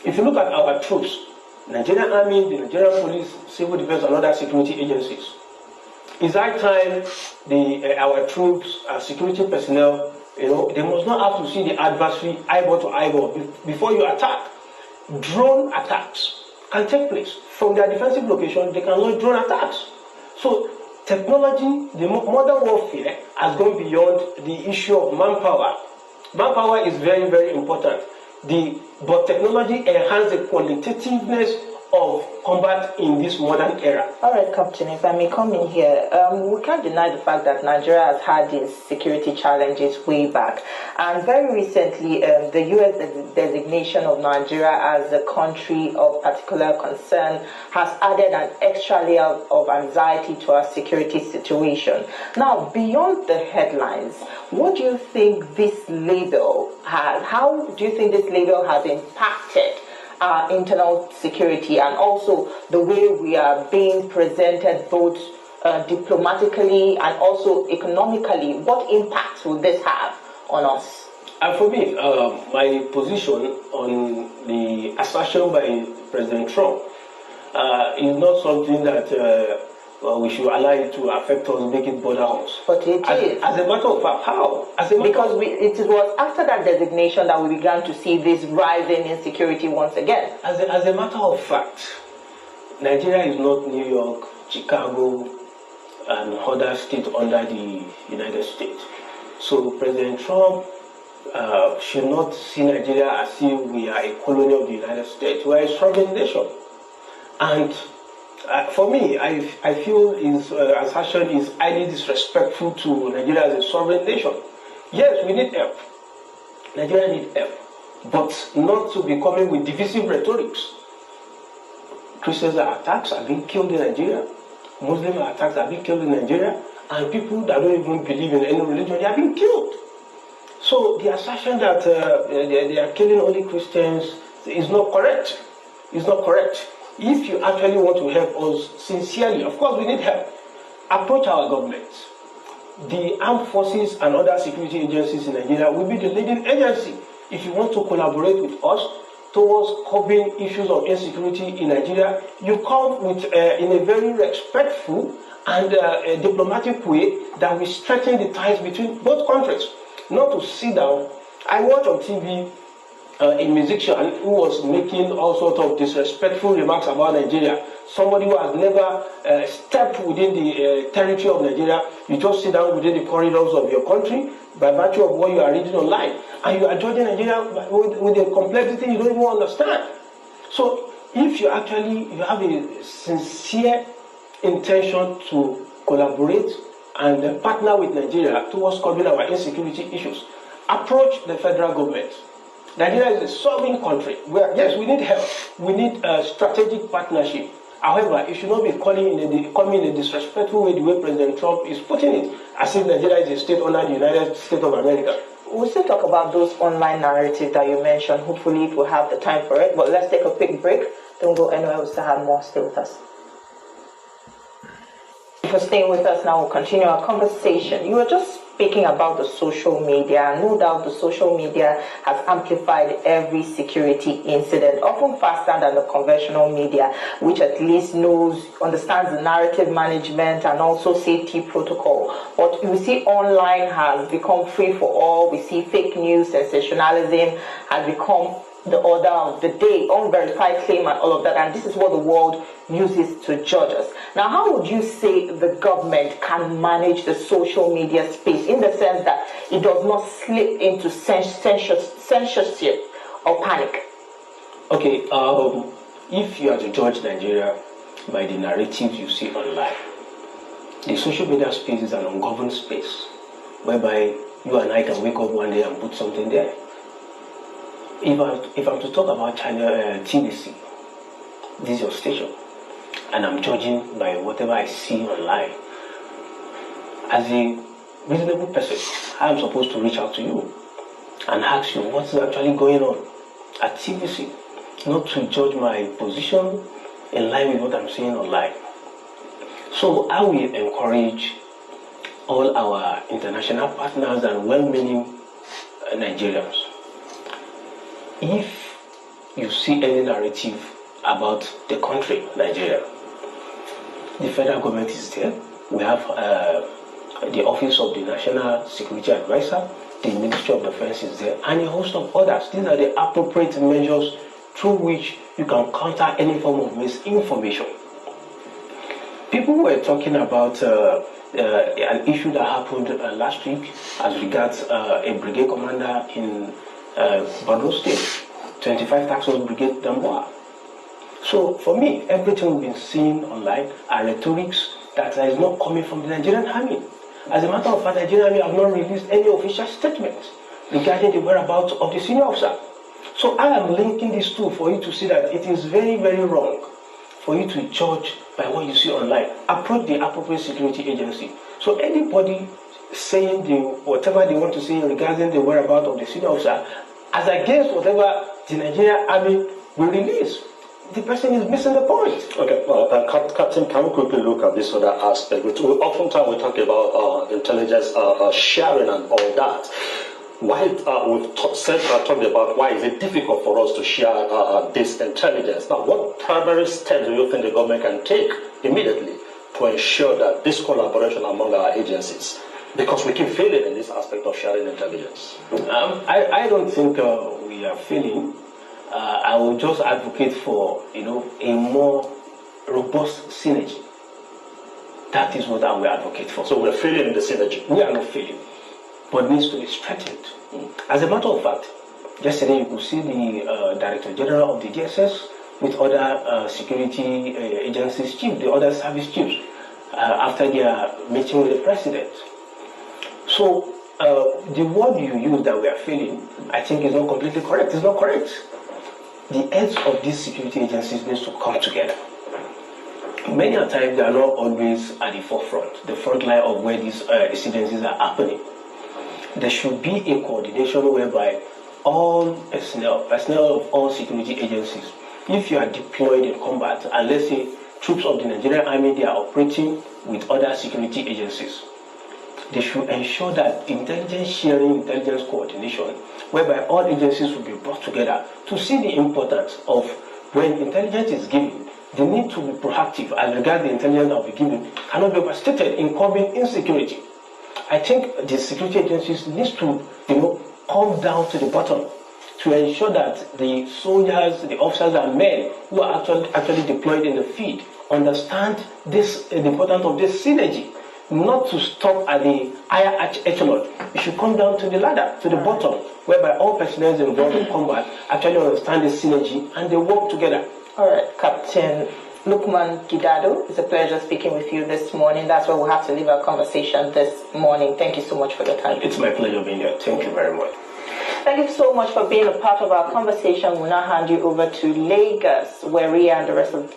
If you look at our troops, Nigerian Army, the Nigerian Police, Civil Defense, and other security agencies, it's high time our troops, our security personnel, they must not have to see the adversary eyeball to eyeball before you attack. Drone attacks can take place from their defensive location. They can launch drone attacks. So technology, the modern warfare has gone beyond the issue of manpower. Manpower is very, very important. But technology enhances the qualitativeness of combat in this modern era. All right, Captain, if I may come in here, we can't deny the fact that Nigeria has had these security challenges way back. And very recently, the U.S. designation of Nigeria as a country of particular concern has added an extra layer of anxiety to our security situation. Now, beyond the headlines, what do you think this label has, how do you think this label has impacted our internal security, and also the way we are being presented both diplomatically and also economically? What impact will this have on us? And for me, my position on the assertion by President Trump is not something that we should allow it to affect us, make it bother us. But it is. As a matter of fact, how? Because it was after that designation that we began to see this rising insecurity once again. As a matter of fact, Nigeria is not New York, Chicago, and other states under the United States. So President Trump should not see Nigeria as if we are a colony of the United States. We are a sovereign nation. And for me, I feel his assertion is highly disrespectful to Nigeria as a sovereign nation. Yes, we need help. Nigeria needs help, but not to be coming with divisive rhetorics. Christians attacks are being killed in Nigeria. Muslim attacks are being killed in Nigeria. And people that don't even believe in any religion, they are being killed. So the assertion that they are killing only Christians is not correct. It's not correct. If you actually want to help us sincerely, of course we need help, approach our governments. The armed forces and other security agencies in Nigeria will be the leading agency. If you want to collaborate with us towards curbing issues of insecurity in Nigeria, you come with in a very respectful and a diplomatic way that will strengthen the ties between both countries. Not to sit down. I watch on TV a musician who was making all sorts of disrespectful remarks about Nigeria. Somebody who has never stepped within the territory of Nigeria. You just sit down within the corridors of your country by virtue of what you are reading online, and you are judging Nigeria with a complexity you don't even understand. So if you have a sincere intention to collaborate and partner with Nigeria towards curbing our insecurity issues, approach the federal government. Nigeria is a sovereign country where, yes, we need help. We need a strategic partnership. However, it should not be coming in a disrespectful way, the way President Trump is putting it, as if Nigeria is a state under the United States of America. We'll still talk about those online narratives that you mentioned, hopefully if we have the time for it. But let's take a quick break. Don't go anywhere, we'll still have more. Stay with us. For staying with us now, we'll continue our conversation. You were just speaking about the social media. No doubt the social media has amplified every security incident, often faster than the conventional media, which at least understands the narrative management and also safety protocol. But we see online has become free for all. We see fake news, sensationalism has become the order of the day, unverified claim and all of that, and this is what the world uses to judge us. Now, how would you say the government can manage the social media space in the sense that it does not slip into censorship or panic? Okay, if you are to judge Nigeria by the narratives you see online, the social media space is an ungoverned space whereby you and I can wake up one day and put something there. If I'm to talk about China TVC, this is your station, and I'm judging by whatever I see online, as a reasonable person, I'm supposed to reach out to you and ask you what's actually going on at TVC, not to judge my position in line with what I'm seeing online. So I will encourage all our international partners and well-meaning Nigerians, if you see any narrative about the country, Nigeria, the federal government is there. We have the Office of the National Security Advisor, the Ministry of Defense is there, and a host of others. These are the appropriate measures through which you can counter any form of misinformation. People were talking about an issue that happened last week as regards a brigade commander in Borno State, 25 Taxos Brigade Damboa. So for me, everything we've been seeing online are rhetorics that is not coming from the Nigerian Army. As a matter of fact, the Nigerian Army have not released any official statement regarding the whereabouts of the senior officer. So I am linking these two for you to see that it is very, very wrong for you to judge by what you see online. Approach the appropriate security agency. So anybody saying whatever they want to say regarding the whereabouts of the senior officer, as against whatever the Nigerian Army will release, the person is missing the point. Okay, well, Captain, can we quickly look at this other aspect? Oftentimes we talk about intelligence sharing and all that. Why we've talked about why is it difficult for us to share this intelligence? Now, what primary steps do you think the government can take immediately to ensure that this collaboration among our agencies? Because we keep failing in this aspect of sharing intelligence. I don't think we are failing. I will just advocate for a more robust synergy. That is what I will advocate for. So we're failing in the synergy. We are not failing, but needs to be strengthened. As a matter of fact, yesterday you could see the Director General of the DSS with other security agencies chiefs, the other service chiefs, after their meeting with the President. So the word you use that we are failing, I think is not completely correct. It's not correct. The heads of these security agencies need to come together. Many a time they are not always at the forefront, the front line of where these incidences are happening. There should be a coordination whereby all personnel of all security agencies, if you are deployed in combat, and let's say troops of the Nigerian Army, they are operating with other security agencies, they should ensure that intelligence sharing, intelligence coordination, whereby all agencies will be brought together to see the importance of when intelligence is given, the need to be proactive as regards the intelligence that will be given cannot be overstated in curbing insecurity. I think the security agencies need to, come down to the bottom to ensure that the soldiers, the officers and men who are actually deployed in the field understand the importance of this synergy. Not to stop at the higher echelon. It should come down to the ladder, to the bottom, whereby all personnel involved in combat actually understand the synergy and they work together. All right, Captain Lukman Gidado, it's a pleasure speaking with you this morning. That's where we'll have to leave our conversation this morning. Thank you so much for your time. It's my pleasure being here. Thank you very much. Thank you so much for being a part of our conversation. We'll now hand you over to Lagos, where Ria and the rest of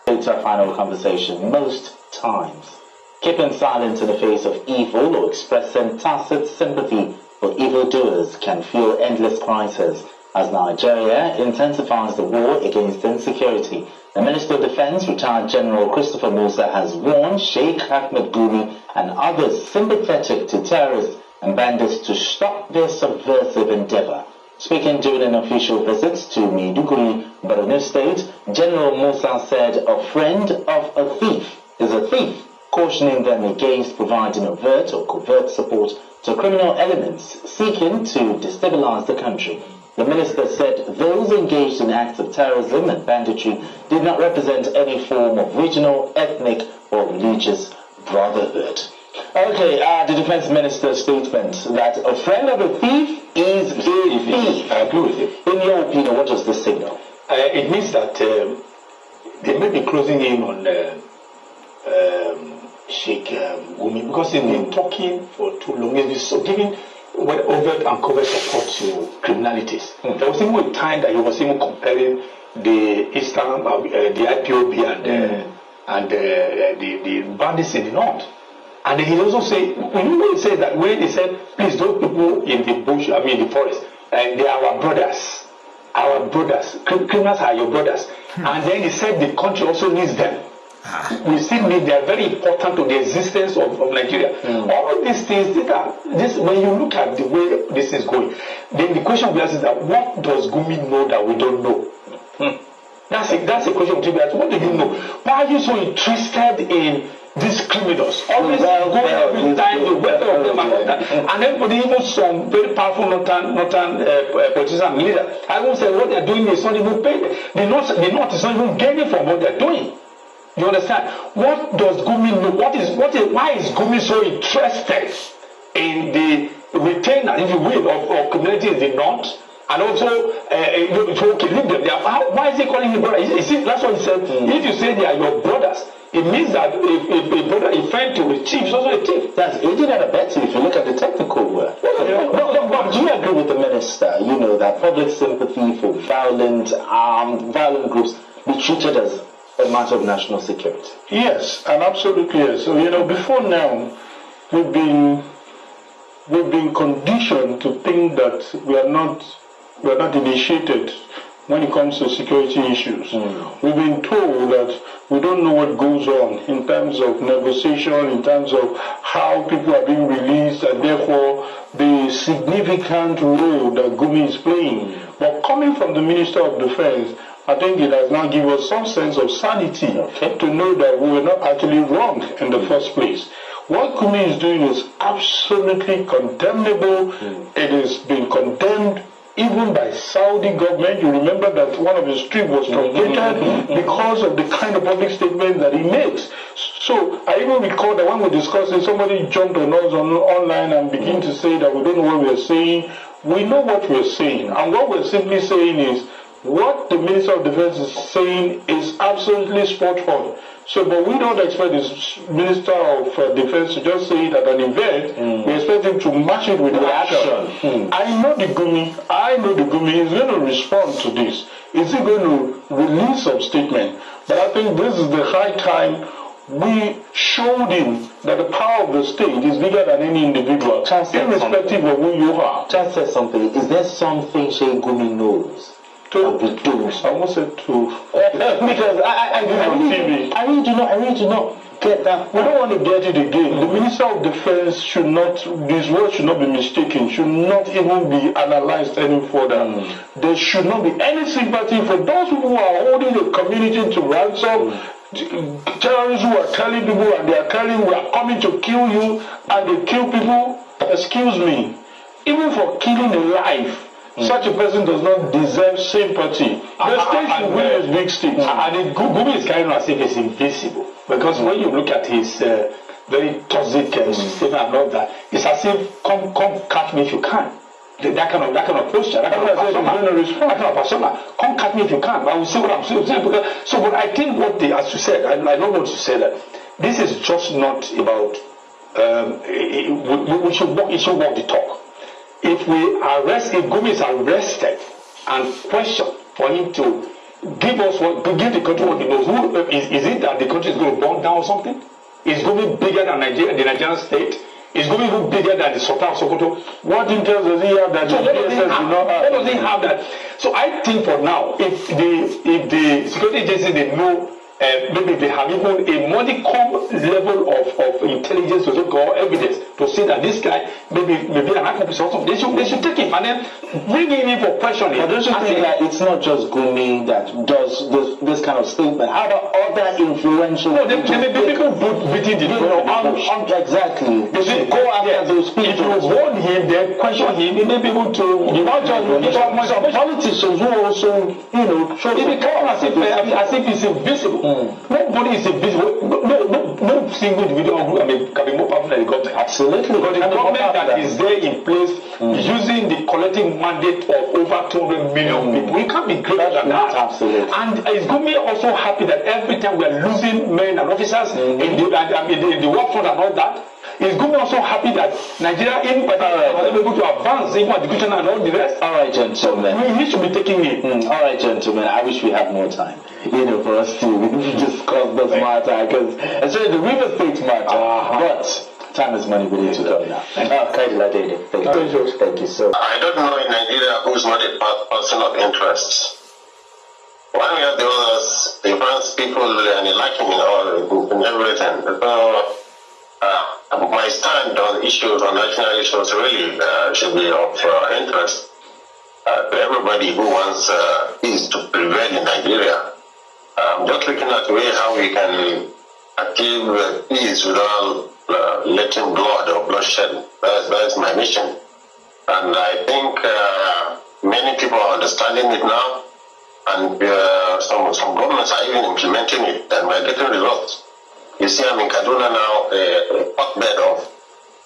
It's our final conversation. Most times, keeping silent in the face of evil or expressing tacit sympathy for evildoers can fuel endless crises. As Nigeria intensifies the war against insecurity, the Minister of Defense, retired General Christopher Musa, has warned Sheikh Ahmed Gumi and others sympathetic to terrorists and bandits to stop their subversive endeavor. Speaking during an official visit to Maiduguri, Borno State, General Musa said a friend of a thief is a thief, cautioning them against providing overt or covert support to criminal elements seeking to destabilize the country. The minister said those engaged in acts of terrorism and banditry did not represent any form of regional, ethnic, or religious brotherhood. Okay, the defense minister's statement that a friend of a thief is a thief. I agree with you. In your opinion, what does this signal? It means that they may be closing in on Sheikh Gumi, because he's been talking for too long. He's been so giving overt and covert support to criminalities. There was even a time that he was even comparing the Eastern, the IPOB and the bandits in the north. And then he also said, when he said that, when he said, please, those people in the bush, the forest, they are our brothers. Our brothers. Criminals are your brothers. And then he said the country also needs them. We still need, they are very important to the existence of Nigeria. All of these things, when you look at the way this is going, then the question we ask is that what does Gumi know that we don't know? That's a question to be asked. What do you know? Why are you so interested in these criminals? Always going every time, the weather of them and all that. And everybody, even some very powerful northern politicians and leaders, I won't say what they're doing is not even paid. The North is not even gaining from what they're doing. You understand? What does Gumi know? Why is Gumi so interested in the retainer, if you will, of community in the north? And also, to leave them there. Why is he calling him brother? That's what he said. If you say they are your brothers, it means that if a brother, a friend to a chief is also a chief. That's aiding and abetting if you look at the technical work. But do you agree with the minister, that public sympathy for violent groups be treated as a matter of national security? Yes, and absolutely yes. So, before now, we've been conditioned to think that we are not initiated when it comes to security issues. We've been told that we don't know what goes on in terms of negotiation, in terms of how people are being released, and therefore the significant role that Gumi is playing. But coming from the Minister of Defense, I think it has now given us some sense of sanity to know that we were not actually wrong in the first place. What Gumi is doing is absolutely condemnable. It has been condemned even by Saudi government. You remember that one of his trips was truncated because of the kind of public statement that he makes. So I even recall that when we discussed it, somebody jumped on us online and began to say that we don't know what we are saying. We know what we are saying, and what we're simply saying is what the Minister of Defense is saying is absolutely spot on. So, but we don't expect the Minister of Defense to just say it at an event. We expect him to match it with action. I know the Gumi is going to respond to this. Is he going to release some statement? But I think this is the high time we showed him that the power of the state is bigger than any individual, irrespective of who you are. Just say something. Is there something Sheikh Gumi knows? I almost said to because I really do not get that. We don't want to get it again. The Minister of Defense should not, these words should not be mistaken, should not even be analyzed any further. There should not be any sympathy for those people who are holding the community to ransom. Terrorists who are telling people and they are telling we are coming to kill you and they kill people. Excuse me, even for killing a life, such a person does not deserve sympathy. The state should win his big state. And Gumi is kind of as if he's invisible. Because when you look at his very toxic statement and all that, it's as if come catch me if you can. That kind of posture, that kind of persona. Come catch me if you can. I will say what I'm saying. So, but I think as you said, I know what you said, that this is just not about. We should walk the talk. If Gumi is arrested and questioned for him to give the country what he knows, is it that the country is going to burn down or something? Is Gumi bigger than the Nigerian state? Is Gumi even bigger than the Sultan of Sokoto? What details does he have that what does he have that? So I think for now, if the security agencies they know. Maybe they have even a modicum level of intelligence or evidence to see that this guy maybe an accomplice or something. They should take him and then bring him in for questioning. But don't you think that it's not just Gumi that does this kind of statement? How about other influential? No, there may be people beating the drum. Exactly. They should go after those people. If you warn him, then question him, he may be able to. Not just some politicians who also, show. It becomes as if he's invisible. Nobody is a no single individual group can be more powerful than the government. Absolutely. But the government that is there in place using the collective mandate of over 200 million people, we can't be greater than that. Absolutely. And is government also happy that every time we are losing men and officers in the workforce and all that? Is government also happy that Nigeria in particular was able to advance in education and all the rest? All right, gentlemen. We need to be taking it. All right, gentlemen. I wish we had more time, for us to discuss this matter, because especially the River State matter. But time is money. We need to go now. Thank you so much. I don't know in Nigeria who's not a person of interest. When we have the others, the France people and liking in everything. So, my stand on issues, on national issues, really should be of interest to everybody who wants peace to prevail in Nigeria. I'm just looking at the way how we can achieve peace without letting blood or bloodshed. That's my mission. And I think many people are understanding it now, and some governments are even implementing it, and we're getting results. You see, I'm in Kaduna now, a hotbed of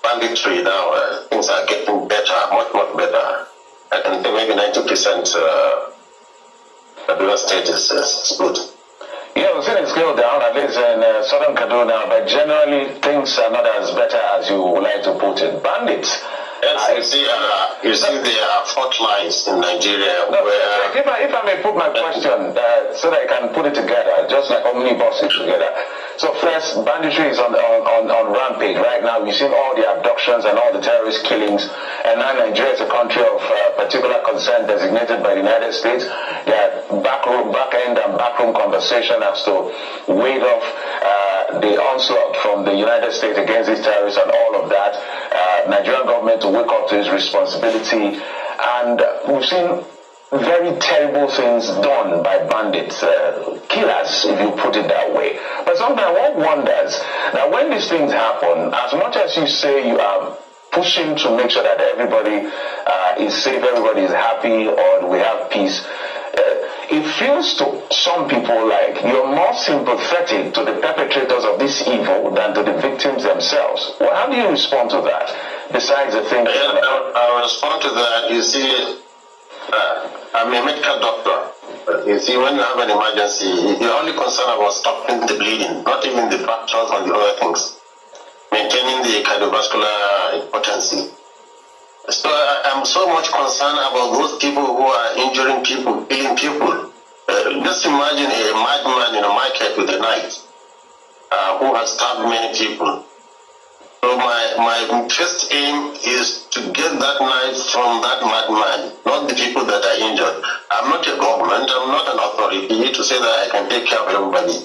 banditry now. Things are getting better, much better. I can think maybe 90% Kaduna state is good. Yeah, we've seen it scale down, at least in southern Kaduna, but generally things are not as better as you would like to put it. Bandits. Yes, you see there are fault lines in Nigeria. No, where, if I may put my question so that I can put it together, just like omnibus it together. So first, banditry is on rampage right now. We've seen all the abductions and all the terrorist killings, and now Nigeria is a country of particular concern designated by the United States. There are back-end and backroom conversation as to wave off the onslaught from the United States against these terrorists and all of that. Nigerian government to wake up to its responsibility, and we've seen very terrible things done by bandits, killers, if you put it that way. But sometimes one wonders that when these things happen, as much as you say you are pushing to make sure that everybody is safe, everybody is happy, or we have peace, it feels to some people like you're more sympathetic to the perpetrators of this evil than to the victims themselves. Well, how do you respond to that? Besides the thing, I'll respond to that. You see, I'm a medical doctor. You see, when you have an emergency, you're only concerned about stopping the bleeding, not even the fractures and the other things, maintaining the cardiovascular potency. So I'm so much concerned about those people who are injuring people, killing people. Just imagine a madman in a market with a knife who has stabbed many people. So my first aim is to get that knife from that madman, not the people that are injured. I'm not a government, I'm not an authority to say that I can take care of everybody.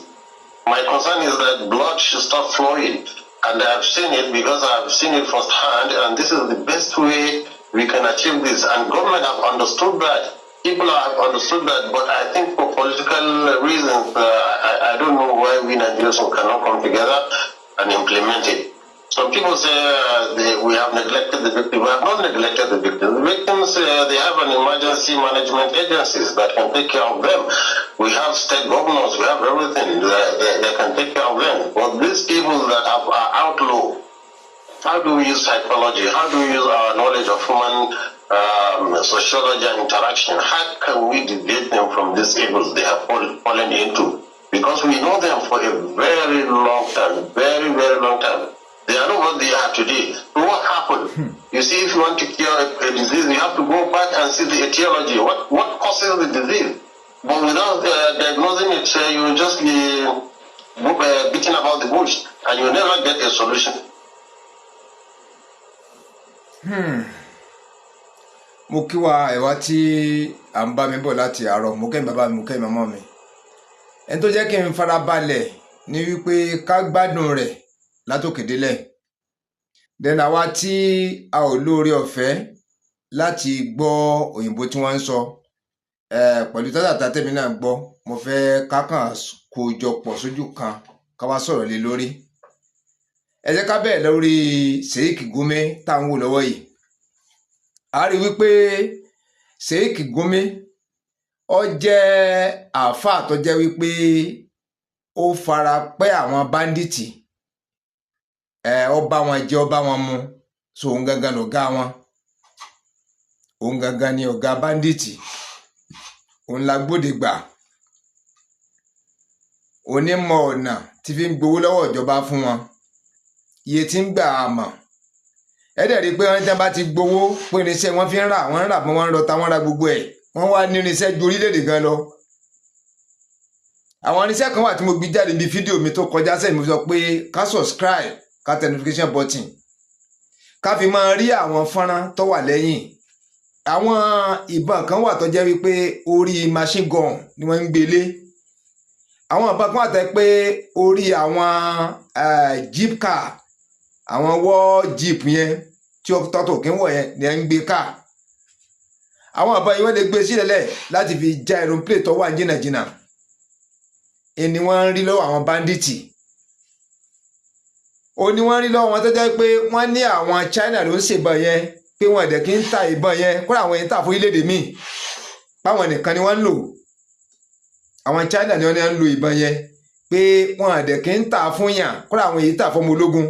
My concern is that blood should stop flowing. And I've seen it because I've seen it firsthand, and this is the best way we can achieve this. And government have understood that. People have understood that, but I think for political reasons, I don't know why we Nigerians cannot come together and implement it. Some people say we have neglected the victim. We have not neglected the victim. The victims, they have an emergency management agencies that can take care of them. We have state governors, we have everything. They can take care of them. But these people that are outlaw, how do we use psychology? How do we use our knowledge of human sociology and interaction? How can we deviate them from these evils they have fallen into? Because we know them for a very long time, very long time. They are not what they are today. So what happened? You see, if you want to cure a disease, you have to go back and see the etiology. What causes the disease? But without diagnosing it, you will just be beating about the bush, and you will never get a solution. Mo kí wa ẹ̀wá tí à ń bá mi bọ̀ láti àárọ̀, mo kẹ́yìn bàbá mi, mo kẹ́yìn màmá mi. Ẹni tó jẹ́ kí n farabalẹ̀ ní wípé ká gbádùn rẹ̀ látòkè délẹ̀. Then àwa tí a ò lóore ọ̀fẹ́ láti gbọ́ òyìnbó tí wọ́n ń sọ pẹ̀lú tátàtà tèmi náà gbọ́, mo fẹ́ kákàn kó jọ pọ̀ sójú kan ká wá sọ̀rọ̀ lé lórí. Ẹ jẹ́ ká bẹ̀rẹ̀ lórí Sheikh Gumi tá ń wò lọ́wọ́ yìí. A rí wípé Sheikh Gumi ó jẹ́ àáfàá tó jẹ́ wípé ó fara pẹ́ àwọn báńdíìtì ó bá wọn jẹ ó bá wọn mu so òun gangan lọ̀gá wọn, òun gangan ni ọ̀gá báńdíìtì, òun la gbódegbà, onímọ̀ ọ̀nà tí fi ń gbowó lọ́wọ́ ìjọba fún wọn, iye tí ń gbà á mọ̀. Ẹ̀dẹ̀ rí pé wọ́n bá ti gbowó pé irinṣẹ́ wọn fi ń rà wọ́n ń rà wọ́n ń lọta wọ́n ra gbogbo ẹ̀, wọ́n wá ní irinṣẹ́ ju orílẹ̀-èdè gan lọ. Àwọn irinṣẹ́ kan wà tí mo gbé jáde bí fídíò mi tó kọjá sẹ́yìn, mo sọ pé ká subscribe ká tẹ notification button ká fi máa rí àwọn fọ́nrán tó wà lẹ́yìn. Àwọn ìbọn kan wà tó jẹ́ wípé orí machine gun ni wọ́n ń gbélé. Àwọn ìbọn kan wà tó jẹ́ pé orí àwọn jeep car, àwọn war jeep yẹn tí tọ́tò kí ń wọ̀ yẹn ni ẹ̀ ń gbé ká. Àwọn ìbọn yìí wọ́n lè gbé sílẹ̀ láti fi já aeroplane tó wà jìnnàjìnnà. Ẹni wọ́n ń rí lọ́wọ́ àwọn báńdíìtì. Ó ní wọ́n rí lọ́wọ́ wọn tó jẹ́ pé wọ́n ní àwọn China ló ń ṣèbọn yẹn, pé wọn ẹ̀dẹ̀ kí ń ta ìbọn yẹn kó àwọn yẹn ń tà fún orílẹ̀-èdè míì, báwọn nìkan ni wọ́n ń lò. Àwọn China ni wọ́n ń lo ìbọn yẹn, pé wọn ẹ̀dẹ̀ kí ń tà fún yàn kó àwọn yìí tà fún ọmọ ológun.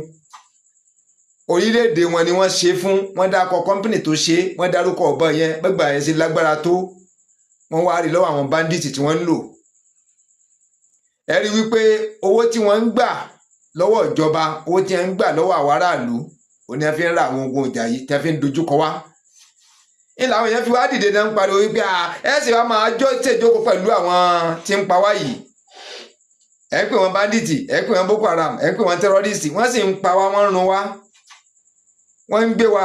Orílẹ̀-èdè wọn ni wọ́n ṣe fún, wọ́n dákọ̀ kọ́mpìnì tó ṣe, wọ́n dárúkọ ìbọn yẹn gbẹ́gbà yẹn sí lágbára tó, wọ́n wá rí lọ́wọ́ àwọn báńdíìtì tí wọ́n ń lò. Ẹ rí wípé owó tí wọ́n ń gbà lọ́wọ́ ìjọba, owó tí wọ́n ń gbà lọ́wọ́ àwọn aráàlú, òní ẹ fi ń ra àwọn ogun ìjà yìí tí wọ́n fi ń dojúkọ wá. Ìlà àwọn èèyàn fi wá dìde náà ń pariwo wípé ẹ sì wá máa ṣèjókòó pẹ̀lú àwọn tí ń pa wá yìí. Ẹ ń pè wọ́n báńdíìtì, ẹ ń pè wọ́n Boko Haram, ẹ ń pè wọ́n tẹ́rọ́rìsì, wọ́n sì ń pa wá, wọ́n ń run wá, wọ́n ń gbé wa.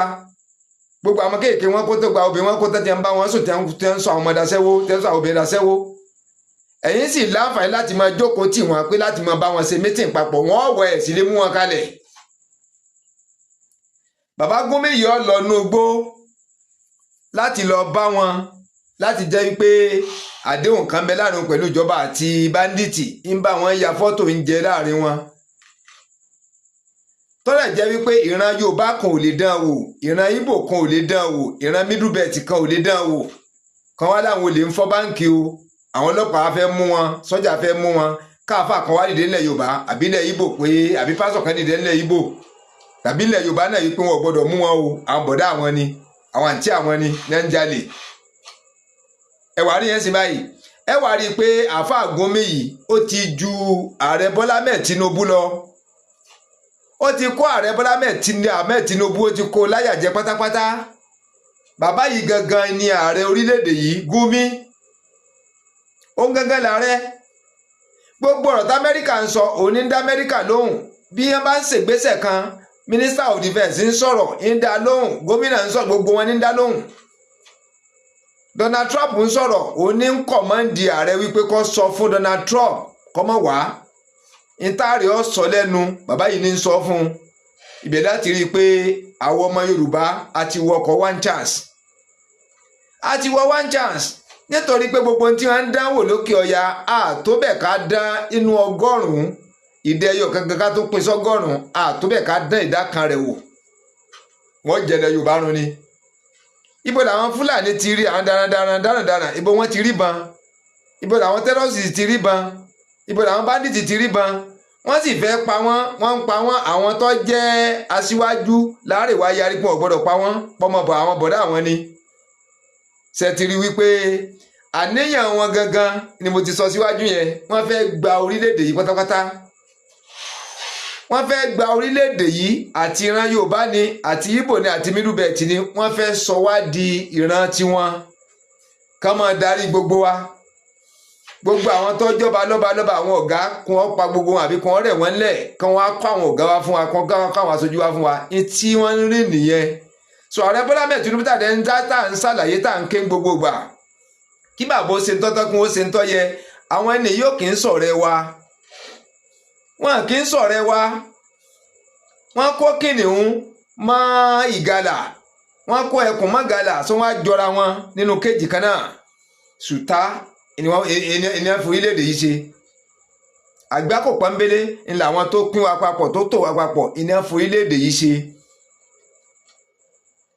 Gbogbo àwọn kéèké wọn kó tó gba obìnrin wọn kó tó ti ń bá wọn sùn tí ń sọ àwọn ọmọ daṣẹ́wó, tí ń sọ àwọn obìnrin daṣẹ́wó. Ẹ̀yin sì láǹfààní láti máa jókòó tì wọ́n pé láti máa bá wọn ṣe mítìn papọ̀, wọ́n wọ ẹ̀ sí lé mú wọn kalẹ̀. Bàbá Gumi yọ lọ nú igbó láti lọ bá wọn, láti jẹ́ wípé àdéhùn kan bẹ láàrin pẹ̀lú ìjọba àti báńdíìtì, ń bá wọn ya fọ́tò ń jẹ láàrin wọn. Tọ́lẹ̀ jẹ́ wípé ìran Yorùbá kan ò lè dán wò, ìran Ìgbò kan ò lè dán wò, ìran Middle Belt kan ò lè dán wò. Kan wá láwọn olè ń fọ́ báǹkì o, àwọn ọlọ́pàá fẹ́ mú wọn, sọ́jà fẹ́ mú wọn, káàfà kan wá dìde nílẹ̀ Yorùbá àbí ilẹ̀ Ìgbò pé àbí pásọ̀ kan dìde nílẹ̀ Ìgbò tàbí ilẹ̀ Yorùbá náà yìí pé wọn ò gbọdọ̀ mú wọn o, àwọn bọ̀dá àwọn ni, àwọn àǹtí àwọn ni ní ń jalè. Ẹ wá rí yẹn sí báyìí, ẹ wá rí i pé àáfàá Gumi yìí ó ti ju ààrẹ Bọ́lá Ahmed Tinubu lọ. Ó ti kó ààrẹ Bọ́lá Ahmed Tinubu, ó ti kó láyàjẹ pátápátá. Bàbá yìí gangan ni ààrẹ orílẹ̀-èdè yìí, Gumi. Òun gangan làárẹ̀. Gbogbo ọ̀rọ̀ t'Amẹ́ríkà ń sọ òun ní dá Amẹ́ríkà lóhùn. Bí wọ́n bá ń ṣègbésẹ̀ kan, Minister of Defence ń sọ̀rọ̀ ń dá lóhùn, gómìnà ń sọ̀rọ̀, gbogbo wọn ń dá lóhùn. Donald Trump ń sọ̀rọ̀, òun ní ń kọ̀mọ́ǹdì ààrẹ wípé kó sọ fún Donald Trump kó má wá. Ìtaàrí ọ sọ lẹ́nu, bàbá yìí ní ń sọ fún un. Ibẹ̀ láti rí i pé àwọn ọmọ Yorùbá àti wọkọ̀ one chance. Àti wọ one chance. Nítorí pé gbogbo tí wọ́n ń dánwò lókè ọya àtóbẹ̀ ká dán inú 100 ìdẹ́yọ kankan ká tó pín sọ́gọ́rùn-ún, àtóbẹ̀ ká dán ìdá kan rẹ̀ wò. Wọ́n jẹ̀lẹ̀ Yorùbá run ni. Ibo làwọn Fúlàní ti rí àwọn darandaran, ibo wọ́n ti rí ban. Ibo làwọn tẹ́rọ́sì ti rí ban. Ibo làwọn báńdíìtì ti rí ban. Wọ́n sì fẹ́ pa wọ́n, wọ́n ń pa wọ́n. Àwọn tó jẹ́ aṣíwájú láàrẹ̀wá yarí pé wọ́n gbọ́dọ̀ pa wọ́n, pọ́mọbọ̀ àwọn bọ̀dá àwọn ni. Ṣé ti rí wípé àníyàn wọn gangan ni mo ti sọ síwájú yẹn, wọ́n fẹ́ gba orílẹ̀-èdè yìí pátápátá. Wọ́n fẹ́ gba orílẹ̀-èdè yìí, àti ìran Yorùbá ni, àti Ìgbò ni, àti Middle Belt ni, wọ́n fẹ́ sọ wá di ìran tiwọn. Kán máa darí gbogbo wa. Gbogbo àwọn tó jọba lọ́ba àwọn ọ̀gá kí wọ́n pa gbogbo wọn àbí kí wọ́n rẹ̀ wọ́n lẹ̀, kí wọ́n á kó àwọn ọ̀gá wa fún wa, kí wọ́n ká àwọn aṣojú wa fún wa. Tí wọ́n ń rìn nìyẹn. So ààrẹ Bọ́lá Ahmed Tinubu tàdé ń dá tá à ń ṣàlàyé tá à ń ké gbogbo gbà. Kí bàbá ó ṣe ń tọ́tọ́ kí wọ́n ṣe ń tọ́ yẹ, àwọn ẹni yóò kì í sọ̀rẹ́ wa. Wọ́n kì í sọ̀rẹ́ wa. Wọ́n kó kìnìún mọ́ ìgalà, wọ́n kó ẹkùn mọ́ ìgalà, so wọ́n á jọra wọn nínú kéjì kan náà. Sùtá ènìyàn fún orílẹ̀-èdè yìí ṣe. Àgbákò pọ́nbélé ni làwọn tó pín wa papọ̀, tó tò wa papọ̀, ènìyàn fún orílẹ̀-èdè yìí ṣe.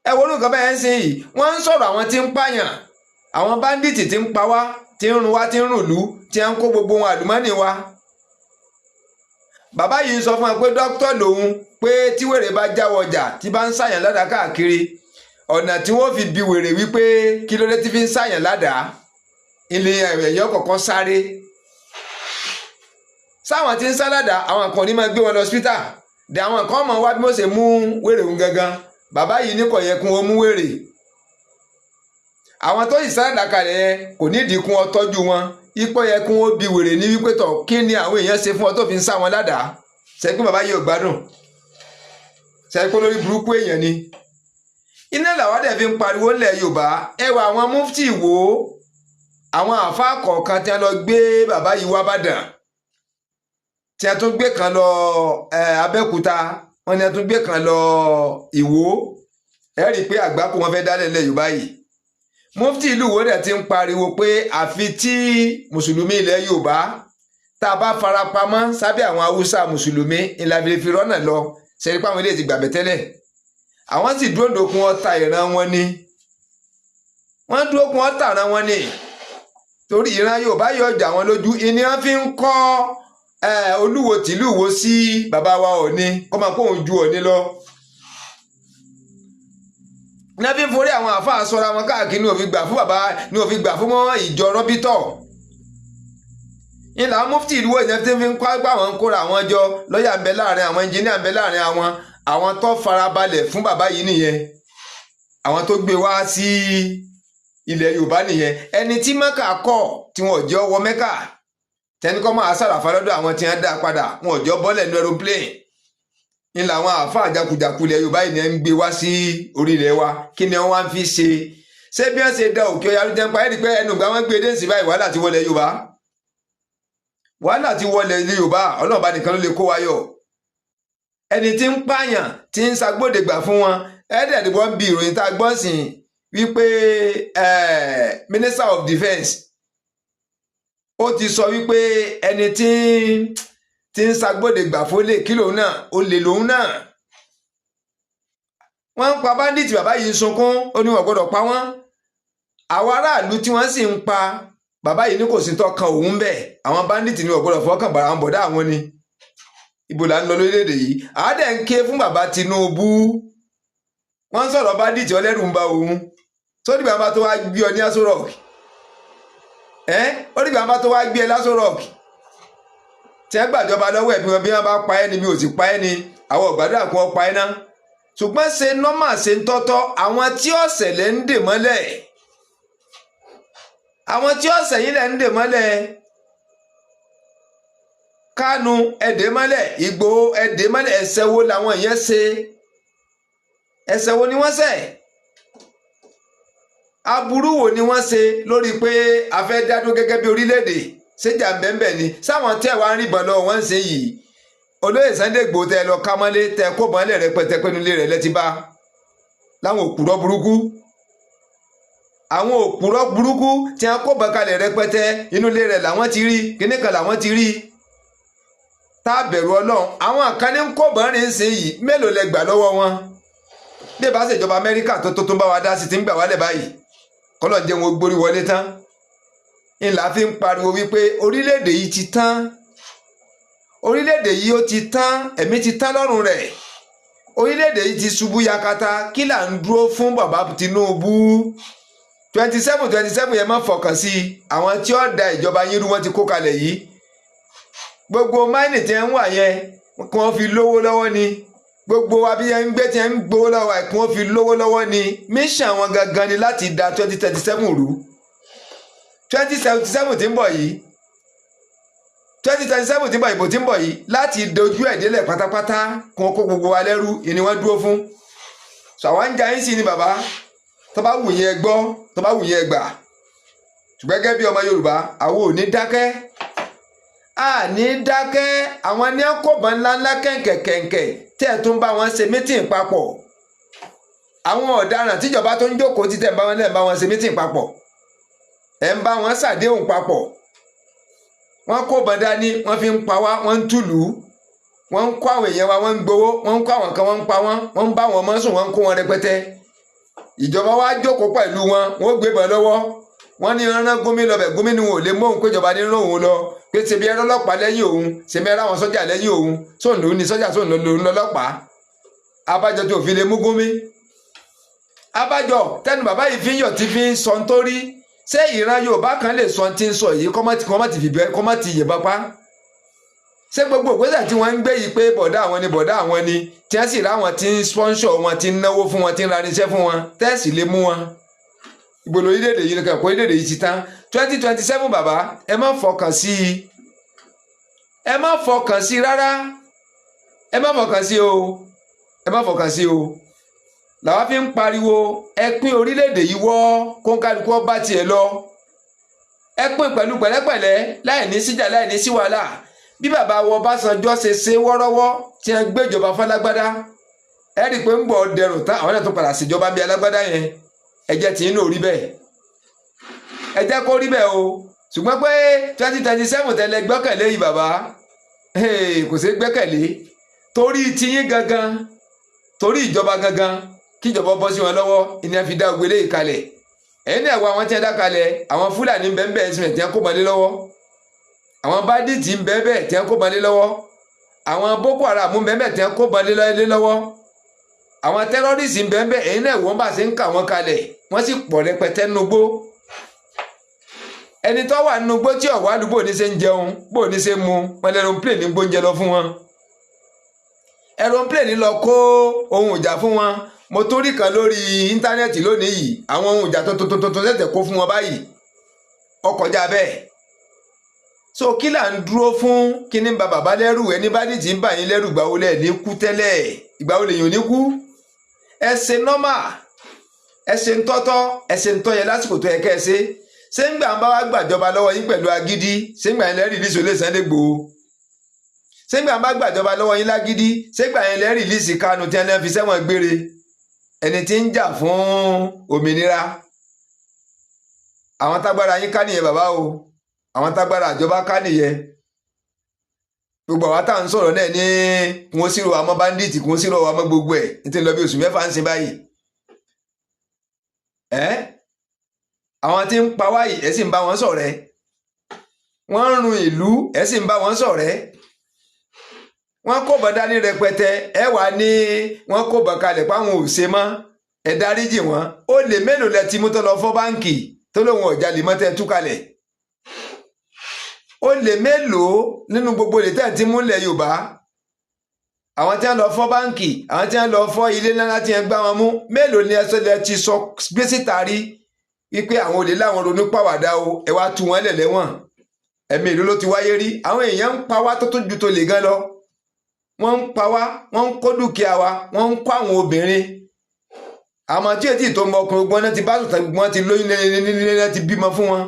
Ẹ wo nǹkan bẹ́ẹ̀ ń sìn yìí, wọ́n ń sọ̀rọ̀ àwọn tí ń pààyàn, àwọn báńdíìtì tí ń pa wá, tí ń run wá, tí ń rùn lú, tí ń kó gbogbo wọn àlùmọ́nì wa. bàbá yìí sọ fún ẹ pé dókítà lòun pé tí wèrè bá jáwọ́ ọjà tí bá ń ṣàyàn ládàá káàkiri ọ̀nà tí wọ́n fi bi wèrè wípé kí ló dé tí fi ń ṣàyàn ládàá ilé ẹ̀yọ́ kọ̀ọ̀kan sáré sáwọn tí ń sá ládàá àwọn kan ní máa gbé wọn lọ hospital dé àwọn kan mọ̀ wá bí wọ́n ṣe mú wèrè ń gangan bàbá yìí ní kò yẹ kún ó mú wèrè àwọn tó yìí sá ládàá kalẹ̀ yẹn kò ní ìdínkù ọ tọ́jú wọn ipò yẹ kún ó bi wèrè ní wípé tọ̀ kí ni àwọn èèyàn ṣe fún ọ tó fi ń sá wọn ládàá sẹ́kún bàbá yìí ò gbádùn sẹ́kún lórí burúkú èèyàn ni iná làwọn dẹ̀ fi ń pariwo ńlẹ̀ Yorùbá ẹwà àwọn mufti wo àwọn àáfàá kọ̀ọ̀kan tí wọ́n lọ gbé bàbá yìí wá bàdàn tí wọ́n tún gbé kan lọ Abẹ́òkúta wọ́n ní wọ́n tún gbé kan lọ Ìwó ẹ rí i pé àgbákò wọn fẹ́ dálẹ̀ ńlẹ̀ Yorùbá yìí mufti ìlú Ìwó dẹ̀ ti ń pariwo pé àfi tí mùsùlùmí ilẹ̀ Yorùbá tá a bá farapamọ́ sábẹ́ àwọn Haúsá mùsùlùmí ìlànà ìfirọ́nà lọ ṣe rí i pé àwọn ilé ti gbàgbẹ́ tẹ́lẹ̀ àwọn sì dúró dòkun ọta ìran wọn ni wọ́n dúró kun ọta ìran wọn ni torí ìran Yorùbá yọ ọjà wọn lójú ìní wọn fi ń kọ́ Olúwo tìlú Ìwó sí bàbá wa Ọọ̀ni kọ́ máa kó òun ju Ọọ̀ni lọ ní wọ́n fi ń forí àwọn àáfàá sọra wọn káàkiri ní òfin gbà fún bàbá ní òfin gbà fún mọ́ ìjọ rọ́bítọ̀ ìlà mufti ìlú Ìwó ìyẹn tí fi ń kọ́ àgbà wọn ń kóra àwọn jọ lọ́ọ̀yà ń bẹ láàrin àwọn ẹnjìníà ń bẹ láàrin àwọn tó farabalẹ̀ fún bàbá yìí nìyẹn àwọn tó gbé wá sí ilẹ̀ Yorùbá nìyẹn ẹni tí Mẹ́kà kọ̀ tí wọn ò jẹ́ ọwọ́ Mẹ́kà tẹnikọ́ máa sàràfà lọ́dọ̀ àwọn tí wọ́n dá padà wọn ò jọ bọ́lẹ̀ ní aeroplane ní làwọn àáfàá jákujàku ilẹ̀ Yorùbá yìí ń gbé wá sí orílẹ̀ wa kí ni wọ́n wá ń fi ṣe bí wọ́n ṣe da òkè ọ̀yà ló jẹ́ ń pa ẹ́rì pé ẹnu ìgbà wọn gbé dé sí báyìí wàhálà ti wọlé Yorùbá wàhálà ti wọlé Yorùbá Ọlọ́run bá nìkan ló lè kó wa yọ ẹni tí ń pààyàn tí ń ṣagbódegbà fún wọn ẹ̀ẹ́dẹ̀ẹ́dẹ́gbọ́n bí ìròyìn tá a gbọ́ sí wípé Minister of Defence ó ti sọ wípé ẹni tí ń ṣagbódegbà fólè kí lòun náà ó lè lòun náà wọ́n ń pa báńdíìtì bàbá yìí ń sunkún ó ní wọ́n gbọ́dọ̀ pa wọ́n àwọn aráàlú tí wọ́n sì ń pa bàbá yìí ní kò sí tọ́kan òun bẹ́ẹ̀ àwọn báńdíìtì ní wọ́n gbọ́dọ̀ fọkàn bàrà àwọn bọ̀dá àwọn ni ibo là ń lọ lórílẹ̀‐èdè yìí àádẹ́ ń ké fún bàbá Tinubu wọ́n ń sọ̀rọ̀ báńdíìtì ọlẹ́rù ń ba òun sódì bàbá tó wá gbé ọ ní Aso Rock ó dìgbà bá tó wá gbé ẹ l'Aso Rock tí ẹ gbàjọba lọ́wọ́ ẹ̀ bí wọ́n bá pa ẹ́ ni bí ò sì pa ẹ́ ni àwọn ọ̀gbàdúrà kún ọ pa ẹ́ ná ṣùgbọ́n ṣe nọ́mà ṣe ń tọ́tọ́ àwọn tí ọ̀sẹ̀ lẹ́ ń dè mọ́lẹ̀ àwọn tí ọ̀sẹ̀ yìí lẹ́ ń dè mọ́lẹ̀ Kánú ẹ̀dẹ́ mọ́lẹ̀ Ìgbòho ẹ̀dẹ́ mọ́lẹ̀ ẹ̀ṣẹ̀ wo làwọn yẹn ṣe ẹ̀ṣẹ̀ wo ni wọ́n ṣẹ̀ aburú wo ni wọ́n ṣe lórí pé a fẹ́ dádó gẹ́gẹ́ bí orílẹ̀-èdè ṣéjà bẹ́ẹ̀ ni sáwọn tẹ́ wá ń rí bọ̀ lọ́wọ́ wọ́n ń ṣe yìí olóyè Sunday Igboho tẹ́ lọ ká mọ́lé tẹ́ kó mọ́lẹ̀ rẹpẹtẹ pé nílé rẹ̀ lẹ́ti bá láwọn òpùrọ́ burúkú àwọn òpùrọ́ burúkú tí wọ́n kó bọ̀kalẹ̀ rẹpẹtẹ inú ilé rẹ̀ làwọn ti rí kíní kan làwọn ti rí tá a bẹ̀rù Ọlọ́run àwọn àkànní ń kó bọ́ọ̀rìn ń ṣe yìí mélòó lẹ gbà lọ́wọ́ wọn bí ẹ bá ṣèjọba Amẹ́ríkà tó bá wa dá sí ti ń gbà wálẹ̀ báyìí kọ́lọ̀ jẹ́ wọn gborí wọlé tán ńlá fi ń pariwo wípé orílẹ̀-èdè yìí ti tán orílẹ̀-èdè yìí ó ti tán ẹ̀mí ti tán lọ́rùn rẹ̀ orílẹ̀-èdè yìí ti ṣubú yakata kí là ń dúró fún bàbá Tinubu 27 yẹn má fọkàn sí àwọn tí ó da ìjọba yín rú wọn ti kó kalẹ̀ yìí gbogbo máìnì tí ń wà yẹn kí wọ́n fi lówó lọ́wọ́ ni gbogbo abiyẹ ń gbé tí ń gbowó lọ́wọ́ àìkún ó fi lówó lọ́wọ́ ni mission wọn gangan ni láti da 2037 rú 2077 tí ń bọ̀ yìí 2037 tí ń bọ̀ ìbò tí ń bọ̀ yìí láti dojú ẹ̀ délẹ̀ pátápátá kún kó gbogbo wa lẹ́rú ìní wọ́n dúró fún sọ àwọn ń jayín sí ni bàbá tó bá wù yẹn gbọ́ tó bá wù yẹn gbà ṣùgbọ́n gẹ́gẹ́ bí ọmọ Yorùbá àwọn ò ní dákẹ́ ní dákẹ́ àwọn ní àkóbọ̀ ńláńlá kẹ̀kẹ̀kẹ̀kẹ̀ tí ẹ̀ tún bá wọn ṣe mítìn papọ̀ àwọn ọ̀daràn tíjọba tó ń jókòó títẹ̀ ń bá wọn ṣe mítìn papọ̀ ẹ̀ ń bá wọn ṣàdéhùn papọ̀ wọ́n kó bọ̀ dání wọ́n fi ń pa wá wọ́n ń túlù wọ́n ń kó àwọn èèyàn wa wọ́n ń gbowó wọ́n ń kó àwọn kan wọ́n ń pa wọ́n wọ́n ń bá wọn mọ́ sùn wọ́n ń kó wọn rẹpẹtẹ ìjọba wa jókòó pẹ̀lú wọn wọ́n gbé bọ̀ lọ́wọ́ wọ́n ní rán gómìnà lọ́bẹ̀ gómìnà ò lè mú òun péjọba nínú òun lọ pé ṣebí ẹ̀rọ ọlọ́pàá lẹ́yìn òun ṣebí ẹ̀rọ àwọn sọ́jà lẹ́yìn òun sóun lòún ní sọ́jà sóun lòún lọ́lọ́pàá abájọ tó fi lè mú gómìnà abájọ tẹnu bàbá yìí fi ń yọ̀ tí fi ń sọ nítorí ṣé ìran Yorùbá kan lè sọ tí ń sọ yìí kọ́mọ́ ti yìnbọn pa ṣé gbogbo ògbésẹ̀ tí wọ́n ń gbé yìí pé bọ̀dá àwọn ni tí wọ́n sì ráwọn tí ń sponsor wọn tí ń náwó fún wọn tí ń raníṣẹ́ fún wọn tẹ́ẹ̀sì lè mú wọn ìgbòlò orílẹ̀-èdè yìí nìkan kó orílẹ̀-èdè yìí ti tán 2027 bàbá ẹ má fọkàn sí i ẹ má fọkàn sí i rárá ẹ má fọkàn sí o ẹ má fọkàn sí o làwa fi ń pariwo ẹ pín orílẹ̀-èdè yìí wọ́ kó ń kálukú ọba tiẹ̀ lọ ẹ pín pẹ̀lú pẹ̀lẹ́pẹ̀lẹ́ láì ní síjà láì ní sí wàhálà bí bàbá wọ Ọbásanjọ́ ṣe wọ́rọ́wọ́ tí wọ́n gbé ìjọba fálágbádá ẹ rí i pé ń gbọ́ dẹrùn tán àwọn náà tó padà síjọba bí alágbádá yẹn ẹ jẹ́ tí inú rí bẹ́ẹ̀ ẹ jẹ́ kó rí bẹ́ẹ̀ o ṣùgbọ́n pé 2027 tẹ́lẹ̀ gbẹ́kẹ̀lé yìí bàbá kò sí gbẹ́kẹ̀lé torí tiyín gangan torí ìjọba gangan kíjọba bọ́ sí wọn lọ́wọ́ ìní a fi dá ògbélé ìkalẹ̀ ẹ̀yìn náà wọ àwọn tí wọ́n dá kalẹ̀ àwọn Fúlàní ń bẹ́ẹ̀ bẹ́ẹ̀ tí wọ́n kó mọ́lé lọ́wọ́ àwọn bádìtì ń bẹ́ẹ̀ bẹ́ẹ̀ tí wọ́n kó mọ́lé lọ́wọ́ àwọn Boko Haram ń bẹ́ẹ̀ bẹ́ẹ̀ tí wọ́n kó mọ́lé lọ́wọ́ àwọn tẹ́rọ́rìsì ń bẹ́ẹ̀ bẹ́ẹ̀ ẹ̀yìn náà wọ́n bá ṣe ń kà wọ́n kalẹ̀ wọ́n sì pọ̀ rẹpẹtẹ nugbó ẹni tó wà nugbó tí ọ̀wá àdúgbò ní ṣe ń jẹun bó ní ṣe mu wọn lẹ́nu plẹ̀nì gbóúnjẹ lọ fún wọn aeroplane lọ kó ohun ìjà fún wọn mo tún rí kan lórí íńtánẹ́ẹ̀tì lónìí yìí àwọn ohun ìjà tuntun ṣẹ̀ṣẹ̀ kó fún wọn báyìí ọkọjá bẹ́ẹ̀ so kí là ń dúró fún kí ní ba bàbá lẹ́rù ẹni bá dì tí ń bà yín lẹ́rù ìgbà wo lẹ̀ ní kú tẹ́lẹ̀ ìgbà wo lèyàn ní kú ẹ ṣe nọ́mà ẹ ṣe ń tọ́tọ́ ẹ ṣe ń tọ́yẹ lásìkò tó yẹ kẹ́ ẹ ṣé ń gbà ń bá wá gbàjọba lọ́wọ́ yín pẹ̀lú agídí ṣé ń gbà yín lẹ́rìí lísò lè Sunday Igboho ṣégbà bá gbàjọba lọ́wọ́ yín lágídí ṣégbà yẹn lẹ́rìí lísì Kánú tí wọ́n fi sẹ́wọ̀n gbére ẹni tí ń jà fún òmìnira àwọn tágbára yín ká nìyẹn bàbá o àwọn tágbára àjọba ká nìyẹn gbogbo àwọn táwọn ń sọ̀rọ̀ náà ní kún sírò àmọ́ báńdíìtì kún sírò àmọ́ gbogbo ẹ̀ ní ti lọ bí oṣù mẹ́fà ń sin báyìí àwọn tí ń pa wáyìí ẹ̀ sì ń bá wọn ṣọ̀rẹ́ wọ́n ń run ìlú ẹ̀ sì ń bá wọn ṣọ̀rẹ́ wọ́n kó bọ̀ dání rẹpẹtẹ ẹ wà ní wọ́n kó bọ̀ kalẹ̀ páwọn ò ṣe mọ́ ẹ dáríjì wọ́n ó lè mélòó lẹ ti mú tó lọ fọ́ báǹkì tó lóun ọ̀jà lè mọ́ tẹ́ tú kalẹ̀ ó lè mélòó nínú gbogbo lè tẹ́ ti múlẹ̀ Yorùbá àwọn tí wọ́n lọ fọ́ báǹkì àwọn tí wọ́n lọ fọ́ ilé ńlá tí wọ́n gbá wọn mú mélòó ni ẹsẹ̀ lẹ ti sọ gbé síta rí wípé àwọn olè láwọn ronú pàwàdà o ẹ wá tú wọn lẹ̀ lẹ́wọ̀n ẹ̀mí ìlú ló ti wáyé rí àwọn èèyàn ń pa wá tó ju tó lè gan lọ wọ́n ń pa wá wọ́n ń kó dúkìá wa wọ́n ń kó àwọn obìnrin àmọ́ tí ètí tó mọ ọkùnrin gbọ́n náà ti bá sùn wọ́n ti lóyún nílé náà ti bímọ fún wọn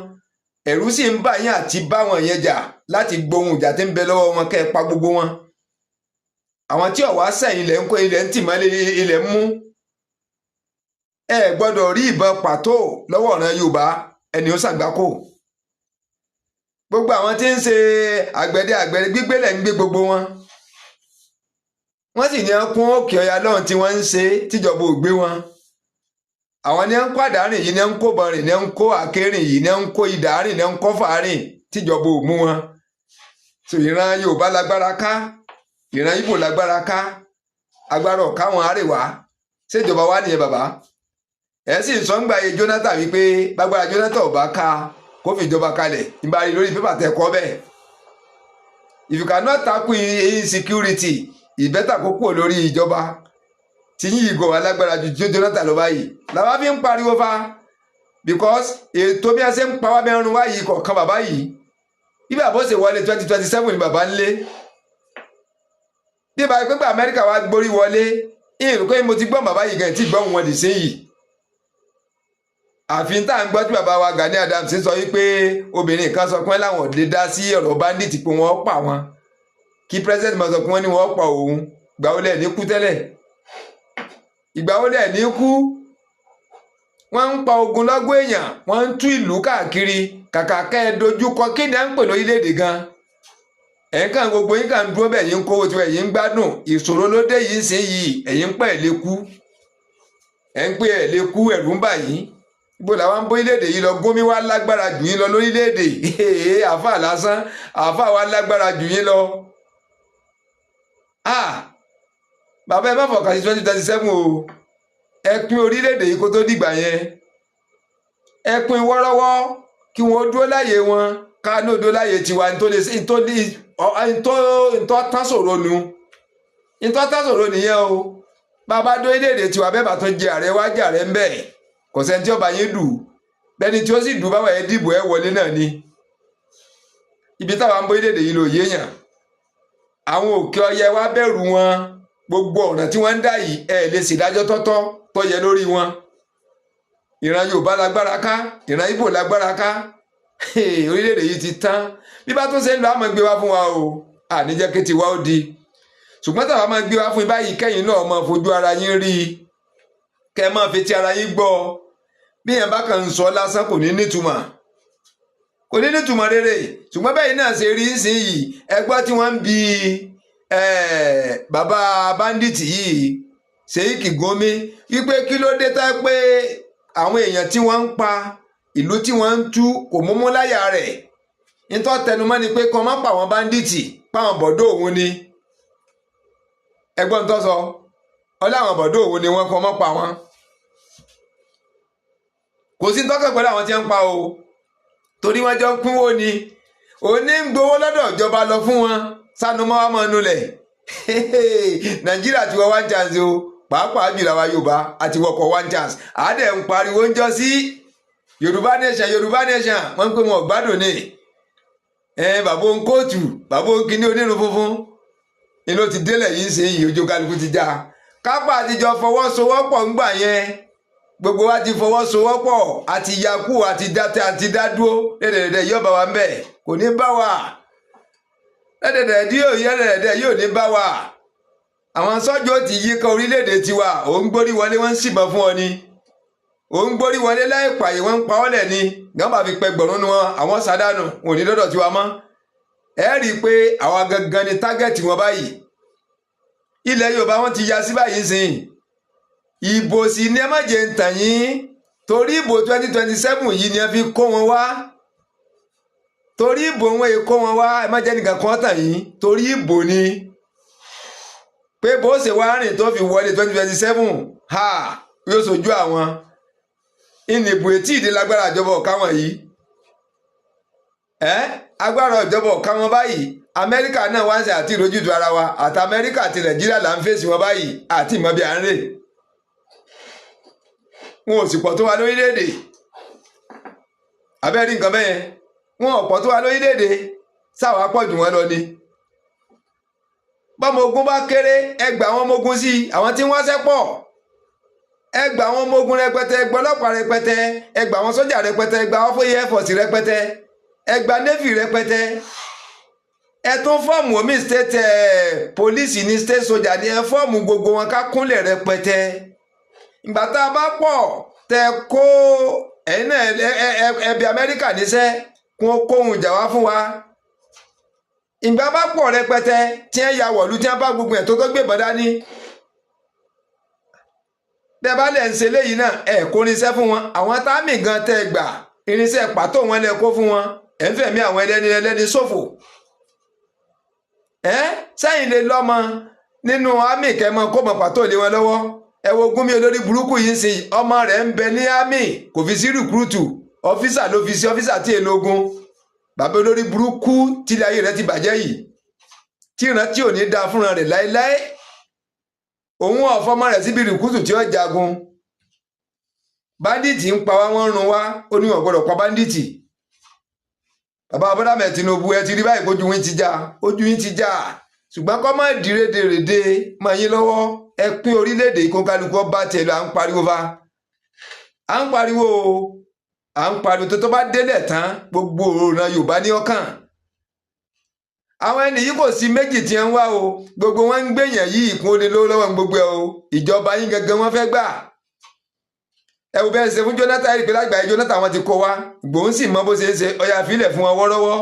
ẹ̀rù sì ń bà yín àti bá wọn yẹn jà láti gbóhùn ìjà tí ń bẹ lọ́wọ́ wọn kẹ́ ẹ pa gbogbo wọn àwọn tí ọ̀wá sẹ́yìn ilẹ̀ ń kó ilẹ̀ ń tì mọ́ ilẹ̀ ń mú ẹ gbọ́dọ̀ rí ìbọn pàtó lọ́wọ́ ọ̀ràn Yorùbá ẹni ó ṣàgbákò gbogbo àwọn tí ń ṣe àgbẹ̀dẹ gbígbé lẹ̀ ń gbé gbogbo wọn wọ́n sì ní ń kún òkè ọya lọ́hùn tí wọ́n ń ṣe tíjọba ò gbé wọn àwọn ní ń kó àdárìn yìí ní ń kó bọ̀rìn ní ń kó àkérìn yìí ní ń kó ìdárìn ní ń kó fàárìn tíjọba ò mú wọn so ìran Yorùbá lágbára ká ìran Ìgbò lágbára ká agbára ọ̀ká wọn àrèwá ṣèjọba wá nìyẹn bàbá ẹ sì sọ ń gbà yé Jonathan wípé bágbára Jonathan ò bá ká kó fìjọba kalẹ̀ ìbárí lórí pépà tẹ kọ́ bẹ́ẹ̀ if you cannot tackle insecurity ìbẹ́tà kó kúrò lórí ìjọba tí yín ìgò alágbára ju Jonathan lọ báyìí làwa fi ń pariwo fa because ètò bí a ṣe ń pa wá bẹ́ẹ̀ rún wáyìí kọ̀ọ̀kan bàbá yìí bí bàbá ó ṣe wọlé 2027 ni bàbá ń lé bí bàbá pípẹ́ Amẹ́ríkà wá gborí wọlé ìrìn pé mo ti gbọ́ bàbá yìí gan tí gbọ́ wọn dì sí yìí àfi tá à ń gbọ́ tí bàbá wa Gani Adams sọ wípé obìnrin kan sọ pé láwọn lè dá sí ọ̀rọ̀ bandit pé wọ́n pa wọn kí president máa sọ pé wọ́n ní wọ́n pa òun ìgbà wo lẹ̀ ní kú tẹ́lẹ̀ ìgbà wo lẹ̀ ní kú wọ́n ń pa ogunlọ́gọ̀ èèyàn wọ́n ń tú ìlú káàkiri kàkà kẹ́ ẹ dojúkọ kí ni à ń pè lórílẹ̀‐èdè gan ẹ̀ǹkan gbogbo yín kàn ń dúró bẹ́ẹ̀ yín ń kówó tí ẹ̀yin ń gbádùn ìṣòro ló dé yìí sí yìí ẹ̀yin ń pẹ́ ẹ̀ lè kú ẹ̀ ń pè ẹ̀ lè kú ẹ̀rù ń bà yín ibo làwọn ń bó orílẹ̀-èdè yìí lọ gómi wá lágbára jù yín lọ lórílẹ̀-èdè àáfà lásán àáfà wa lágbára jù yín lọ. Bàbá ẹ má fọkàn sí 2037 o, ẹ pín orílẹ̀-èdè yìí kó tó dìgbà yẹn, ẹ pín wọ́rọ́wọ́ kí wọ́n dúró láyè wọn ká ní odó láyè tiwa ntọ́ tán sòro nu ntọ́ tán sòro nìyẹn o. Bàbá dó orílẹ̀-èdè tiwa bẹ́ẹ̀ bá tó jẹ ààrẹ wá jẹ ààrẹ ń bẹ̀ kò sẹ́ni tí ọba yín dù bẹ́ni tí ó sì dù báwa ẹ dìbò ẹ wọlé náà ni. Ibi táwa ń bó orílẹ̀-èdè yìí lò yéèyàn, àwọn òkè ọyẹ wa bẹ̀rù wọn, gbogbo ọ̀nà tí wọ́n ń dá yìí ẹ lè ṣèdájọ́ tọ́tọ́ tó yẹ lórí wọn. Ìran Yorùbá lágbára ká, ìran Ìgbò lágbára ká, orílẹ̀-èdè yìí ti tán. Bí bá tó ṣe ń lọ àmọ́ gbé wá fún wa o, àníjẹ́ kí tiwa ó di. Ṣùgbọ́n táwa máa gbé wá fún báyìí kẹ́yìn náà máa fojú ara yín rí i, kẹ́ máa fetí ara yín gbọ́. Bí yẹn bá kàn ń sọ lásán kò ní nítumọ̀, kò ní nítumọ̀ rere. Ṣùgbọ́n bẹ́ẹ̀ náà ṣe rí nísìnyí, ẹgbọ́n tí wọ́n ń bi bàbá báńdíìtì yìí Sheikh Gumi wípé kí ló dé tá pé àwọn èèyàn tí wọ́n ń pa, ìlú tí wọ́n ń tú kò múmú láyà rẹ̀. Nítọ́ tẹnumọ́ ni pé kí wọ́n má pa àwọn báńdíìtì, páwọn bọ̀dọ̀ òun ni. Ẹgbọ́n tó sọ ọláwọn bọ̀dọ̀ òun ni wọ́n kọ́ mọ́ pa wọn. Kò sí tọ́kàn pẹ̀lú àwọn tí ń pa o, torí wọ́n jọ ń pínwó ni. Òní ń gbowó lọ́dọ̀ ìjọba lọ fún wọn, sánumọ́ wa máa nulẹ̀. Nàìjíríà ti wọ one chance o, pàápàá jùlọ àwa Yorùbá àti wọkọ̀ one chance. Àádẹ́ ń pariwo ń jọ sí Yorùbá nation Yorùbá nation, wọ́n ń pè wọn gbádùn ni. Bàbá òun kóòtù, bàbá òun kìíní onírun funfun ni ló ti délẹ̀ yìí ṣe yìí, ojú kálukú ti já. Kápá àtijọ́ fọwọ́sowọ́pọ̀ ńgbà yẹn, gbogbo wa ti fọwọ́sowọ́pọ̀ àti yakú àti dádúró lẹ́dẹ̀ẹ̀dẹ̀ yóò bá wa ń bẹ̀, kò ní bá wa. Lẹ́dẹ̀ẹ̀dẹ̀ yóò ní bá wa. Àwọn sọ́jọ́ ti yí kan orílẹ̀-èdè tiwa, òun gbórí wọlé wọ́n ń ṣìbọn fún ọ ni. Òun gbórí wọlé láì pààyè wọ́n ń pa ọ́ lẹ̀ ni. Gánbà fi pẹ gbọ̀rún nu wọn, àwọn sádánù wọn ò ní dọ́dọ̀ tiwa mọ́. Ẹ rí i pé àwa gangan ni tágẹ́ẹ̀tì wọn báyìí. Ilẹ̀ Yorùbá wọn ti ya sí báyìí sìn. Ìbò sì ni ẹ má jẹ́ ń tàn yín, torí ìbò 2027 yìí ni ẹ fi kó wọn wá. Torí ìbò wọn èkó wọn wá, ẹ má jẹ́ nìkan kan tàn yín, torí ìbò ni. Pé bó ṣe wá rìn tó fi wọlé 2027 yóò sojú àwọn. Ìnìbò etí ìdí lágbára ìjọba ọ̀ká wọn yìí. Agbára ìjọba ọ̀ká wọn báyìí. Amẹ́ríkà náà wá ń ṣe àti ìrójútu ara wa, àti Amẹ́ríkà àti Nàìjíríà là ń fèsì wọn báyìí àti ìmọ̀ bí à ń rè. Wọn ò sì pọ̀ tó wa lórílẹ̀-èdè. Abẹ́rí nǹkan bẹ́yẹn. Wọn ò pọ̀ tó wa lórílẹ̀-èdè. Sáwa pọ̀ jù wọ́n lọ ni. Bọ́mọ ogun bá kéré, ẹgbà àwọn ọmọ ogun sí àwọn tí wọ́n ṣẹ́pọ̀. Ẹgbà àwọn ọmọ ogun rẹpẹtẹ, ẹgbà ọlọ́pàá rẹpẹtẹ, ẹgbà àwọn sójà rẹpẹtẹ, ẹgbà àwọn fóyè Air Force rẹpẹtẹ, ẹgbà Navy rẹpẹtẹ. Ẹ tún fọ́ọ̀mù omi state police ní state soldier ní ẹ fọ́ọ̀mù gbogbo wọn ká kúnlẹ̀ rẹpẹtẹ. Ìgbà tá a bá pọ̀ tẹ kó ẹ̀yin náà ẹbí Amẹ́ríkà níṣẹ́ kó kóhun ìjà wá fún wa. Ìgbà bá pọ̀ rẹpẹtẹ tí ẹ ya wọ̀lú tí ẹ bá gbogbo ẹ̀ tó gbébọn dání. Bẹ́ẹ̀ bá lẹ̀ ń ṣe léyìí náà ẹ̀ kó irinṣẹ́ fún wọn. Àwọn táàmì gan tẹ gbà irinṣẹ́ pàtó wọn lẹ kó fún wọn. Ẹ̀ ń fẹ̀mí àwọn ẹlẹ́ni ṣòfò. Sẹ́yìn lè lọ́mọ nínú àmì kẹmọ kó mọ pàtó lé wọn lọ́wọ́. Ẹ wo Gúnmi olórí burúkú yìí ń sìn, ọmọ rẹ̀ ń bẹ ní àmì kò fi sí rìkúrútù, ọ́físà ló fi sí ọ́físà tí èlógún. Bàbá olórí burúkú tílé ayé rẹ̀ ti bàjẹ́ yìí, tí ìrántí ò ní dáa fúnra rẹ̀ láéláé. Òun ọ̀fọ́mọ rẹ̀ síbi rìkúrútù tí ó jagun. Báńdíìtì ń pa wá, wọ́n ń run wá, ó ní wọn gbọ́dọ̀ pa báńdíìtì. Bàbá Bọ́lá Ahmed Tinubu ẹ ti rí báyìí kójú yín ti já, ojú yín ti já. Ṣùgbọ́n kọ́ máa di rédèrèdè máa yín lọ́wọ́. Ẹ pín orílẹ̀-èdè ìkókálukú ọba tiẹ̀ lọ, à ń pariwo fa. À ń pariwo tó bá délẹ̀ tán gbogbo òòrùn Yorùbá ní ọkàn. Àwọn ẹni yìí kò sí méjì tí ń wá o, gbogbo wọn ń gbèyàn yìí ìkún olè lọ́wọ́ gbogbo ẹ o, ìjọba yín gangan wọn fẹ́ gbà. Ẹ wo bẹ́ẹ̀ ṣe fún Jonathan, ẹ̀rí pé lágbàáyé Jonathan wọn ti kó wa, gbòún sì mọ bó ṣe é ṣe, ọya àfilẹ̀ fún wọn wọ́rọ́wọ́.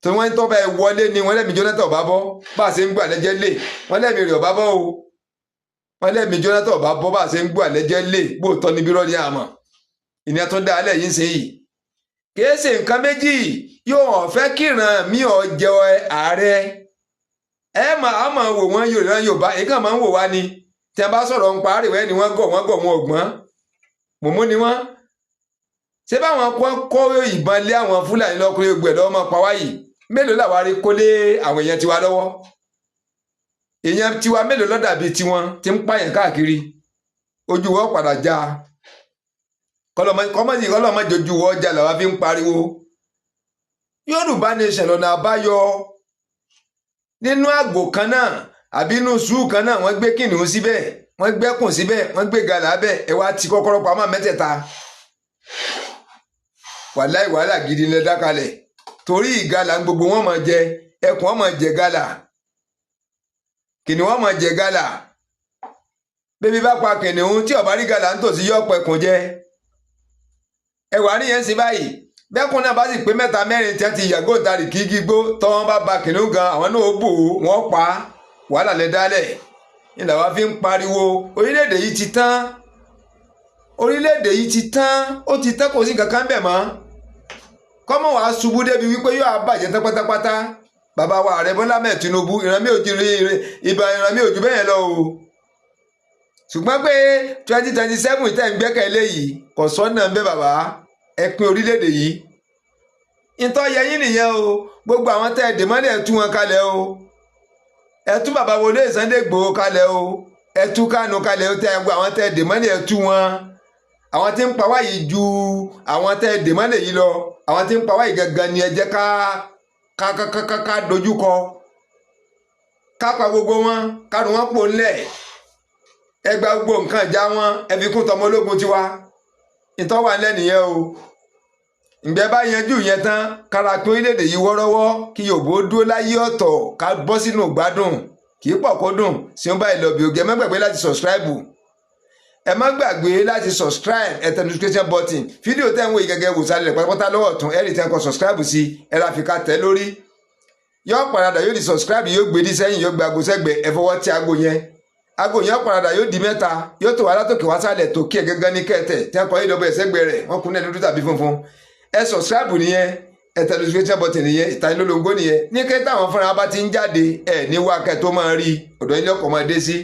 Tí wọ́n ń tọ́ bá ẹ wọlé ni wọ́n lẹ́mìí Jonathan ọba bọ́, bá a ṣe ń gbọ́ àlẹ́jẹ́ lé, wọ́n lẹ́mìí rẹ̀ ọba bọ́ o. Wọ́n lẹ́mìí Jonathan ọba bọ́ bá a ṣe ń gbọ́ àlẹ́jẹ́ lé, bóòtọ́ níbi rọ́ ní àmọ́. ìní tó dá alẹ́ yìí ń ṣe yìí kìí ṣe nǹkan méjì yóò fẹ́ kíran mi ò jẹ ààrẹ ẹ máa wò wọ́n Yorùbá nǹkan máa ń wò wá ni tí a bá sọ̀rọ̀ ń pa àríwá ni wọ́n gọ̀ wọn ọ̀gbọ́n mọ̀mọ́ ni wọ́n ṣé báwọn kó ìbọn lé àwọn Fúlàní lọ́kùnrin gbẹ̀dọ̀ ọmọ pàwá yìí mélòó làwa rí kó lé àwọn èèyàn tiwa lọ́wọ́ èèyàn tiwa mélòó lọ́dàbí tiwọn ti ń pààyàn káàkiri ojú wọn padà já kọlọmọ jojú wọn já làwa fi ń pariwo Yorùbá nation lọ́nà àbáyọ nínú àgbò kan náà àbí inú sùúrù kan náà wọ́n gbé kìnìún síbẹ̀ wọ́n gbẹ́kùn síbẹ̀ wọ́n gbé gàlà bẹ́ẹ̀ ẹ wá ti kọ́kọ́rọ́ pamọ́ mẹ́tẹ̀ẹ̀ta wàláì wàhálà gidi lẹ dákalẹ̀ torí ìgalà gbogbo wọn máa jẹ ẹkùn wọn máa jẹ gàlà kìnìún wọn máa jẹ gàlà bébí bá pa kìnìún tí ọba rí gàlà nítòsí yọ ọ̀pọ̀ ẹkùn jẹ ẹwà rí yẹn sí báyìí bẹ́kùn náà bá sì pé mẹ́ta mẹ́rin tí wọ́n ti yàgò tarì kí gígbó tọ́wọ́n bá ba kìnìún gan àwọn náà ó bò wọ́n pa wàhálà lẹ dálẹ̀ ní làwa fi ń pariwo orílẹ̀-èdè yìí ti tán orílẹ̀-èdè yìí ti tán ó ti tán kò sí kankan bẹ̀ mọ́ kọ́mọ̀ wàá ṣubú débi wípé yóò bàjẹ́ tán pátápátá bàbá wa Ààrẹ Bọ́lá Ahmed Tinubu ìran mi ò ju bẹ́ẹ̀ lọ o ṣùgbọ́n pé 2027 tẹ́ ń gbẹ́kẹ̀lé yìí kò sọ́nà ń bẹ́ bàbá ẹ pín orílẹ̀-èdè yìí ìtọ́ yẹ yín nìyẹn o gbogbo àwọn tẹ́ dè mọ́lẹ̀ ẹ tú wọn kalẹ̀ o ẹ tú bàbá Wọlé Sunday Igboho kalẹ̀ o ẹ tú Kánú kalẹ̀ o tẹ́ gbogbo àwọn tẹ́ dè mọ́lẹ̀ ẹ tú wọn àwọn tí ń pa wá yìí ju àwọn tẹ́ dè mọ́lẹ̀ yìí lọ àwọn tí ń pa wá yìí gangan ni ẹ jẹ́ ká dojúkọ ká pa gbogbo wọn ká rún wọn pò ńlẹ̀ ẹ gba gbogbo nǹkan ìjà wọn ẹ fi kún tọmọ ológun tiwa ìtọ́wà ńlẹ̀ nìyẹn o ǹgbẹ́ bá yanjú yẹn tán kára pín orílẹ̀-èdè yìí wọ́rọ́wọ́ kí Yorùbá dúró láyé ọ̀tọ̀ ká bọ́ sínú gbádùn kì í pọ̀ kó dùn sí ń bá ìlọ́bì ògì ẹ má gbàgbé láti subscribe ẹ má gbàgbé láti subscribe ẹ tẹ notification button fídíò tẹ́ ń wo ìgẹ̀gẹ̀ wò sálẹ̀ pátápátá lọ́wọ́ ọ̀tún ẹ̀rì tẹ́ ń kọ subscribe sí ẹ ra fi ká tẹ́ lórí yóò paradà yóò di subscribe yóò gbé ní sẹ́yìn yóò gbé aago sẹ́gbẹ̀ẹ́ ẹ fọwọ́ tí aago yẹn paradà yóò di mẹ́ta yóò tó wà látòkè wá sálẹ̀ tó kí ẹ gángan ní kẹ́tẹ̀ tẹ́ ń kọ yín lọ́bọ̀ ẹ̀sẹ́gbẹ̀ẹ́ rẹ̀ wọ́n kún ní dúdú tàbí funfun ẹ subscribe nìyẹn ẹ tẹ notification button nìyẹn ìtanilólógó nìyẹn ní kẹ́tà àwọn fúnra bá ti ń jáde ẹ ní wákẹ́ tó máa rí ọ̀dọ̀ yín lọ́kọ̀ máa dé sí